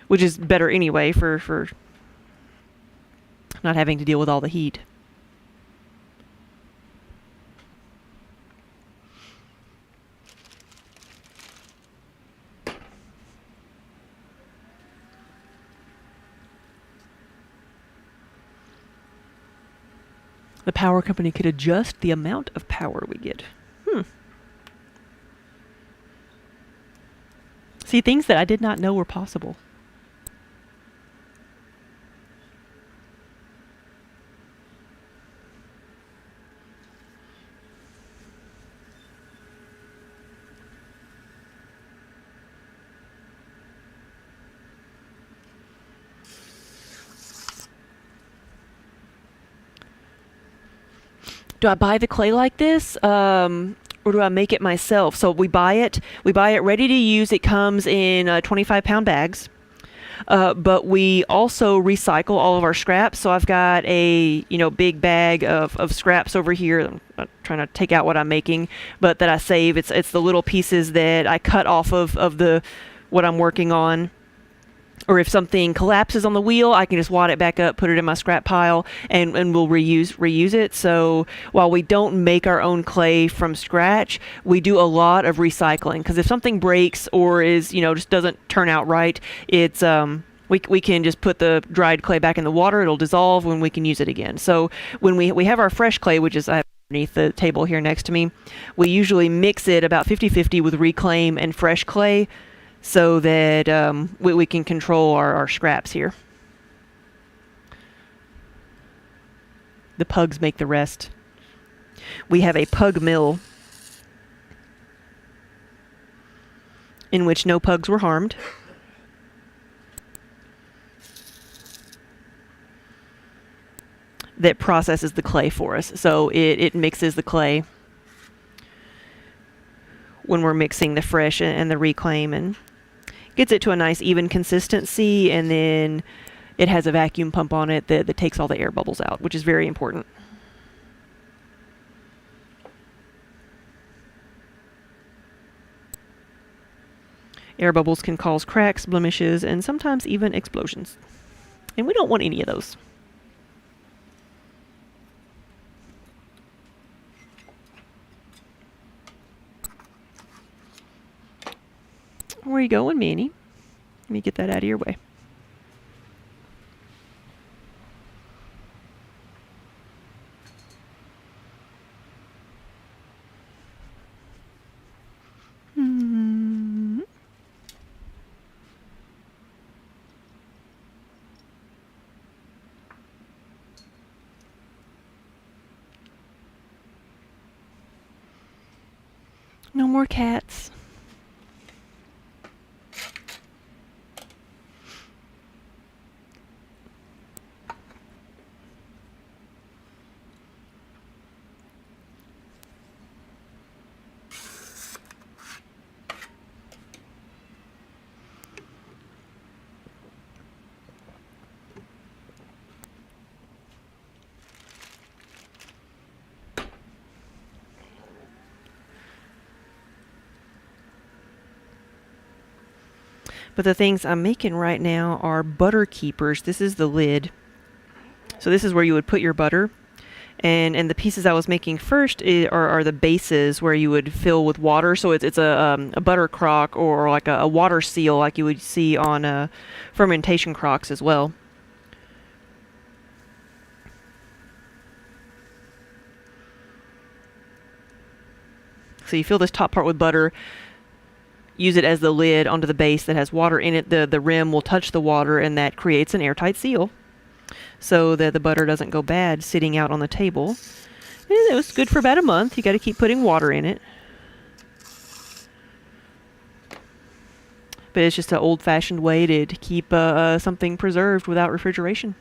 which is better anyway for not having to deal with all the heat. The power company could adjust the amount of power we get. See, things that I did not know were possible. Do I buy the clay like this? Or do I make it myself? So we buy it ready to use. It comes in 25-pound bags. But we also recycle all of our scraps. So I've got a big bag of scraps over here. I'm not trying to take out what I'm making, but that I save. It's the little pieces that I cut off of the what I'm working on. Or if something collapses on the wheel, I can just wad it back up, put it in my scrap pile, and we'll reuse it. So while we don't make our own clay from scratch, we do a lot of recycling. Because if something breaks or is just doesn't turn out right, it's we can just put the dried clay back in the water. It'll dissolve when we can use it again. So when we have our fresh clay, which is underneath the table here next to me, we usually mix it about 50-50 with reclaim and fresh clay, so that we can control our scraps here. The pugs make the rest. We have a pug mill in which no pugs were harmed. That processes the clay for us. So it mixes the clay when we're mixing the fresh and the reclaim, and gets it to a nice even consistency, and then it has a vacuum pump on it that takes all the air bubbles out, which is very important. Air bubbles can cause cracks, blemishes, and sometimes even explosions. And we don't want any of those. Where are you going, Manny? Let me get that out of your way. No more cats. But the things I'm making right now are butter keepers. This is the lid. So this is where you would put your butter. And the pieces I was making first are the bases where you would fill with water. So it's a butter crock, or like a water seal like you would see on fermentation crocks as well. So you fill this top part with butter, use it as the lid onto the base that has water in it. The rim will touch the water, and that creates an airtight seal so that the butter doesn't go bad sitting out on the table. And it was good for about a month. You got to keep putting water in it. But it's just an old-fashioned way to keep something preserved without refrigeration.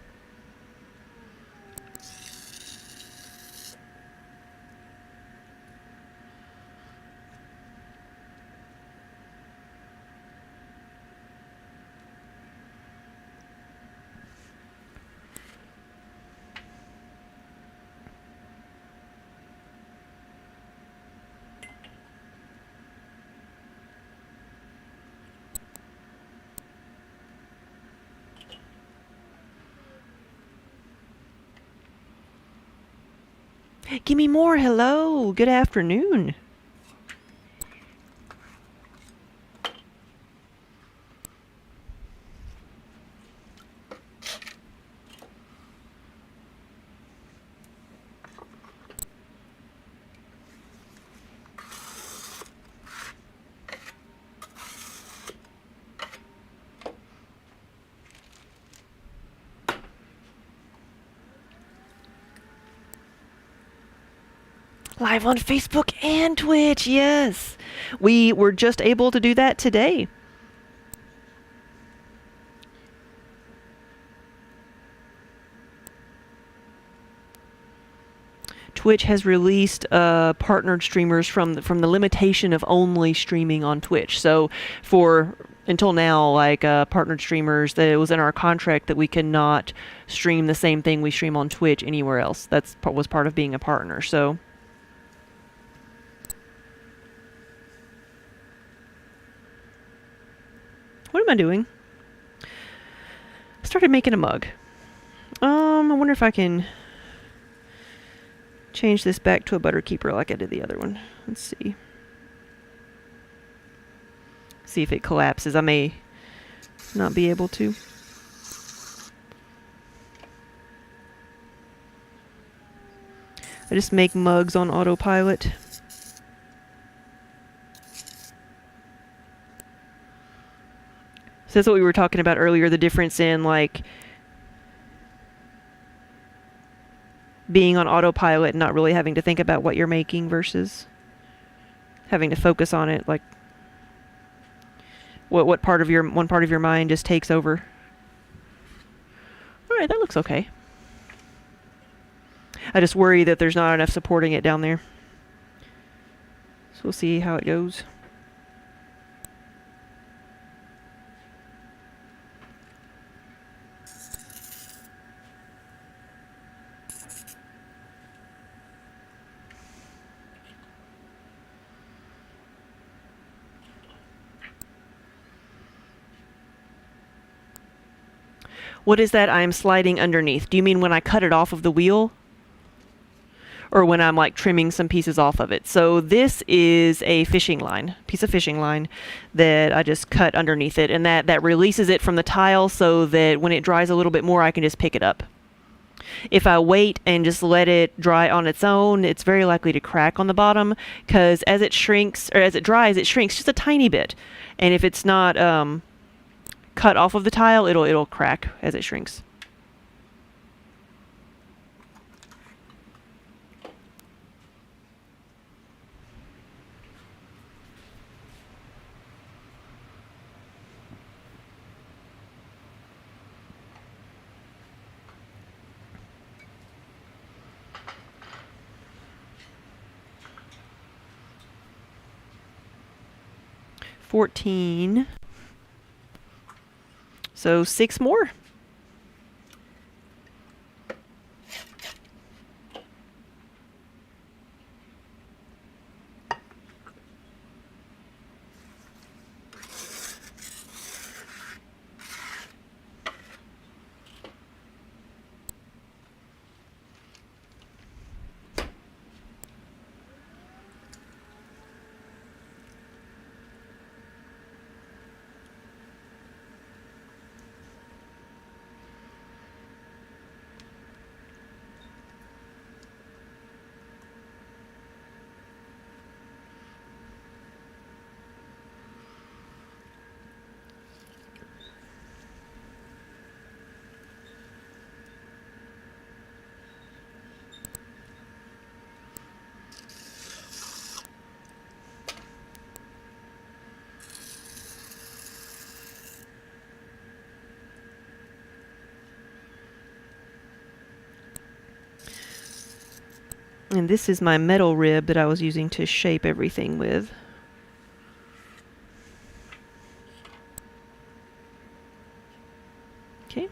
Give me more. Hello. Good afternoon. Live on Facebook and Twitch, yes. We were just able to do that today. Twitch has released partnered streamers from the limitation of only streaming on Twitch. So for until now, like partnered streamers, that it was in our contract that we cannot stream the same thing we stream on Twitch anywhere else. That's was part of being a partner. So. What am I doing? I started making a mug. I wonder if I can change this back to a butter keeper like I did the other one. Let's see. See if it collapses. I may not be able to. I just make mugs on autopilot. So that's what we were talking about earlier, the difference in like being on autopilot and not really having to think about what you're making versus having to focus on it, like what part of your one part of your mind just takes over. All right, that looks okay. I just worry that there's not enough supporting it down there. So we'll see how it goes. What is that I'm sliding underneath? Do you mean when I cut it off of the wheel? Or when I'm like trimming some pieces off of it? So this is a fishing line, piece of fishing line that I just cut underneath it, and that releases it from the tile so that when it dries a little bit more, I can just pick it up. If I wait and just let it dry on its own, it's very likely to crack on the bottom because as it shrinks, or as it dries, it shrinks just a tiny bit. And if it's not cut off of the tile, it'll crack as it shrinks. $14. So 6 more. And this is my metal rib that I was using to shape everything with. Okay.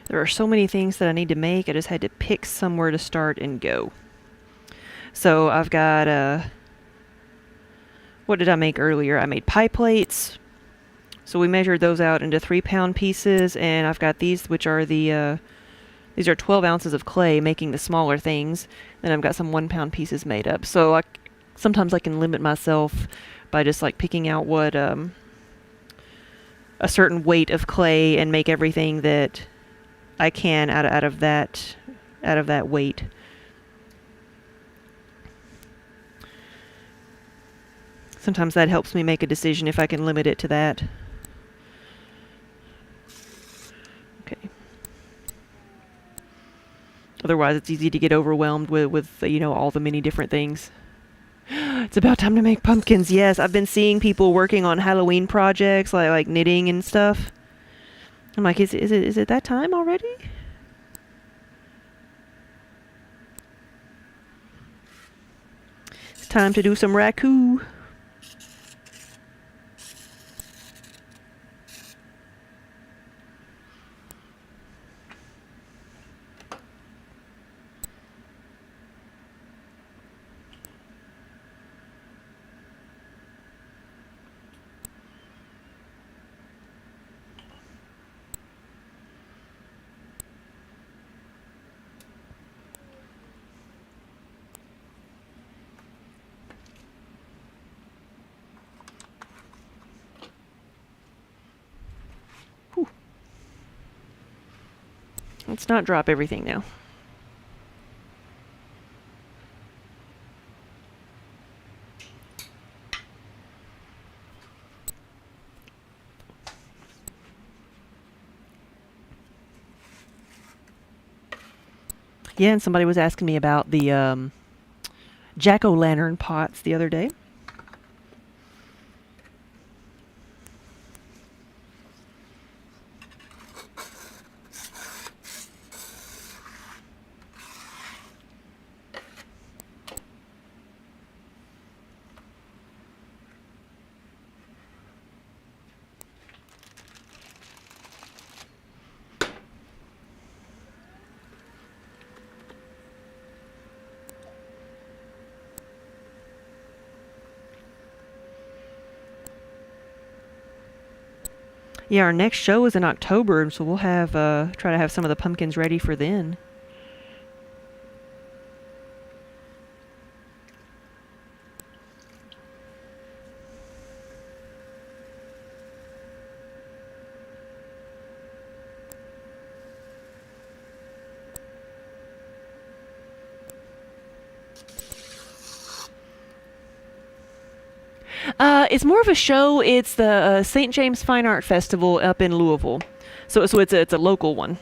There are so many things that I need to make. I just had to pick somewhere to start and go. So I've got, what did I make earlier? I made pie plates. So we measured those out into 3-pound pieces, and I've got these, which are these are 12 ounces of clay, making the smaller things. Then I've got some 1-pound pieces made up. So sometimes I can limit myself by just like picking out what, a certain weight of clay and make everything that I can out of that weight. Sometimes that helps me make a decision if I can limit it to that. Okay. Otherwise, it's easy to get overwhelmed with all the many different things. It's about time to make pumpkins. Yes, I've been seeing people working on Halloween projects like knitting and stuff. I'm like, is it that time already? It's time to do some raku. Let's not drop everything now. Yeah, and somebody was asking me about the jack-o'-lantern pots the other day. Yeah, our next show is in October, so we'll have try to have some of the pumpkins ready for then. It's more of a show. It's the St. James Fine Art Festival up in Louisville, so it's a local one.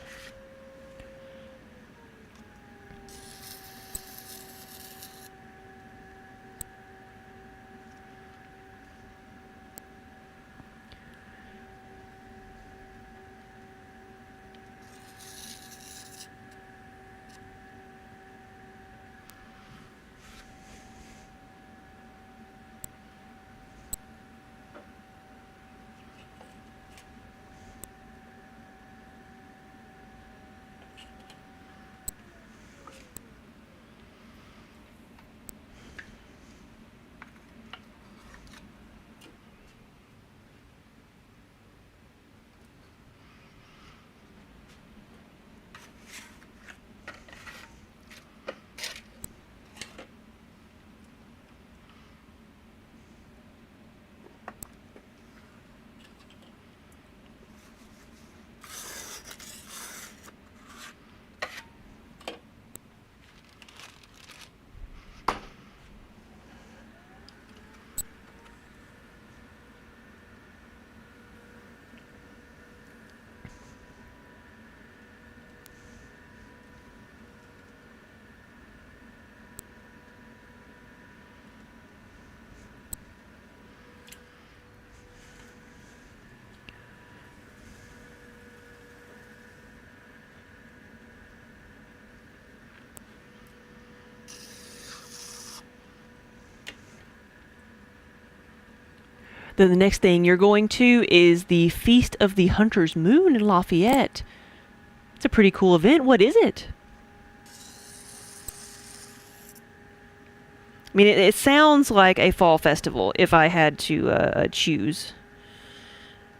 Then the next thing you're going to is the Feast of the Hunter's Moon in Lafayette. It's a pretty cool event. What is it? I mean, it sounds like a fall festival if I had to choose.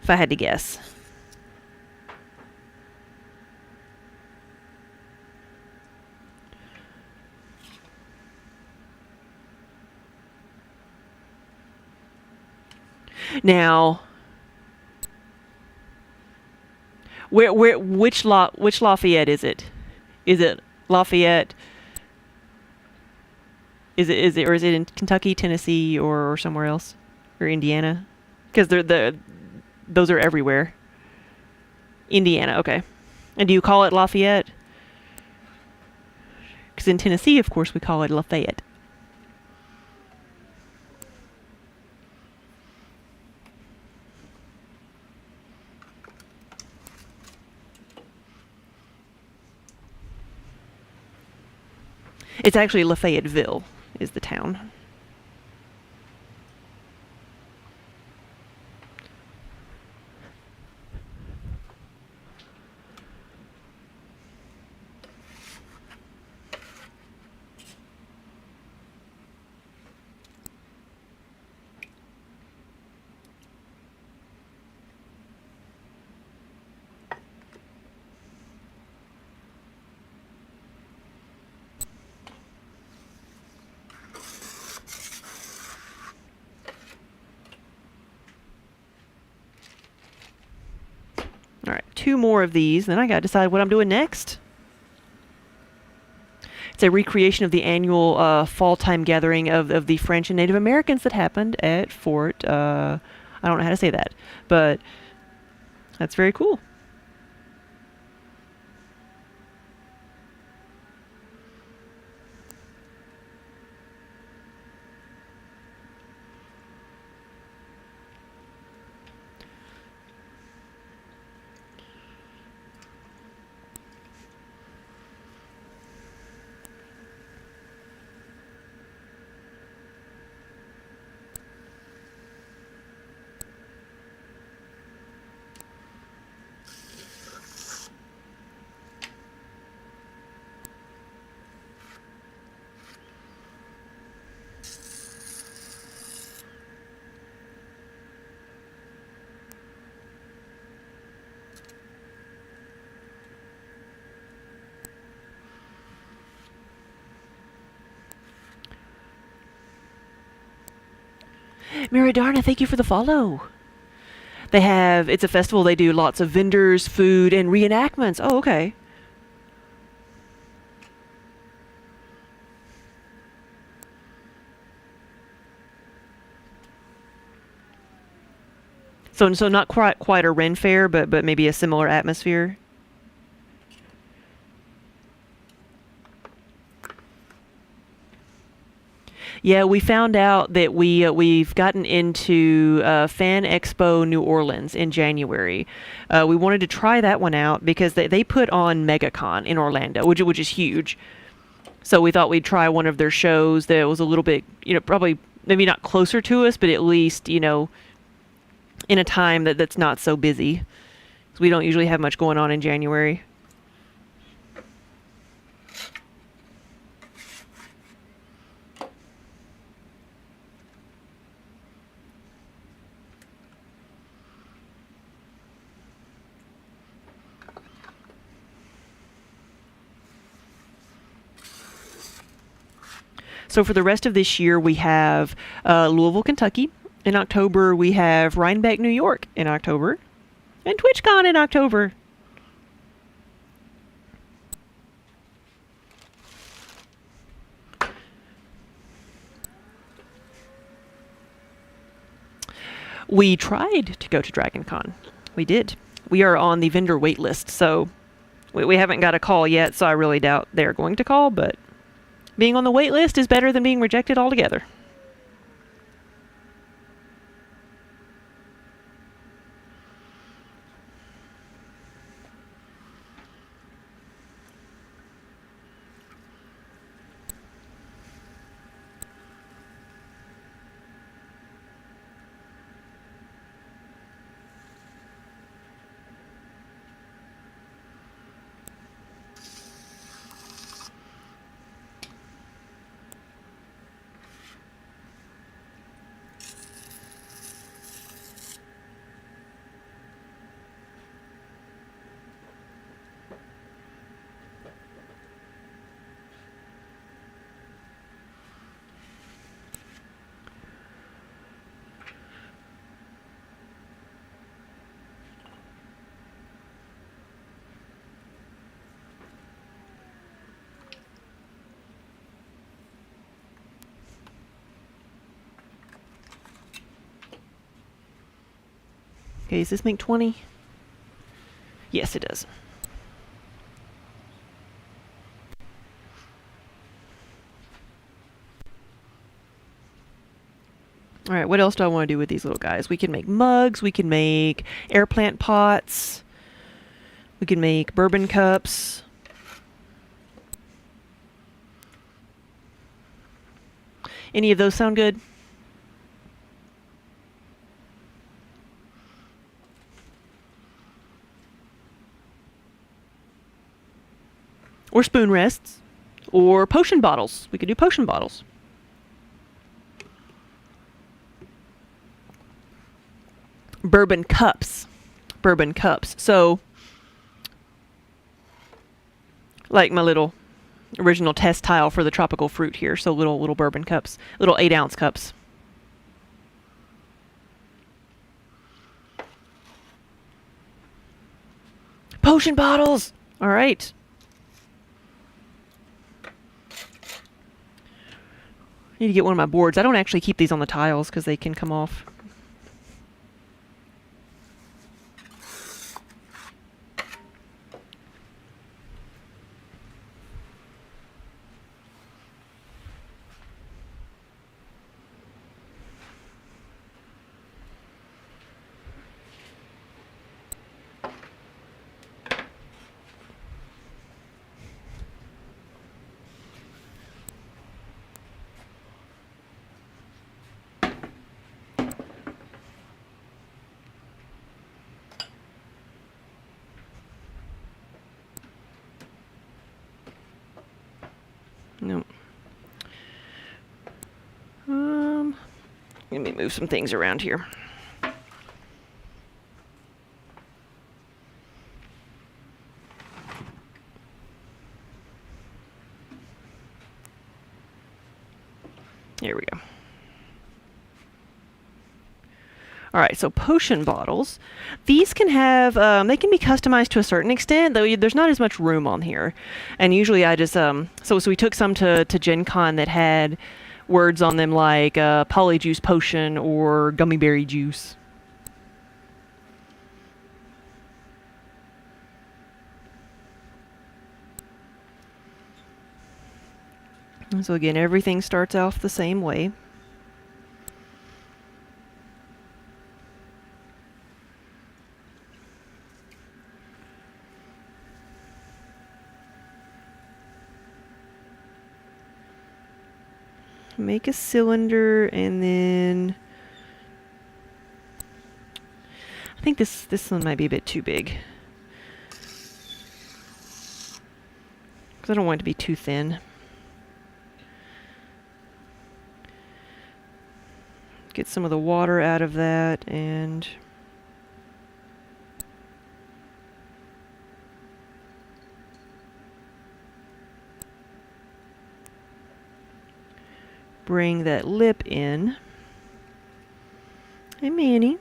If I had to guess. Now, which Lafayette is it? Is it Lafayette? Is it in Kentucky, Tennessee, or somewhere else, or Indiana? Because those are everywhere. Indiana, okay. And do you call it Lafayette? Because in Tennessee, of course, we call it Lafayette. It's actually Lafayetteville is the town. All right, 2 more of these, then I got to decide what I'm doing next. It's a recreation of the annual fall time gathering of the French and Native Americans that happened at Fort, I don't know how to say that, but that's very cool. Miradarna, thank you for the follow. It's a festival, they do lots of vendors, food, and reenactments. Oh, okay. So not quite a Ren Fair, but maybe a similar atmosphere. Yeah, we found out that we've gotten into Fan Expo New Orleans in January. We wanted to try that one out because they put on MegaCon in Orlando, which is huge. So we thought we'd try one of their shows that was a little bit, probably maybe not closer to us, but at least, in a time that's not so busy. 'Cause we don't usually have much going on in January. So for the rest of this year, we have Louisville, Kentucky. In October, we have Rhinebeck, New York in October. And TwitchCon in October. We tried to go to DragonCon. We did. We are on the vendor wait list, so we haven't got a call yet, so I really doubt they're going to call, but being on the wait list is better than being rejected altogether. Okay, does this make 20? Yes, it does. All right, what else do I want to do with these little guys? We can make mugs, we can make air plant pots, we can make bourbon cups. Any of those sound good? Or spoon rests, or potion bottles. We could do potion bottles. Bourbon cups. Bourbon cups. So, like my little original test tile for the tropical fruit here. So little bourbon cups. Little 8-ounce cups. Potion bottles! Alright. Need to get one of my boards. I don't actually keep these on the tiles because they can come off. Nope. Let me move some things around here. There we go. All right, so potion bottles. These can have, they can be customized to a certain extent, though there's not as much room on here. And usually I just, so we took some to Gen Con that had words on them like polyjuice potion or gummy berry juice. And so again, everything starts off the same way. Make a cylinder, and then I think this one might be a bit too big because I don't want it to be too thin. Get some of the water out of that, and bring that lip in. Hey, Manny.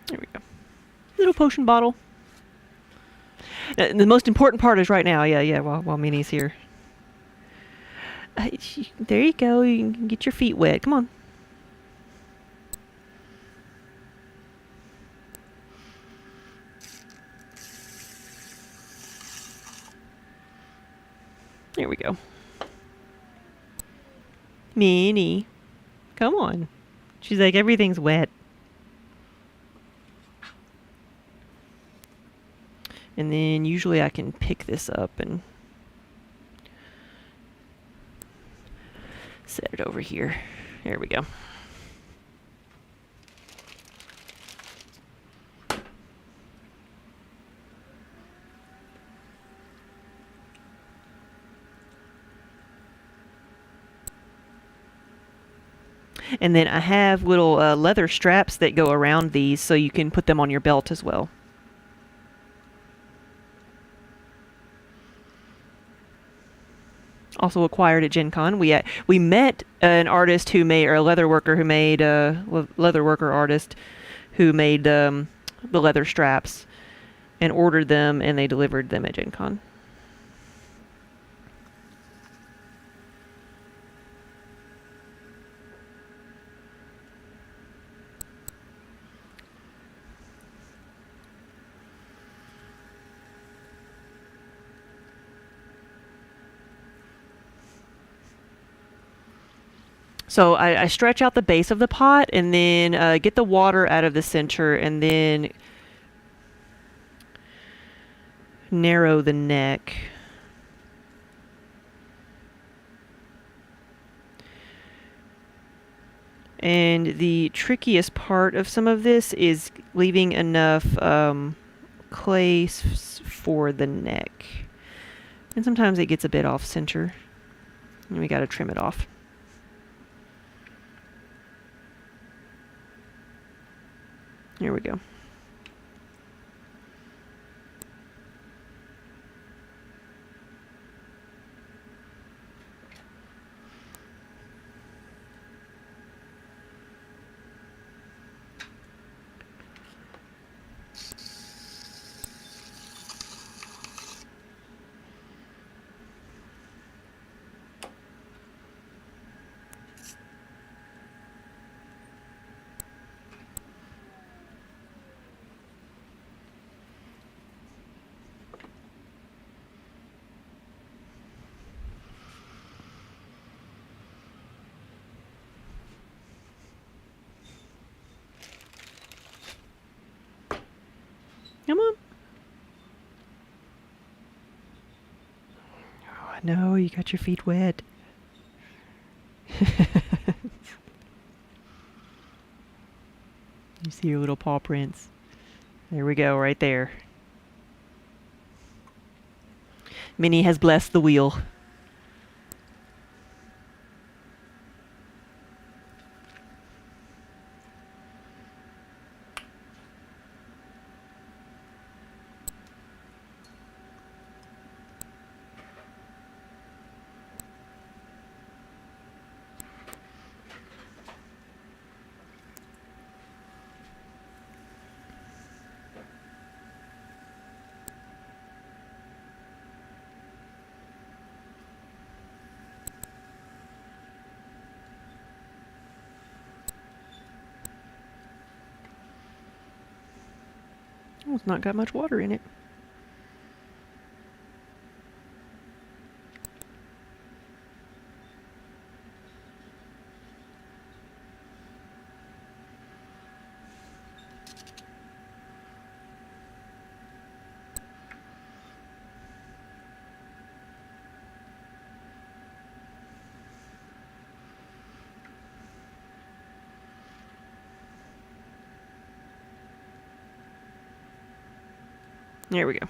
There we go. Little potion bottle. The most important part is right now, while Minnie's here. There you go. You can get your feet wet. Come on. There we go. Minnie. Come on. She's like, everything's wet. And then usually I can pick this up and set it over here. There we go. And then I have little leather straps that go around these so you can put them on your belt as well. also acquired at Gen Con. We met an artist who made, or a leather worker who made, leather worker artist who made the leather straps, and ordered them, and they delivered them at Gen Con. So I stretch out the base of the pot, and then get the water out of the center, and then narrow the neck. And the trickiest part of some of this is leaving enough clay for the neck. And sometimes it gets a bit off center, and we got to trim it off. Here we go. Come on. Oh, no, you got your feet wet. You see your little paw prints. There we go, right there. Minnie has blessed the wheel. Oh, it's not got much water in it. There we go.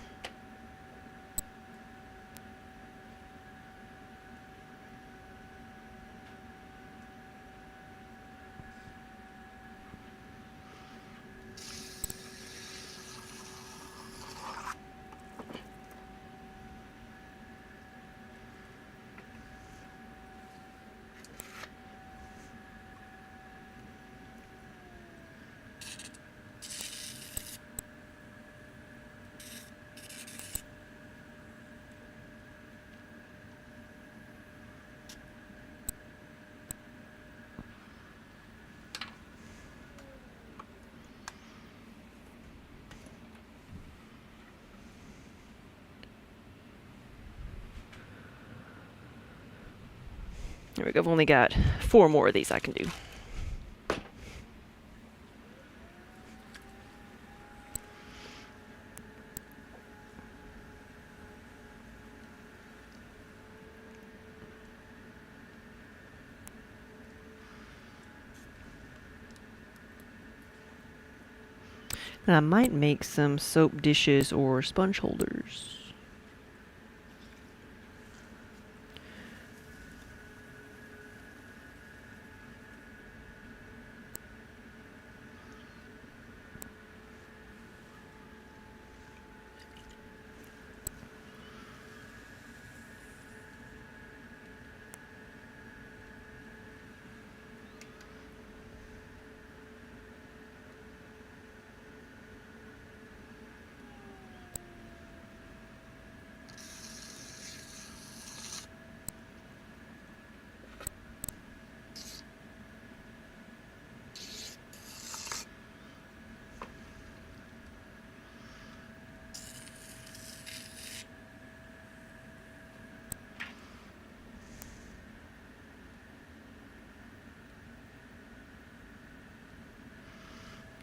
There we go. I've only got 4 more of these I can do. And I might make some soap dishes or sponge holders.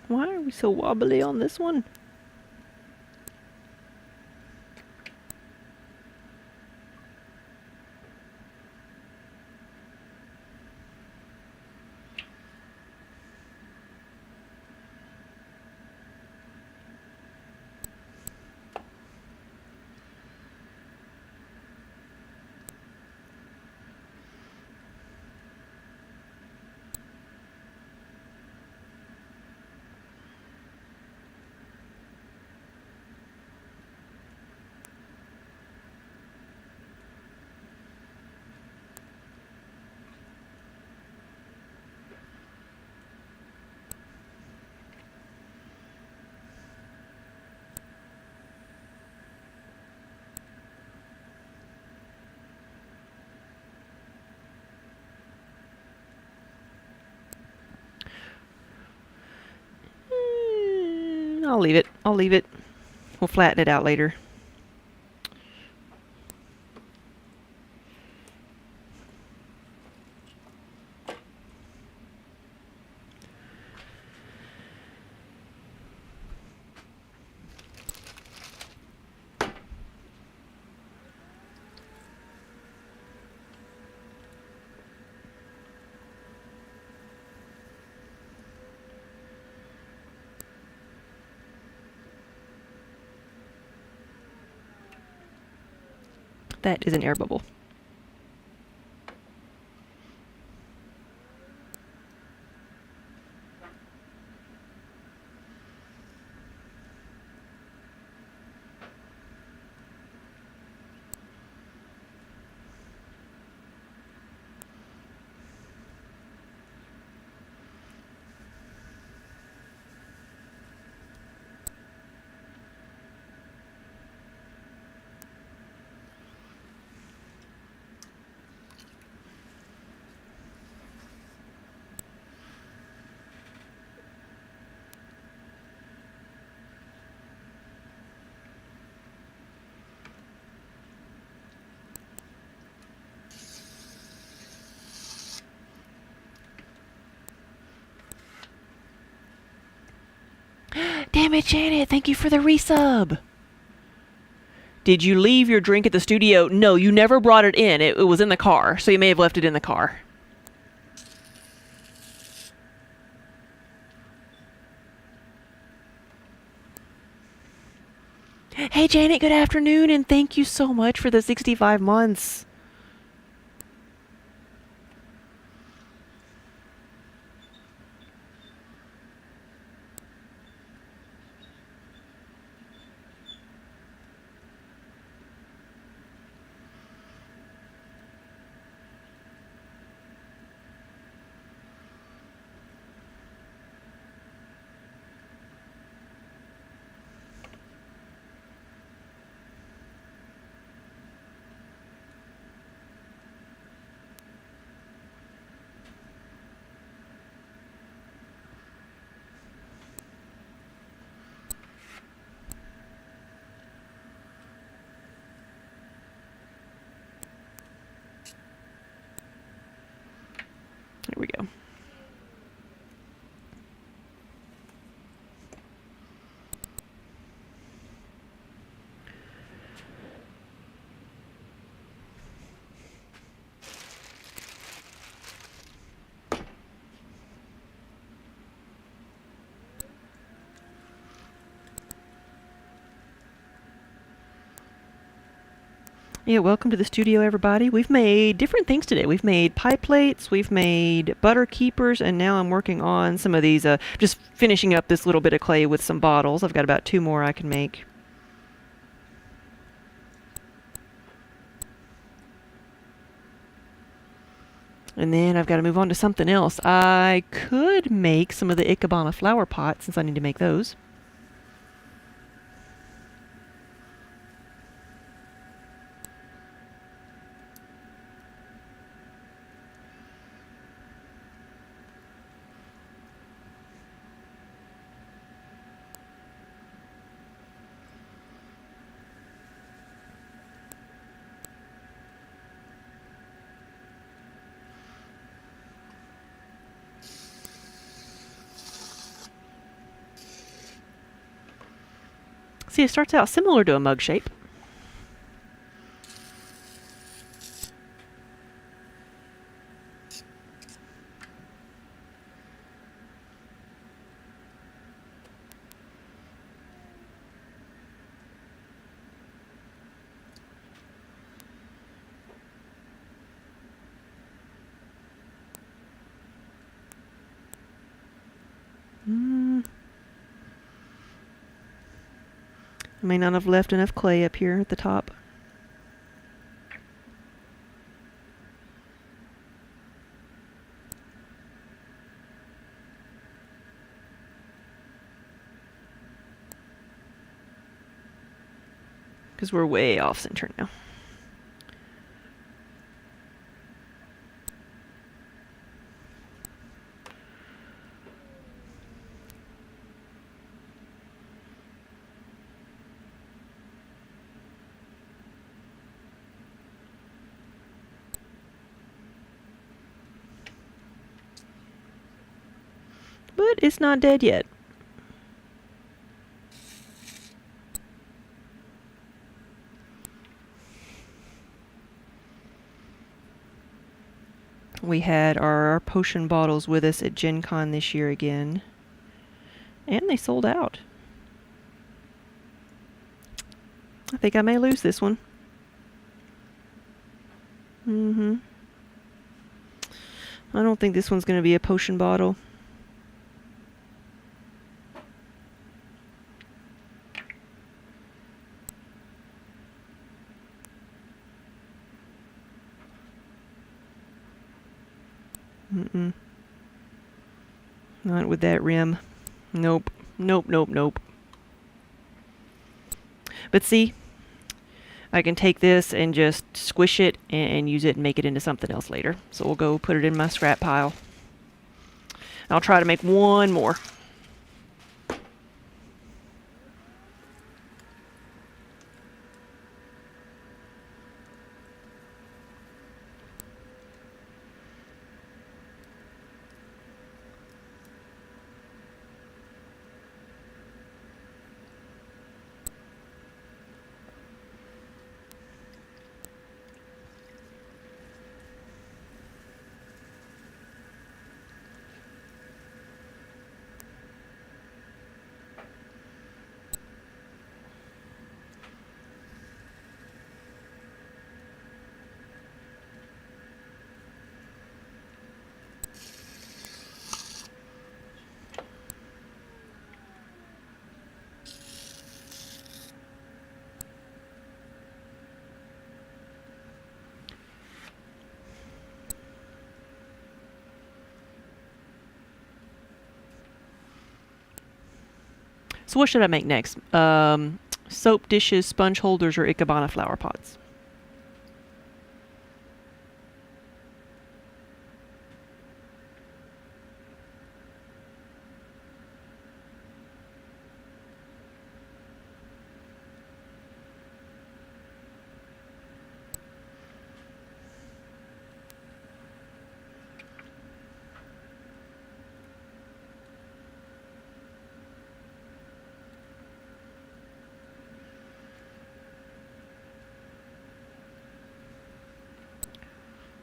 Why are we so wobbly on this one? I'll leave it. I'll leave it. We'll flatten it out later. That is an air bubble. Damn it, Janet. Thank you for the resub. Did you leave your drink at the studio? No, you never brought it in. It was in the car, so you may have left it in the car. Hey, Janet, good afternoon, and thank you so much for the 65 months. Here we go. Yeah, welcome to the studio, everybody. We've made different things today. We've made pie plates, we've made butter keepers, and now I'm working on some of these, just finishing up this little bit of clay with some bottles. I've got about 2 more I can make. And then I've got to move on to something else. I could make some of the Ikebana flower pots since I need to make those. See, it starts out similar to a mug shape. I may not have left enough clay up here at the top. Because we're way off center now. But it's not dead yet. We had our potion bottles with us at Gen Con this year again. And they sold out. I think I may lose this one. I don't think this one's going to be a potion bottle. Not with that rim. Nope. Nope. But see, I can take this and just squish it and use it and make it into something else later. So we'll go put it in my scrap pile. I'll try to make one more. So what should I make next? Soap dishes, sponge holders, or Ikebana flower pots?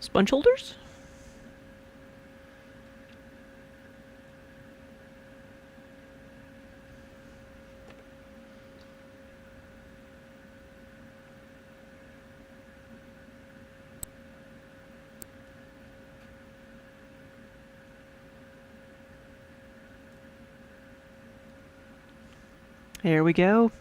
Sponge holders? There we go.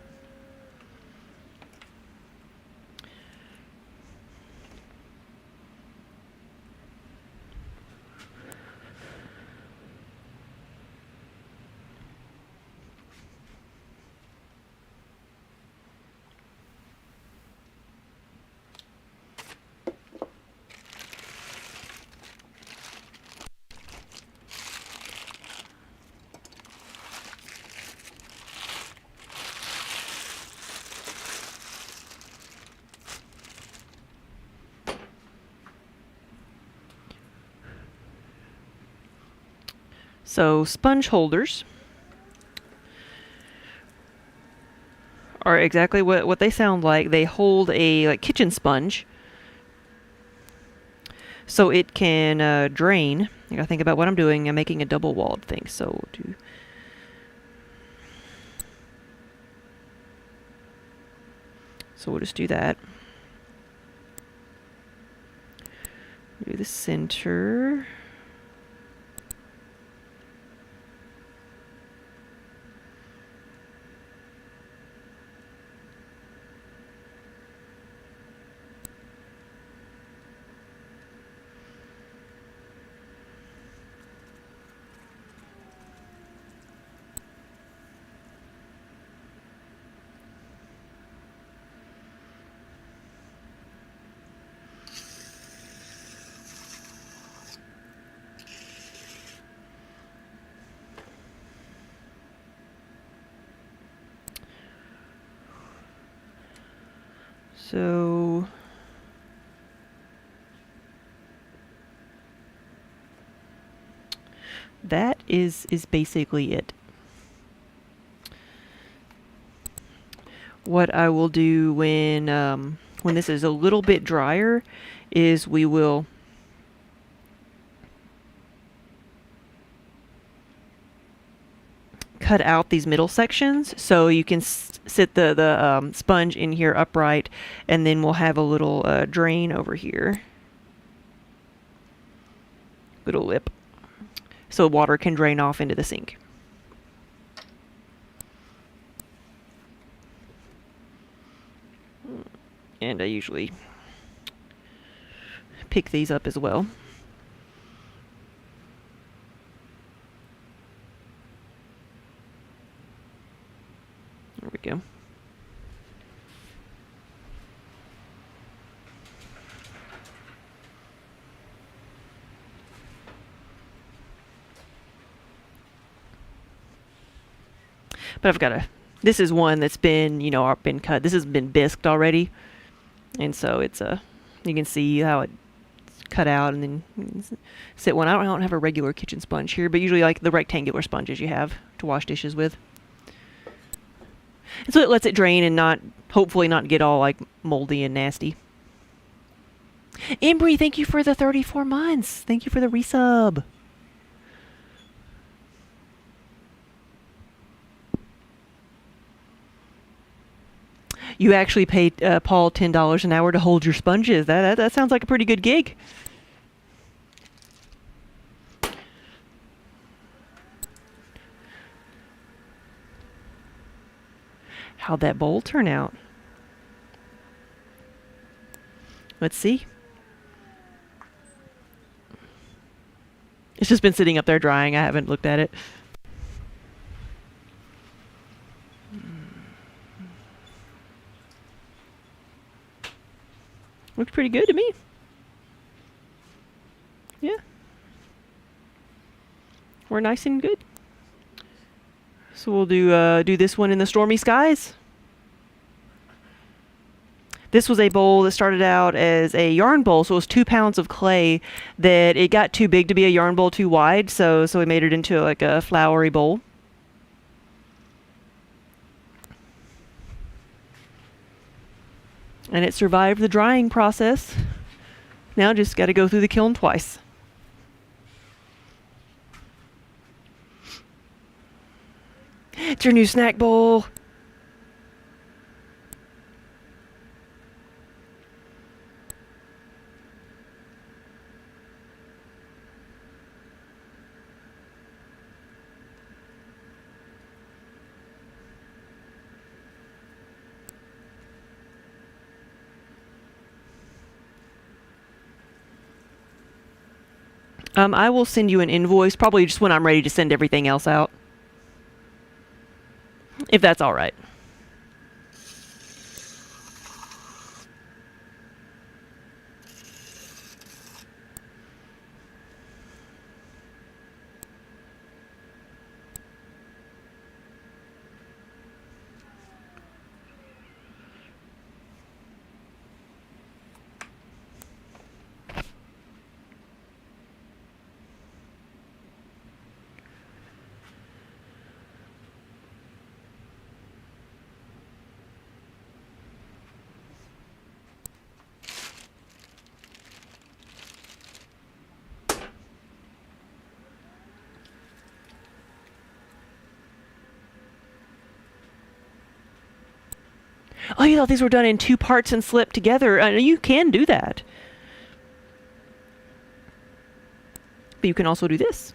So sponge holders are exactly what they sound like. They hold a like kitchen sponge, so it can drain. I gotta think about what I'm doing. I'm making a double walled thing, so we'll just do that. Do the center. So that is basically it. What I will do when this is a little bit drier is we will cut out these middle sections so you can sit the sponge in here upright, and then we'll have a little drain over here, little lip, so water can drain off into the sink. And I usually pick these up as well. There we go. But I've got this is one that's been, been cut. This has been bisqued already. And so it's you can see how it's cut out, and then you can sit one. I don't have a regular kitchen sponge here, but usually like the rectangular sponges you have to wash dishes with. And so it lets it drain and hopefully not get all like moldy and nasty. Embry, thank you for the 34 months. Thank you for the resub. You actually paid Paul $10 an hour to hold your sponges. That sounds like a pretty good gig. How'd that bowl turn out? Let's see. It's just been sitting up there drying. I haven't looked at it. Looks pretty good to me. Yeah. We're nice and good. So we'll do this one in the stormy skies. This was a bowl that started out as a yarn bowl, so it was 2 pounds of clay that it got too big to be a yarn bowl, too wide, so we made it into like a flowery bowl. And it survived the drying process. Now just got to go through the kiln twice. It's your new snack bowl. I will send you an invoice, probably just when I'm ready to send everything else out. If that's all right. Oh, you thought these were done in two parts and slipped together. You can do that. But you can also do this.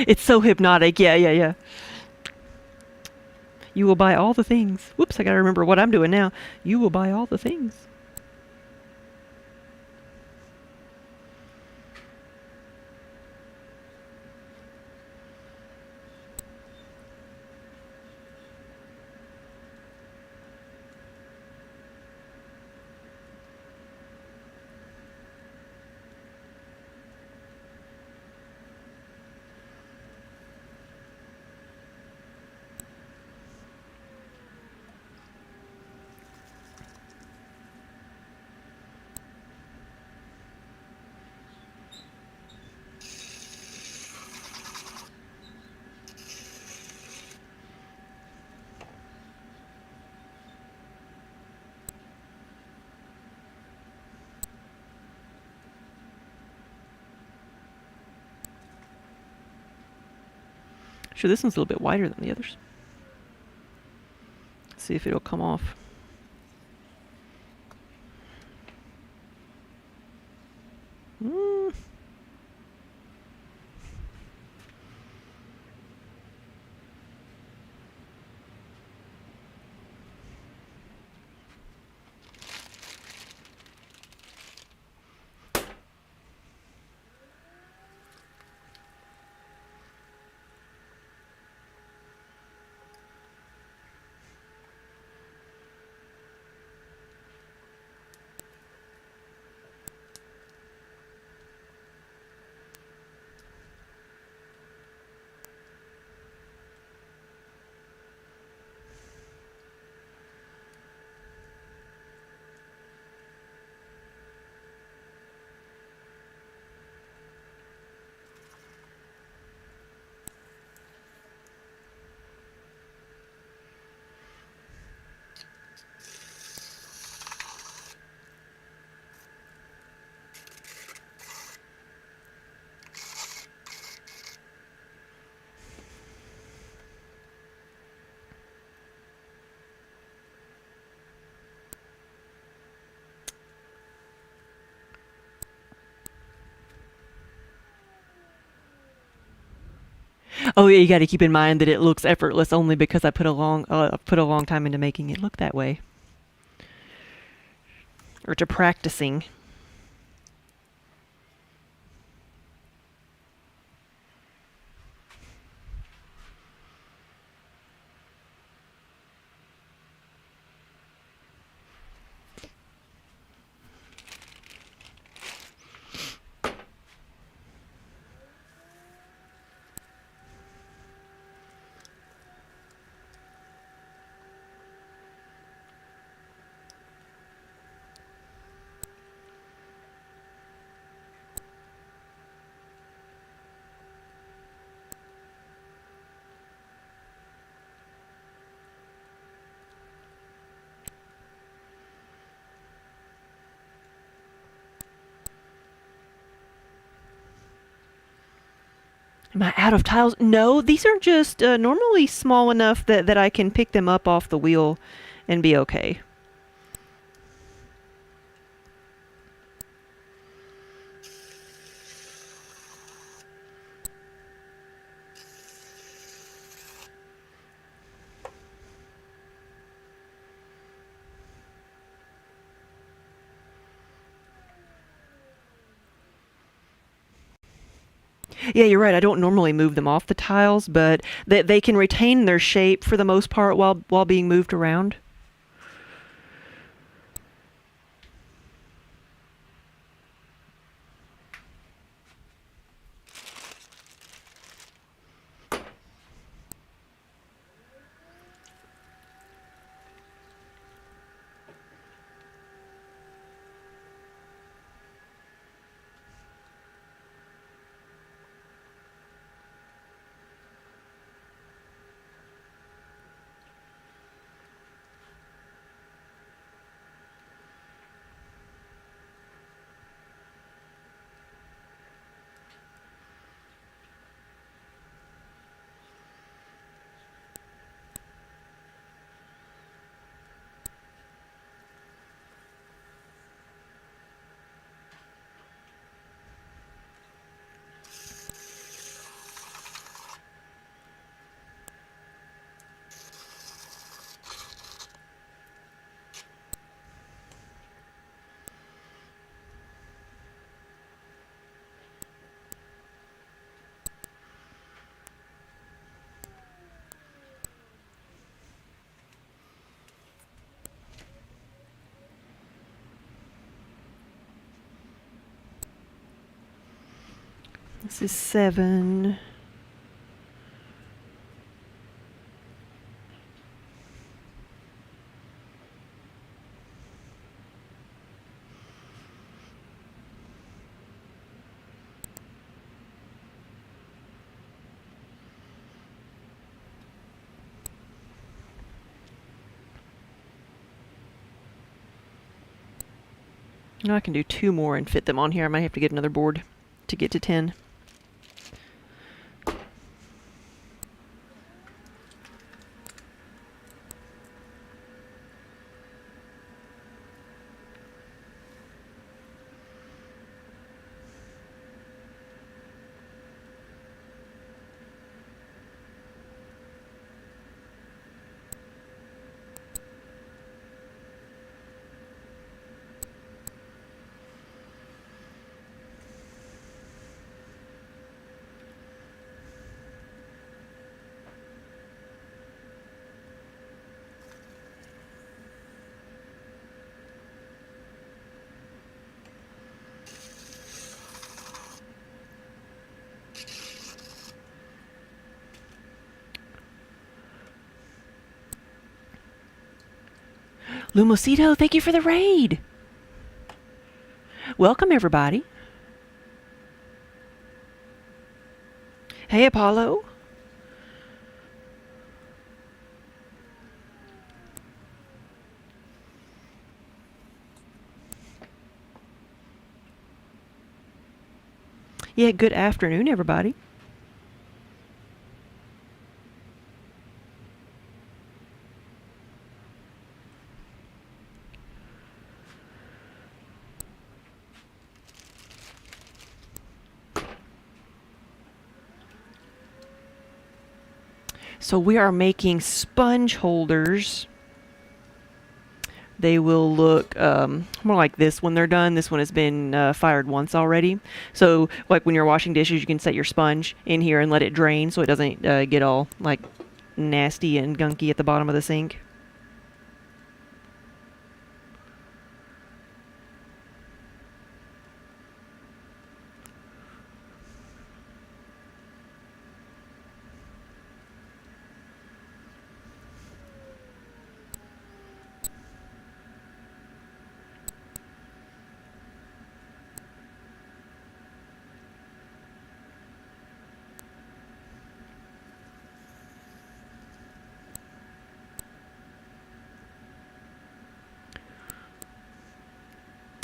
It's so hypnotic. Yeah, yeah, yeah. You will buy all the things. Whoops, I gotta remember what I'm doing now. You will buy all the things. Sure, this one's a little bit wider than the others. See if it'll come off. Mm. Oh yeah, you got to keep in mind that it looks effortless only because I put a long time into making it look that way, or to practicing. Am I out of tiles? No, these are just normally small enough that I can pick them up off the wheel and be okay. Yeah, you're right. I don't normally move them off the tiles, but they can retain their shape for the most part while being moved around. This is 7. Now I can do 2 more and fit them on here. I might have to get another board to get to 10. Lumosito, thank you for the raid. Welcome, everybody. Hey, Apollo. Yeah, good afternoon, everybody. So we are making sponge holders. They will look more like this when they're done. This one has been fired once already. So like when you're washing dishes, you can set your sponge in here and let it drain so it doesn't get all like nasty and gunky at the bottom of the sink.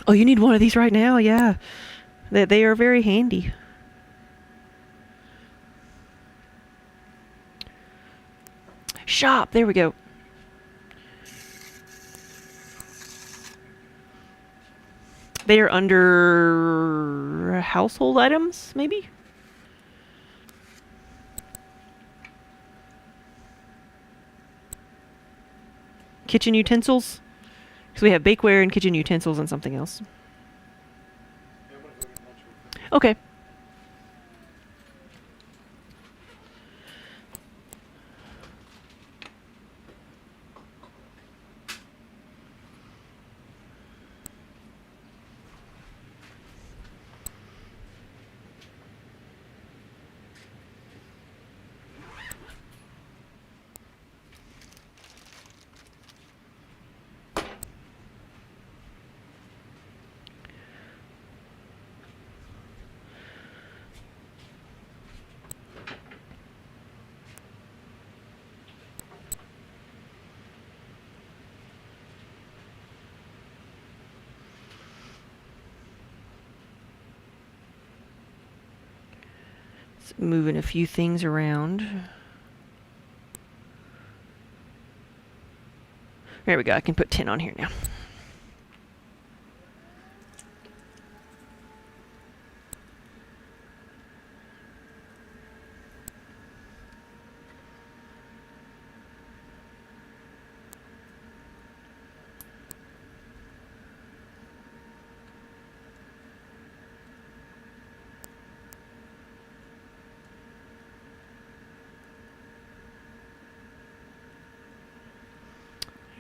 Oh, you need one of these right now? Yeah. They are very handy. Shop. There we go. They are under household items, maybe? Kitchen utensils? Because we have bakeware and kitchen utensils and something else. Okay. It's moving a few things around. There we go. I can put 10 on here now.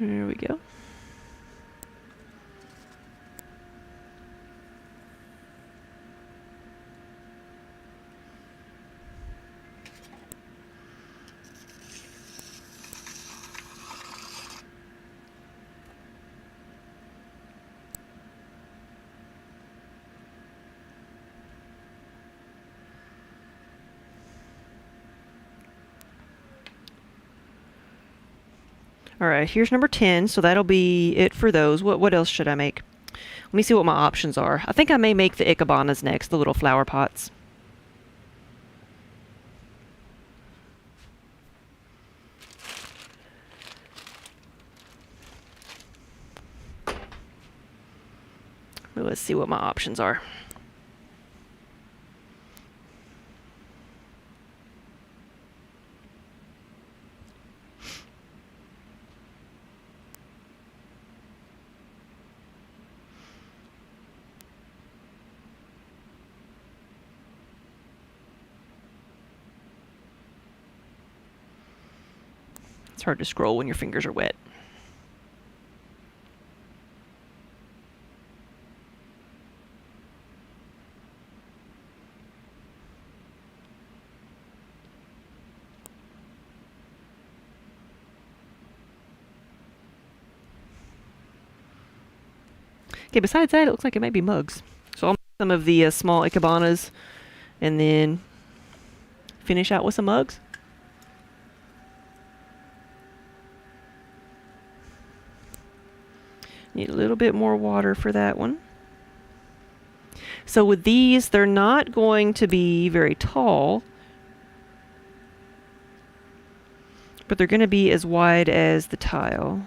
There we go. All right, here's number 10, so that'll be it for those. What else should I make? Let me see what my options are. I think I may make the ikebanas next, the little flower pots. But let's see what my options are. It's hard to scroll when your fingers are wet. Okay, besides that, it looks like it might be mugs. So I'll make some of the small ikebanas and then finish out with some mugs. Need a little bit more water for that one. So with these, they're not going to be very tall, but they're going to be as wide as the tile.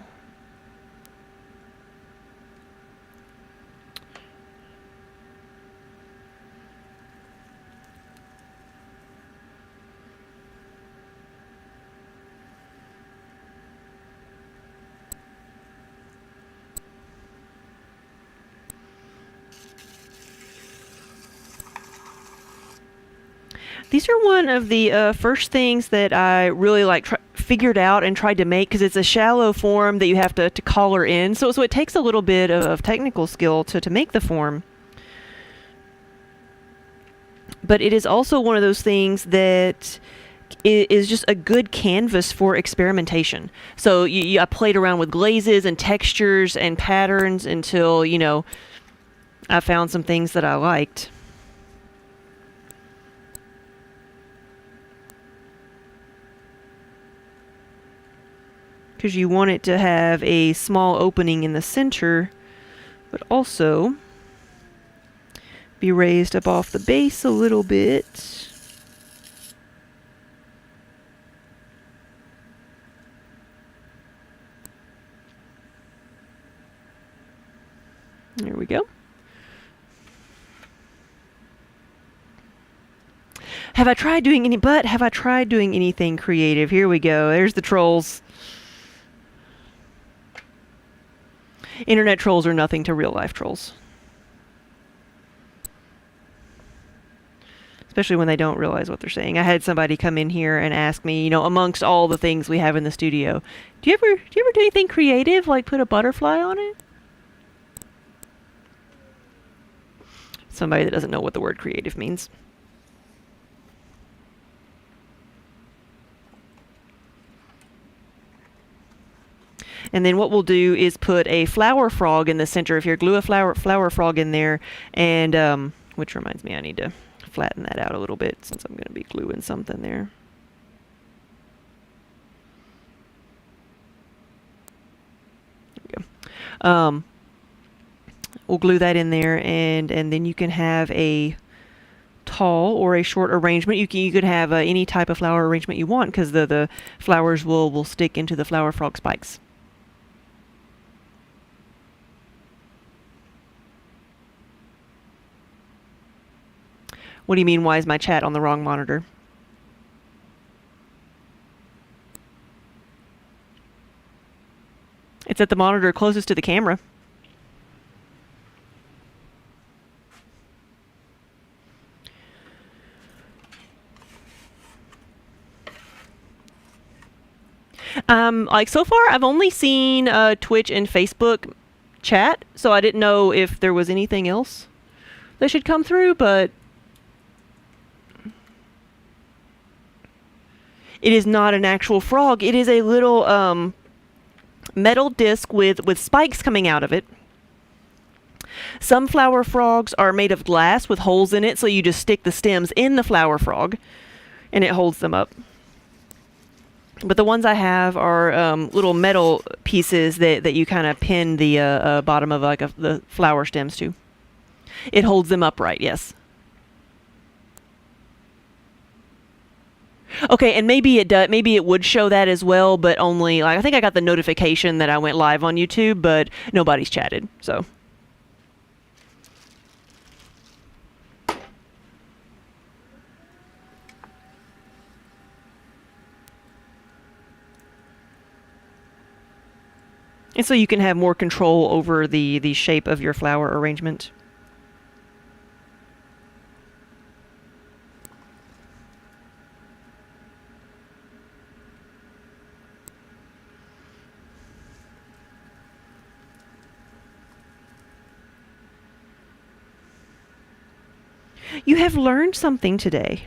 These are one of the first things that I really figured out and tried to make, because it's a shallow form that you have to collar in. So it takes a little bit of technical skill to make the form. But it is also one of those things that is just a good canvas for experimentation. So I played around with glazes and textures and patterns until, I found some things that I liked. Because you want it to have a small opening in the center, but also be raised up off the base a little bit. There we go. Have I tried doing anything creative? Here we go. There's the trolls. Internet trolls are nothing to real life trolls. Especially when they don't realize what they're saying. I had somebody come in here and ask me, amongst all the things we have in the studio, do you ever do anything creative, like put a butterfly on it? Somebody that doesn't know what the word creative means. And then what we'll do is put a flower frog in the center of here, glue a flower frog in there, and which reminds me, I need to flatten that out a little bit since I'm going to be gluing something there. There we go. We'll glue that in there, and then you can have a tall or a short arrangement. You could have any type of flower arrangement you want, because the flowers will stick into the flower frog spikes. What do you mean, why is my chat on the wrong monitor? It's at the monitor closest to the camera. Like so far, I've only seen Twitch and Facebook chat, so I didn't know if there was anything else that should come through, but it is not an actual frog. It is a little metal disc with spikes coming out of it. Some flower frogs are made of glass with holes in it, so you just stick the stems in the flower frog and it holds them up. But the ones I have are little metal pieces that you kind of pin the bottom of like the flower stems to. It holds them upright, yes. Okay, and maybe it does. Maybe it would show that as well, but only like I think I got the notification that I went live on YouTube, but nobody's chatted. So. And so you can have more control over the shape of your flower arrangement. You have learned something today.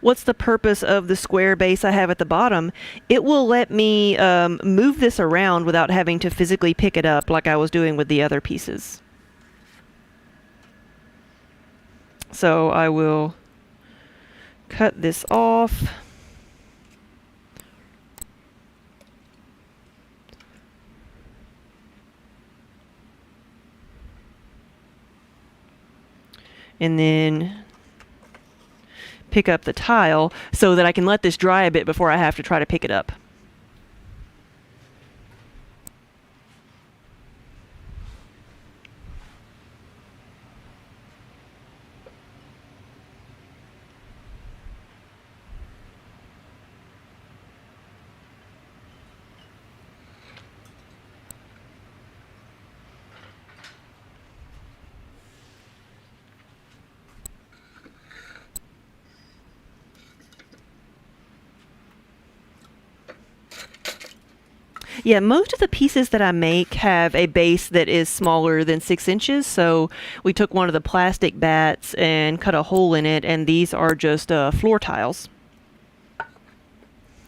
What's the purpose of the square base I have at the bottom? It will let me move this around without having to physically pick it up like I was doing with the other pieces. So I will cut this off. And then pick up the tile so that I can let this dry a bit before I have to try to pick it up. Yeah, most of the pieces that I make have a base that is smaller than 6 inches, so we took one of the plastic bats and cut a hole in it, and these are just floor tiles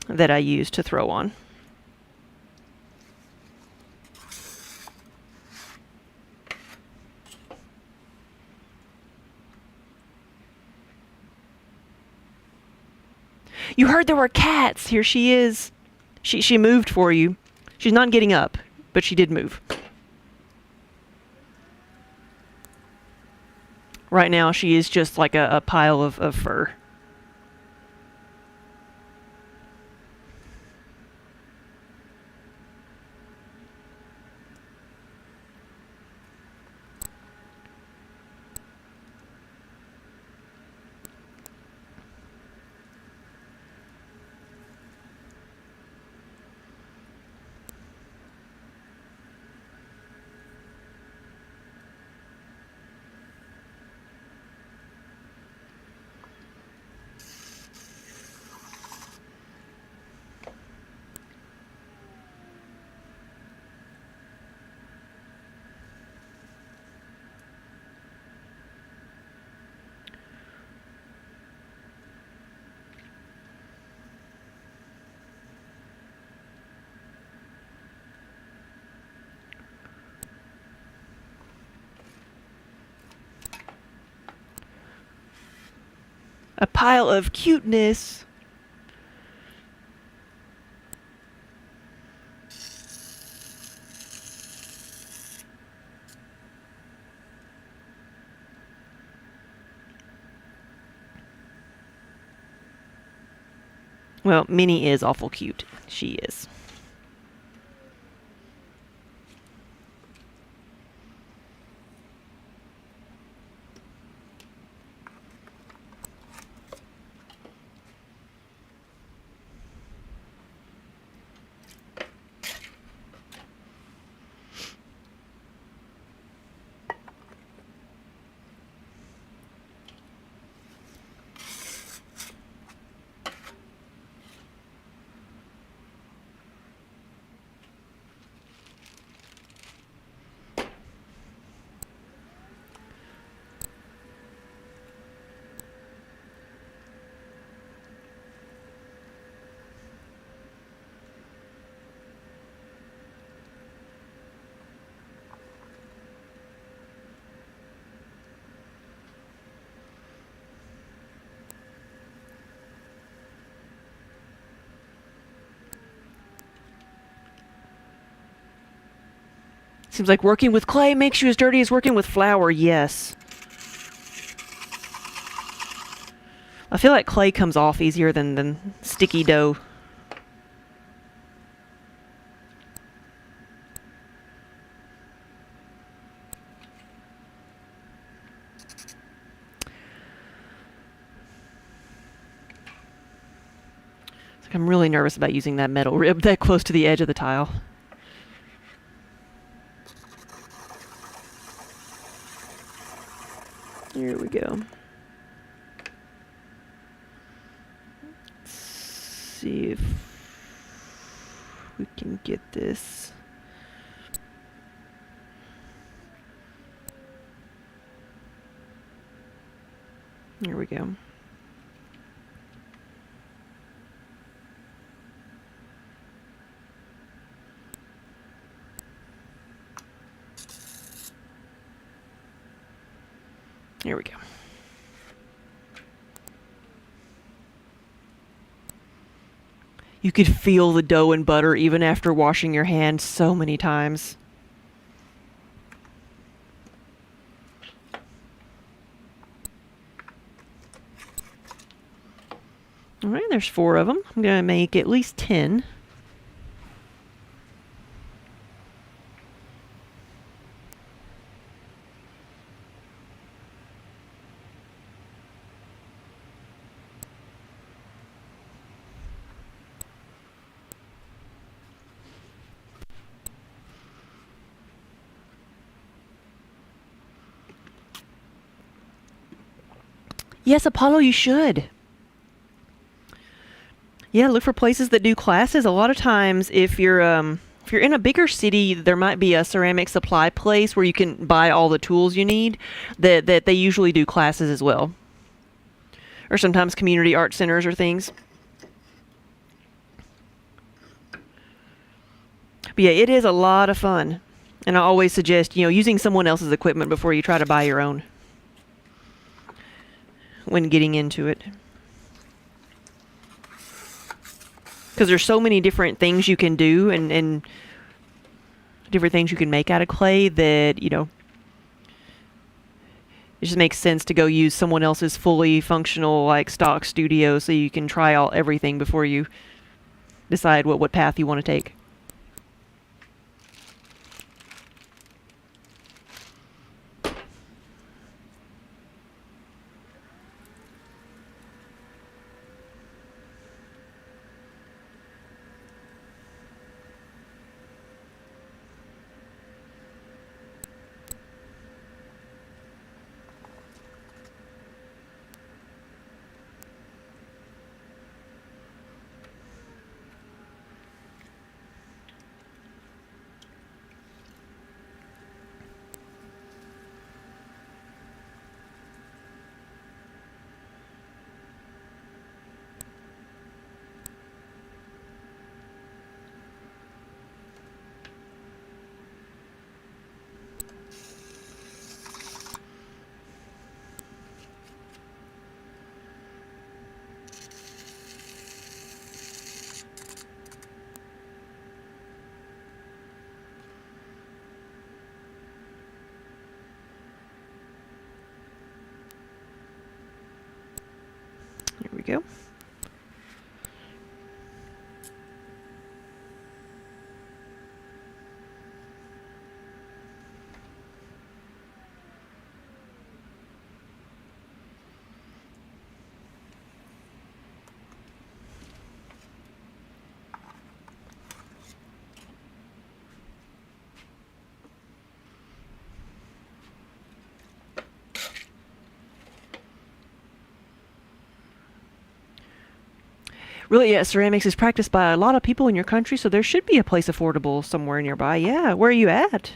that I use to throw on. You heard there were cats! Here she is. She moved for you. She's not getting up, but she did move. Right now, she is just like a pile of fur. A pile of cuteness. Well, Minnie is awful cute. She is. Seems like working with clay makes you as dirty as working with flour. Yes. I feel like clay comes off easier than sticky dough. I'm really nervous about using that metal rib that close to the edge of the tile. Here we go. Let's see if we can get this. Here we go. Here we go. You could feel the dough and butter even after washing your hands so many times. All right, there's 4 of them. I'm going to make at least 10. Yes, Apollo, you should. Yeah, look for places that do classes. A lot of times, if you're in a bigger city, there might be a ceramic supply place where you can buy all the tools you need. That they usually do classes as well, or sometimes community art centers or things. But yeah, it is a lot of fun, and I always suggest using someone else's equipment before you try to buy your own when getting into it. Because there's so many different things you can do and different things you can make out of clay that, it just makes sense to go use someone else's fully functional, like, stock studio so you can try everything before you decide what path you want to take. go. Really, yeah, ceramics is practiced by a lot of people in your country, so there should be a place affordable somewhere nearby. Yeah, where are you at?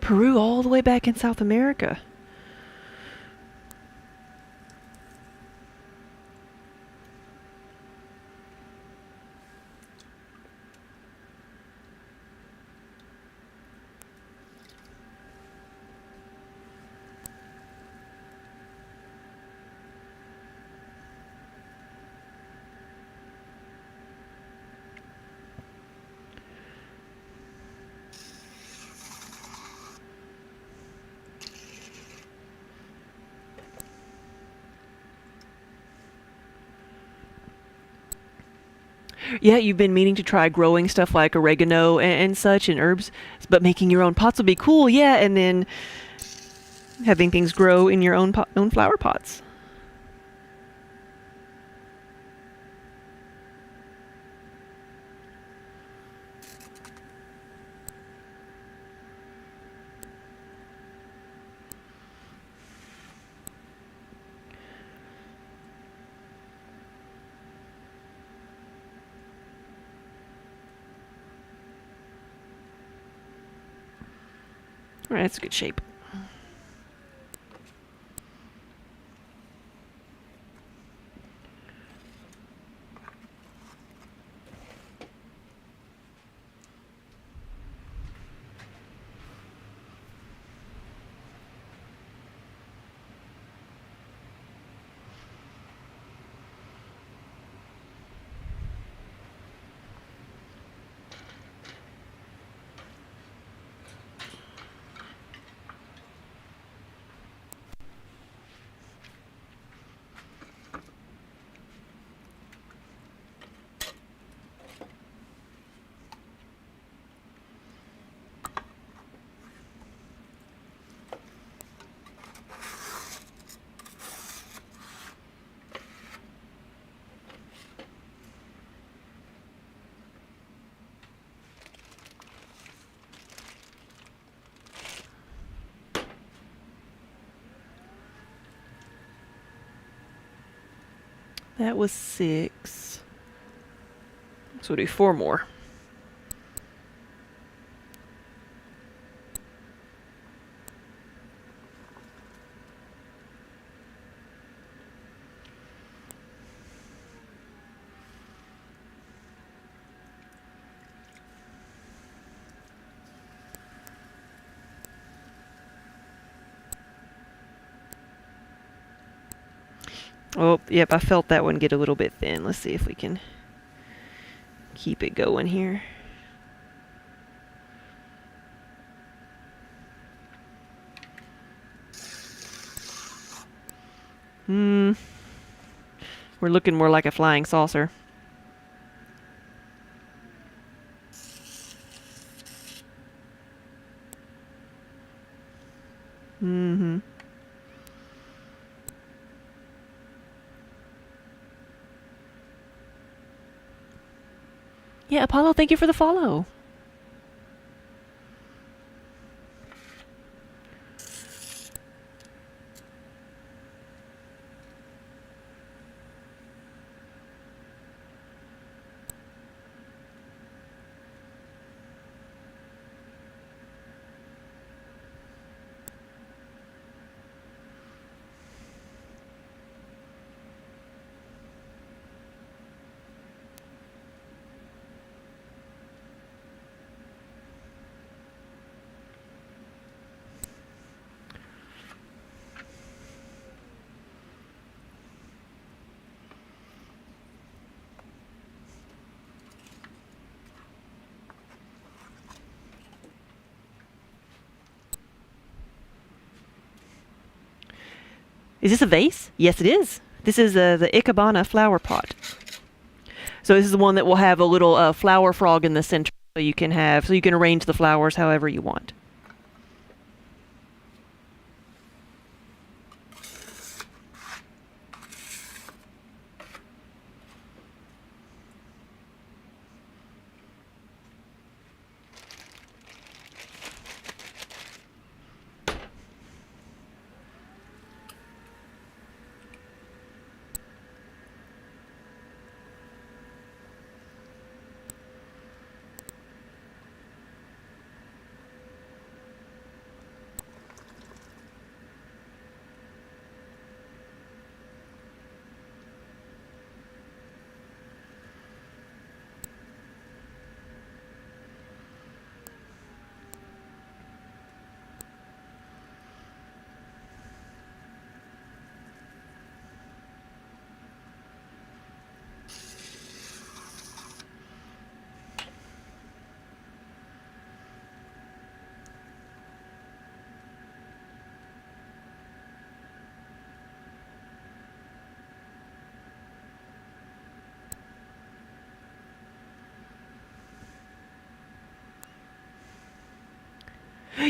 Peru, all the way back in South America. Yeah, you've been meaning to try growing stuff like oregano and such and herbs, but making your own pots would be cool. Yeah, and then having things grow in your own flower pots. All right, that's a good shape. That was 6. So we'll do 4 more. Oh, yep, I felt that one get a little bit thin. Let's see if we can keep it going here. We're looking more like a flying saucer. Mm-hmm. Yeah, Apollo, thank you for the follow. Is this a vase? Yes, it is. This is the Ikebana flower pot. So this is the one that will have a little flower frog in the center, so you can arrange the flowers however you want.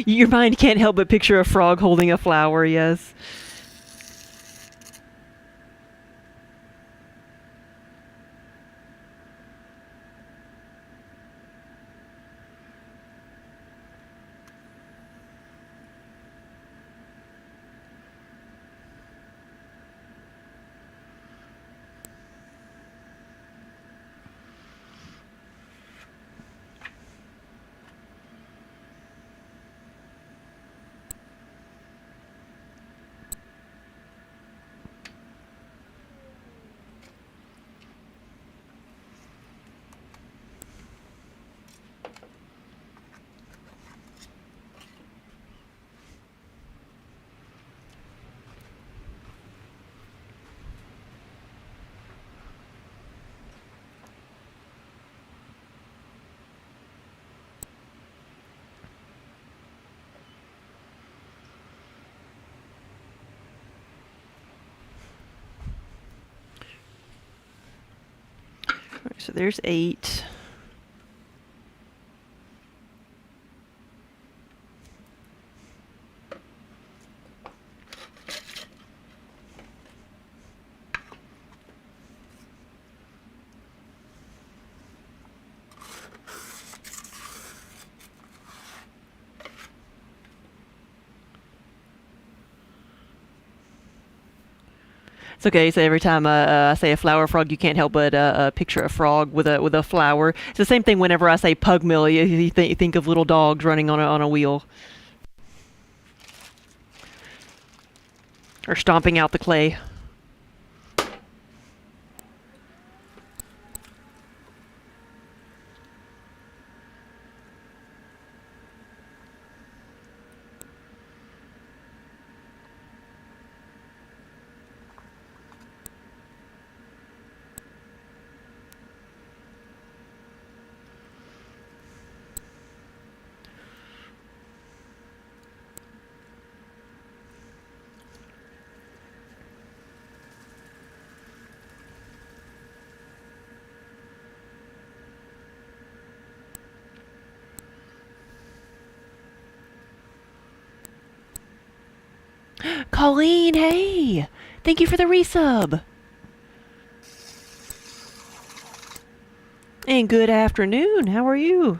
Your mind can't help but picture a frog holding a flower, yes. So there's 8. It's okay. So every time I say a flower frog, you can't help but picture a frog with a flower. It's the same thing whenever I say pug mill. You think of little dogs running on a wheel, or stomping out the clay. Colleen, hey! Thank you for the resub. And good afternoon. How are you?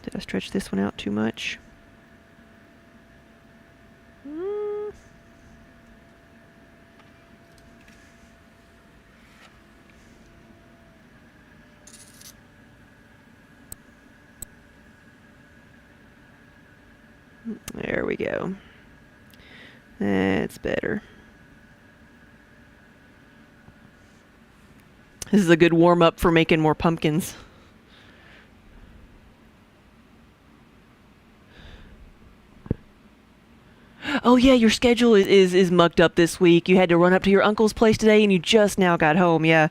Did I stretch this one out too much? There we go. That's better. This is a good warm-up for making more pumpkins. Oh, Oh yeah, your schedule is mucked up this week. You had to run up to your uncle's place today, and you just now got home. Yeah.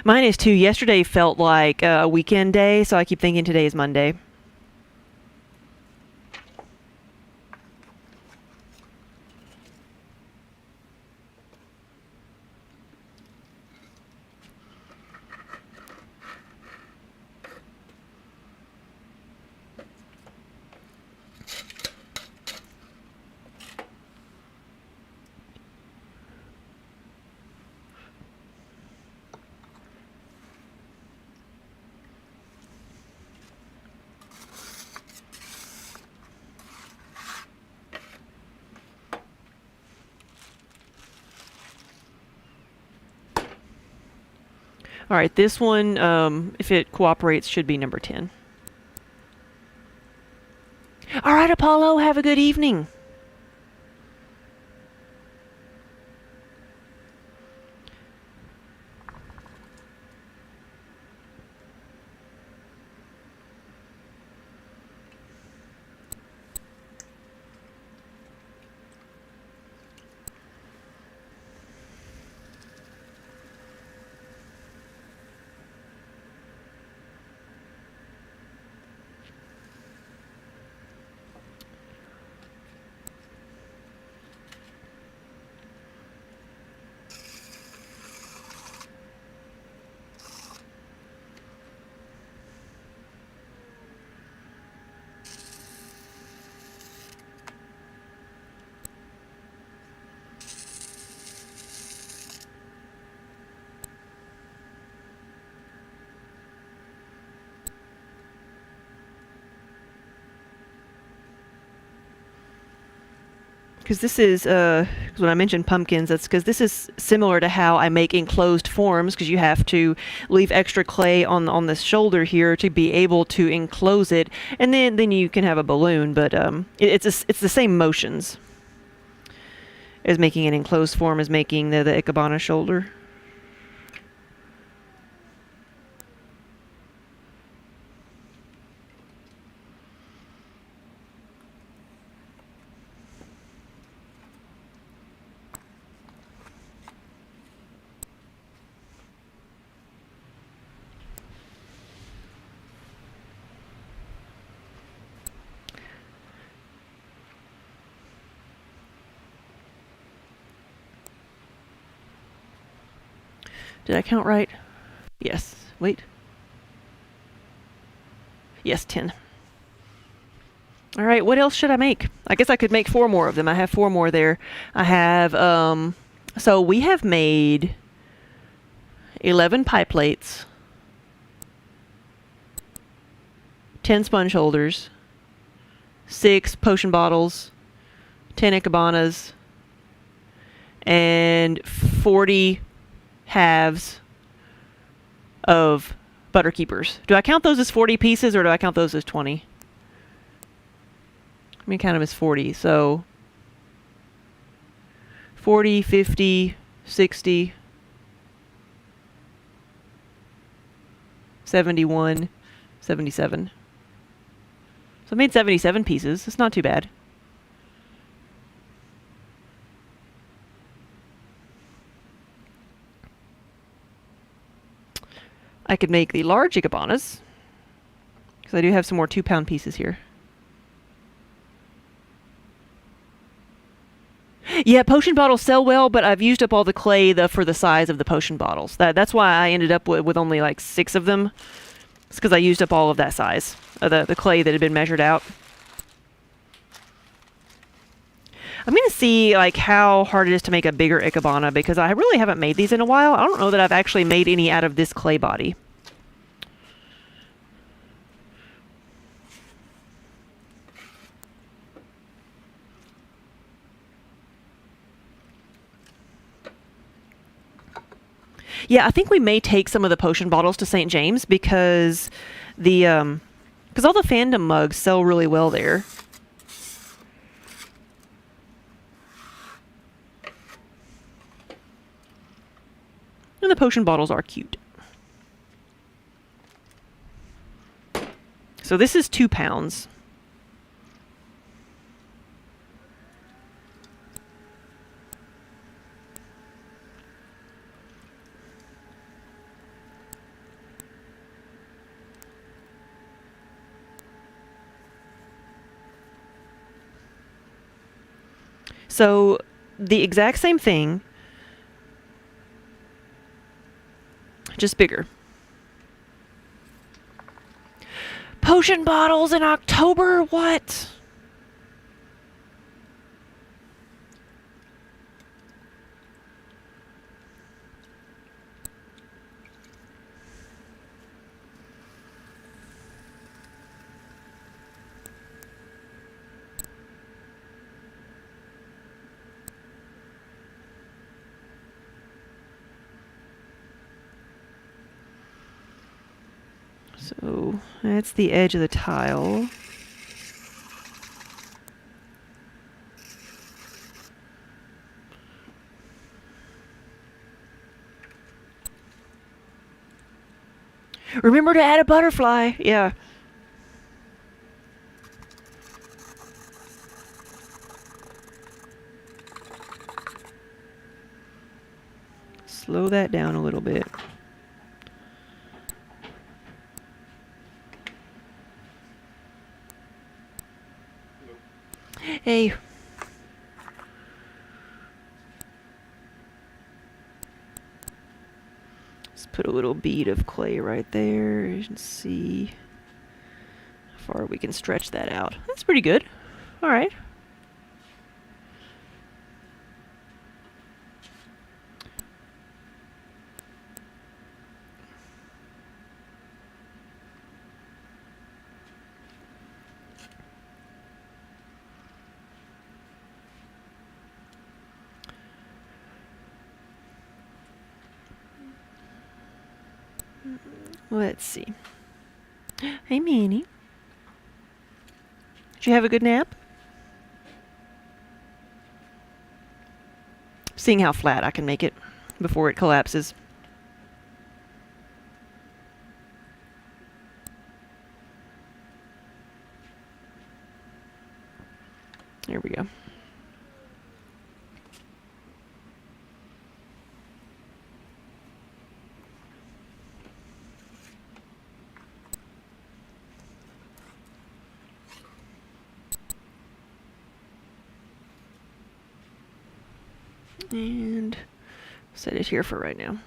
Mine is too. Yesterday felt like a weekend day, so I keep thinking today is Monday. All right, this one, if it cooperates, should be number 10. All right, Apollo, have a good evening. Because this is, cause when I mentioned pumpkins, that's because this is similar to how I make enclosed forms, because you have to leave extra clay on the shoulder here to be able to enclose it, and then you can have a balloon, but it's the same motions as making an enclosed form as making the Ikebana shoulder. Did I count right? Yes. Wait. Yes, 10. All right, what else should I make? I guess I could make 4 more of them. I have 4 more there. I have, so we have made 11 pie plates, 10 sponge holders, 6 potion bottles, 10 Ikebanas, and 40 halves of butter keepers. Do I count those as 40 pieces, or do I count those as 20? Let me count them as 40. So 40, 50, 60, 71, 77. So I made 77 pieces. It's not too bad. I could make the large Ikebanas, because I do have some more 2-pound pieces here. Yeah, potion bottles sell well, but I've used up all the clay for the size of the potion bottles. That's why I ended up with only like 6 of them. It's because I used up all of that size, the clay that had been measured out. I'm going to see like how hard it is to make a bigger Ikebana, because I really haven't made these in a while. I don't know that I've actually made any out of this clay body. Yeah, I think we may take some of the potion bottles to St. James, because all the fandom mugs sell really well there. And the potion bottles are cute. So this is 2 pounds. So the exact same thing, just bigger. Potion bottles in October? What? So that's the edge of the tile. Remember to add a butterfly. Yeah. Slow that down a little bit. Hey. Let's put a little bead of clay right there and see how far we can stretch that out. That's pretty good. All right. Let's see. Hey, Minnie. Did you have a good nap? Seeing how flat I can make it before it collapses. There we go. And set it here for right now.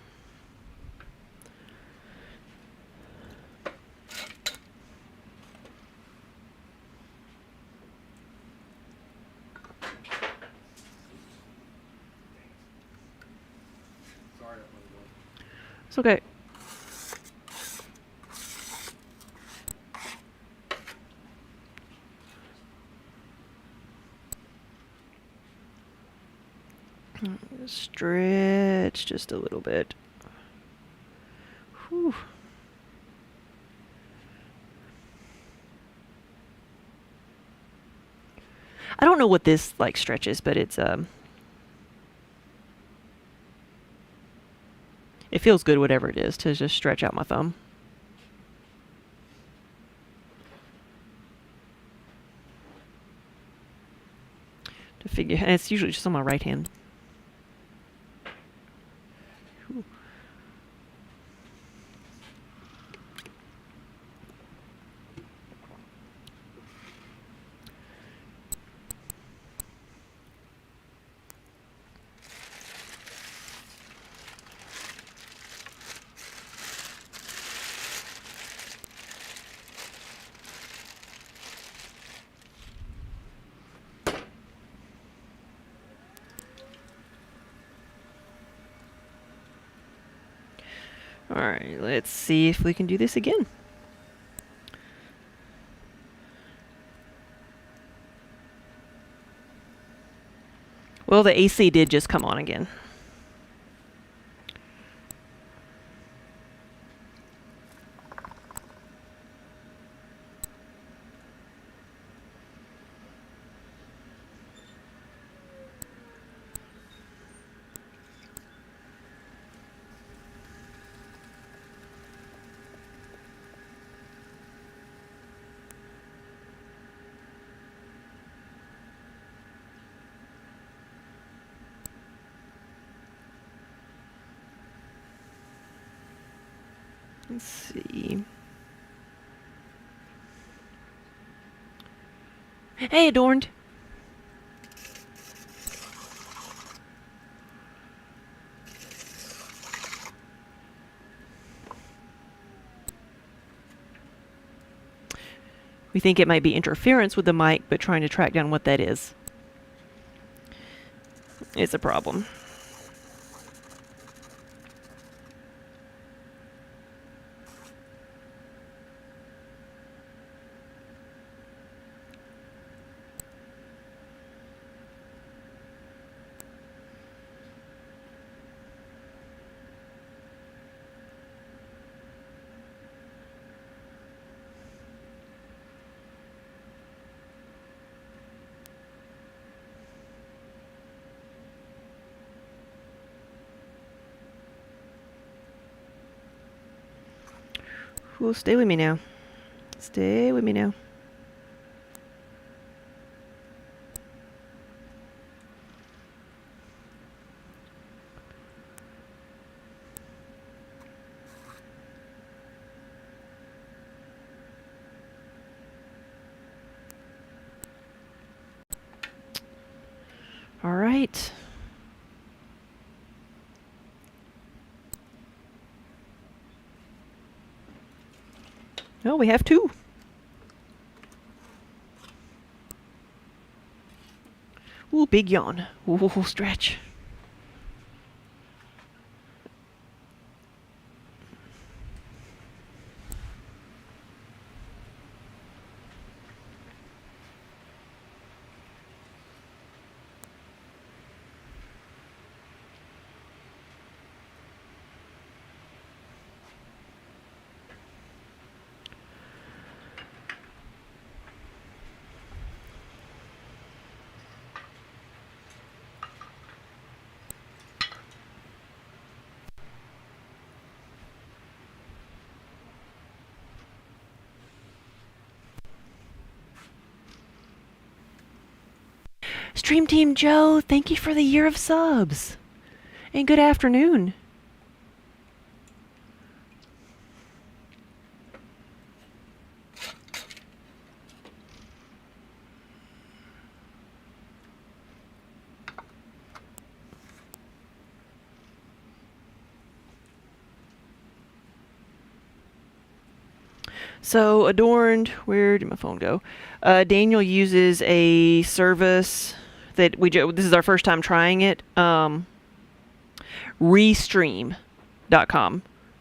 It's okay. Stretch just a little bit. Whew. I don't know what this like stretches, but it's it feels good whatever it is to just stretch out my thumb. To figure, and it's usually just on my right hand. Whew. Alright, let's see if we can do this again. Well, the AC did just come on again. Let's see. Hey, Adorned. We think it might be interference with the mic, but trying to track down what that is a problem. Ooh, stay with me now. Stay with me now. All right. Oh, we have two. Ooh, big yawn. Ooh, stretch. Stream Team Joe, thank you for the year of subs. And good afternoon. So Adorned, where did my phone go? Daniel uses a service that this is our first time trying it. Restream.com.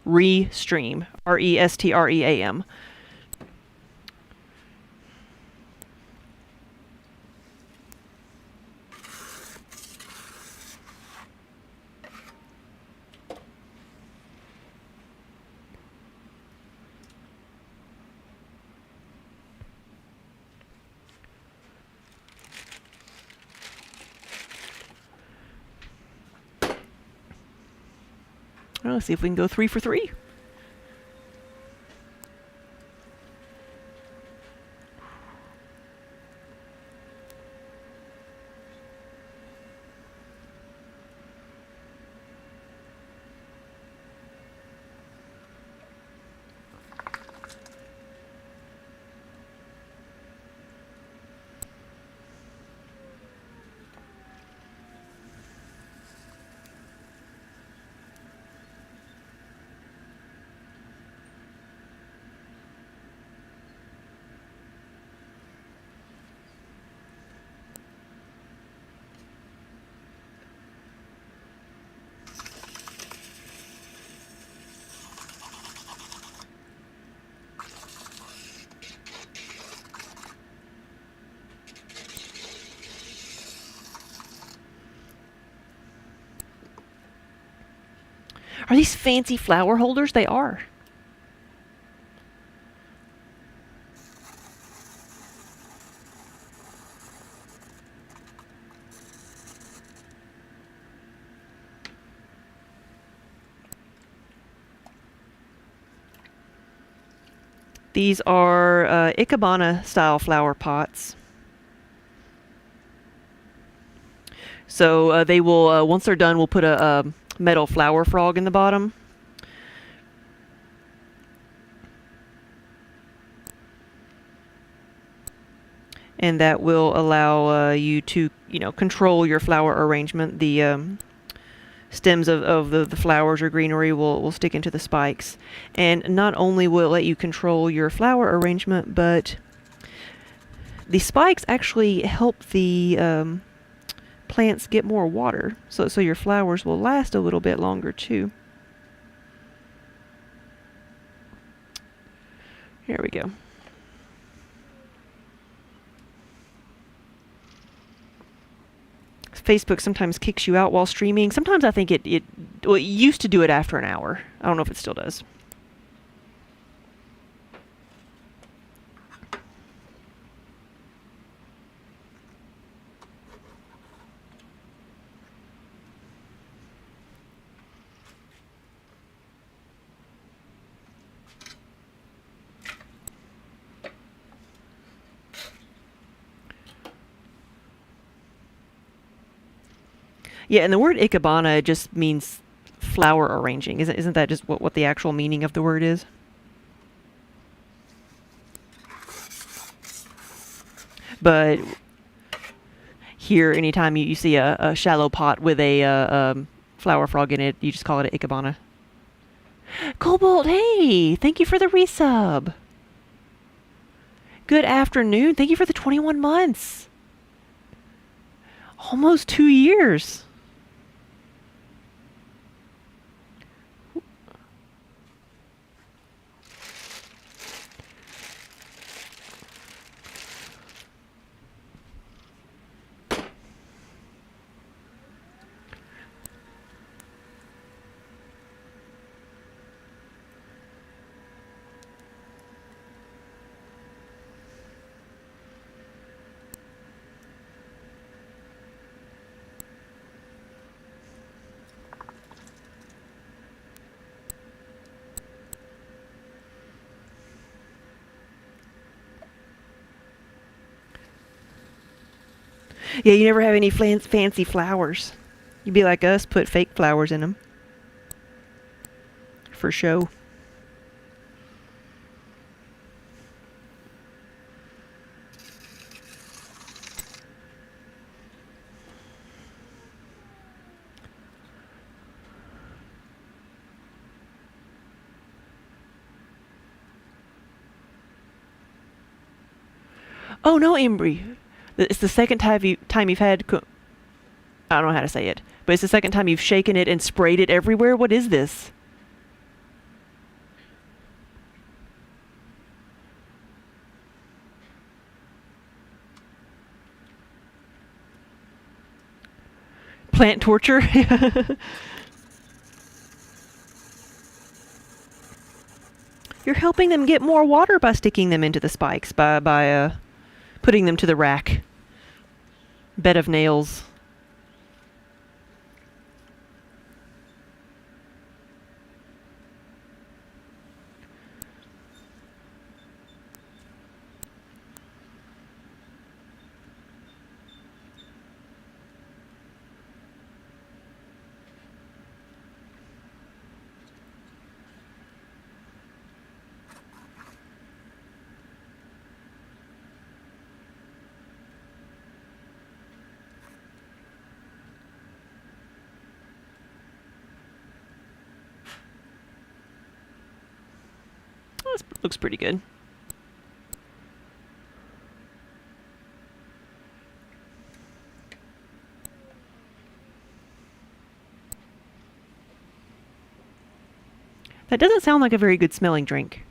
Restream. Restream. Let's see if we can go 3 for 3. Are these fancy flower holders? They are. These are Ikebana style flower pots. So they will, once they're done, we'll put a metal flower frog in the bottom. And that will allow you to, control your flower arrangement. The stems of the flowers or greenery will stick into the spikes. And not only will it let you control your flower arrangement, but the spikes actually help the plants get more water, so your flowers will last a little bit longer too. Here we go. Facebook sometimes kicks you out while streaming. Sometimes I think it used to do it after an hour. I don't know if it still does. Yeah, and the word ikebana just means flower arranging. Isn't that just what the actual meaning of the word is? But here, anytime you see a shallow pot with a flower frog in it, you just call it an ikebana. Cobalt, hey! Thank you for the resub. Good afternoon. Thank you for the 21 months. Almost 2 years. Yeah, you never have any fancy flowers. You'd be like us, put fake flowers in them. For show. Oh no, Embry. It's the second time you've had. I don't know how to say it, but it's the second time you've shaken it and sprayed it everywhere. What is this? Plant torture. You're helping them get more water by sticking them into the spikes, by putting them to the rack. Bed of nails. This looks pretty good. That doesn't sound like a very good smelling drink.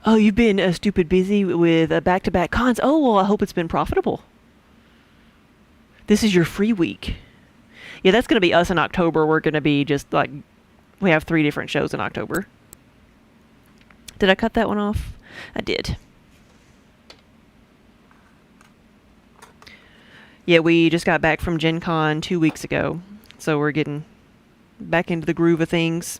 Oh, you've been stupid busy with back-to-back cons. Oh, well, I hope it's been profitable. This is your free week. Yeah, that's going to be us in October. We're going to be just like, we have 3 different shows in October. Did I cut that one off? I did. Yeah, we just got back from Gen Con 2 weeks ago. So we're getting back into the groove of things.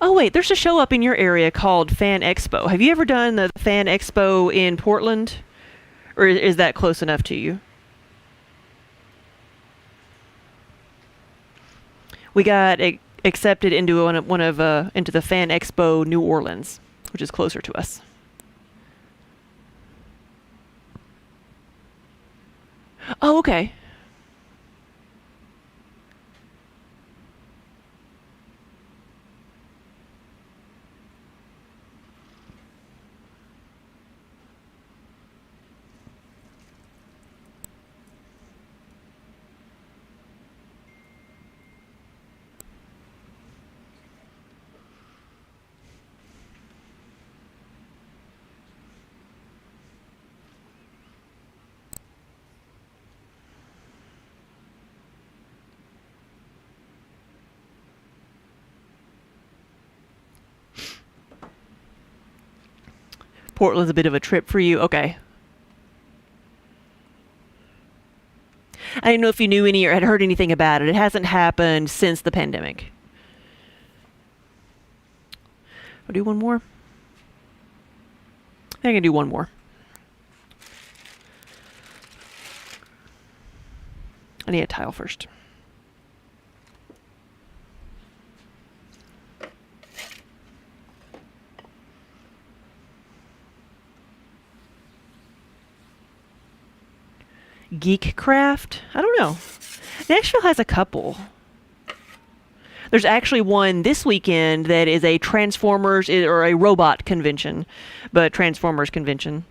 Oh, wait, there's a show up in your area called Fan Expo. Have you ever done the Fan Expo in Portland? Or is that close enough to you? We got accepted into into the Fan Expo New Orleans, which is closer to us. Oh, okay. Portland's a bit of a trip for you. Okay. I didn't know if you knew any or had heard anything about it. It hasn't happened since the pandemic. I'll do one more. I can do one more. I need a tile first. Geek Craft? I don't know. Nashville has a couple. There's actually one this weekend that is a Transformers or a robot convention, but Transformers convention.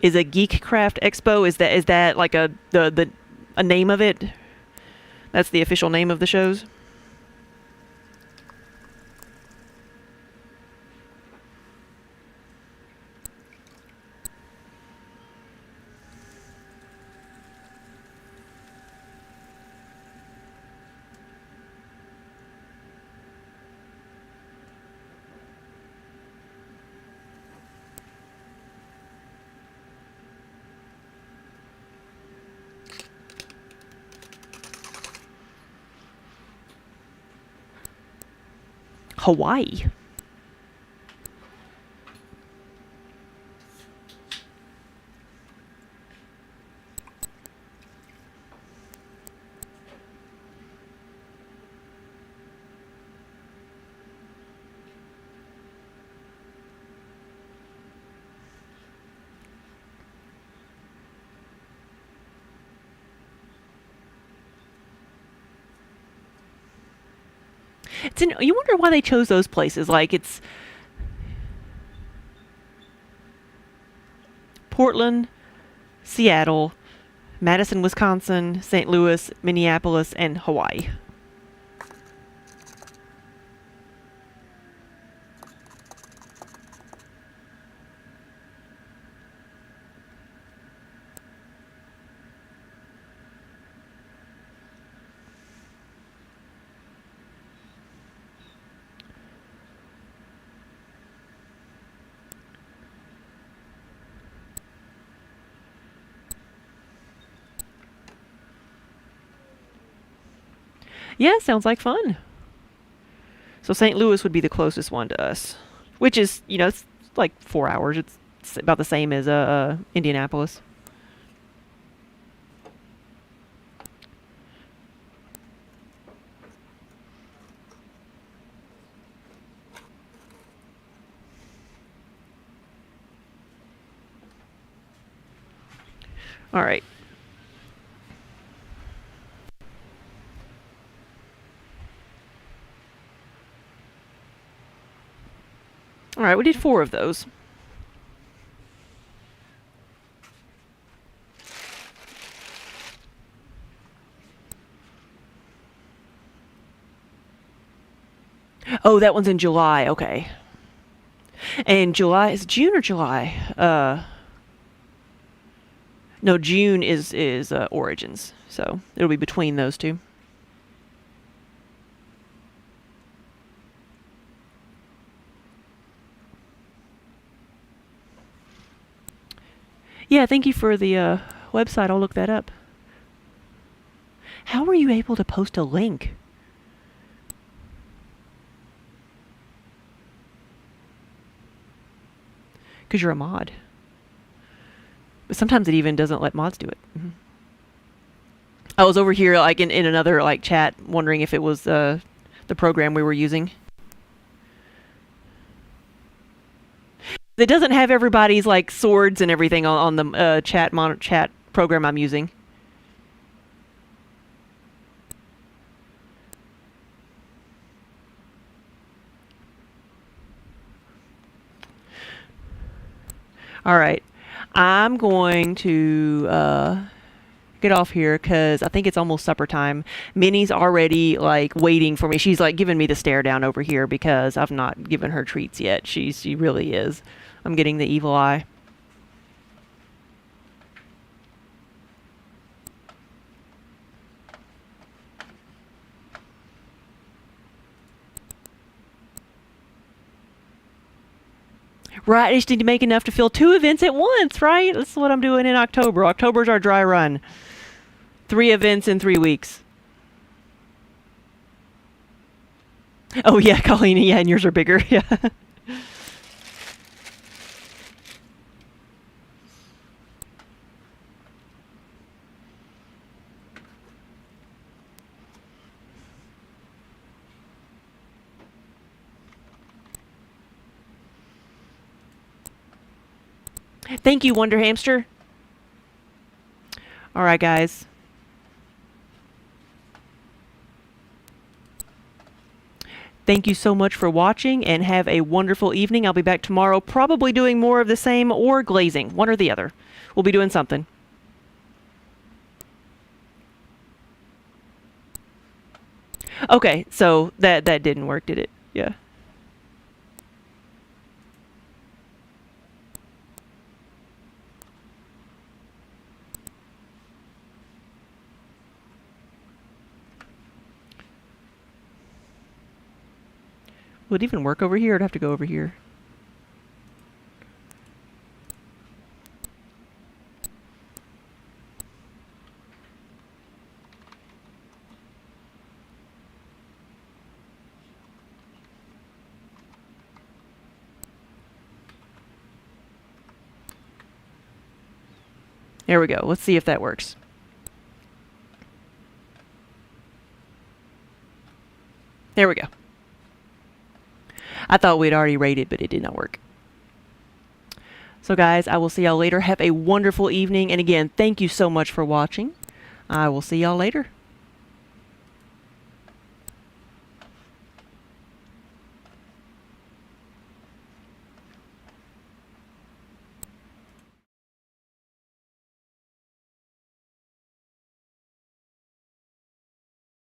Is a Geek Craft Expo? Is that like a name of it? That's the official name of the shows. Hawaii. You wonder why they chose those places. Like it's Portland, Seattle, Madison, Wisconsin, St. Louis, Minneapolis, and Hawaii. Yeah, sounds like fun. So St. Louis would be the closest one to us, which is, it's like 4 hours. It's about the same as Indianapolis. All right. All right, we did 4 of those. Oh, that one's in July. Okay. And July is June or July? No, June is Origins. So it'll be between those two. Yeah, thank you for the website. I'll look that up. How were you able to post a link? Because you're a mod. But sometimes it even doesn't let mods do it. I was over here like in another like chat wondering if it was the program we were using. It doesn't have everybody's like swords and everything on the chat program I'm using. All right, I'm going to get off here because I think it's almost supper time. Minnie's already like waiting for me. She's like giving me the stare down over here because I've not given her treats yet. She really is. I'm getting the evil eye. Right, I just need to make enough to fill 2 events at once, right? That's what I'm doing in October. October's our dry run. 3 events in 3 weeks. Oh yeah, Colleen, yeah, and yours are bigger. Yeah. Thank you, Wonder Hamster. All right, guys. Thank you so much for watching and have a wonderful evening. I'll be back tomorrow, probably doing more of the same or glazing, one or the other. We'll be doing something. Okay, so that didn't work, did it? Yeah. Would it even work over here? I'd have to go over here. There we go. Let's see if that works. There we go. I thought we'd already rated, but it did not work. So guys, I will see y'all later. Have a wonderful evening. And again, thank you so much for watching. I will see y'all later.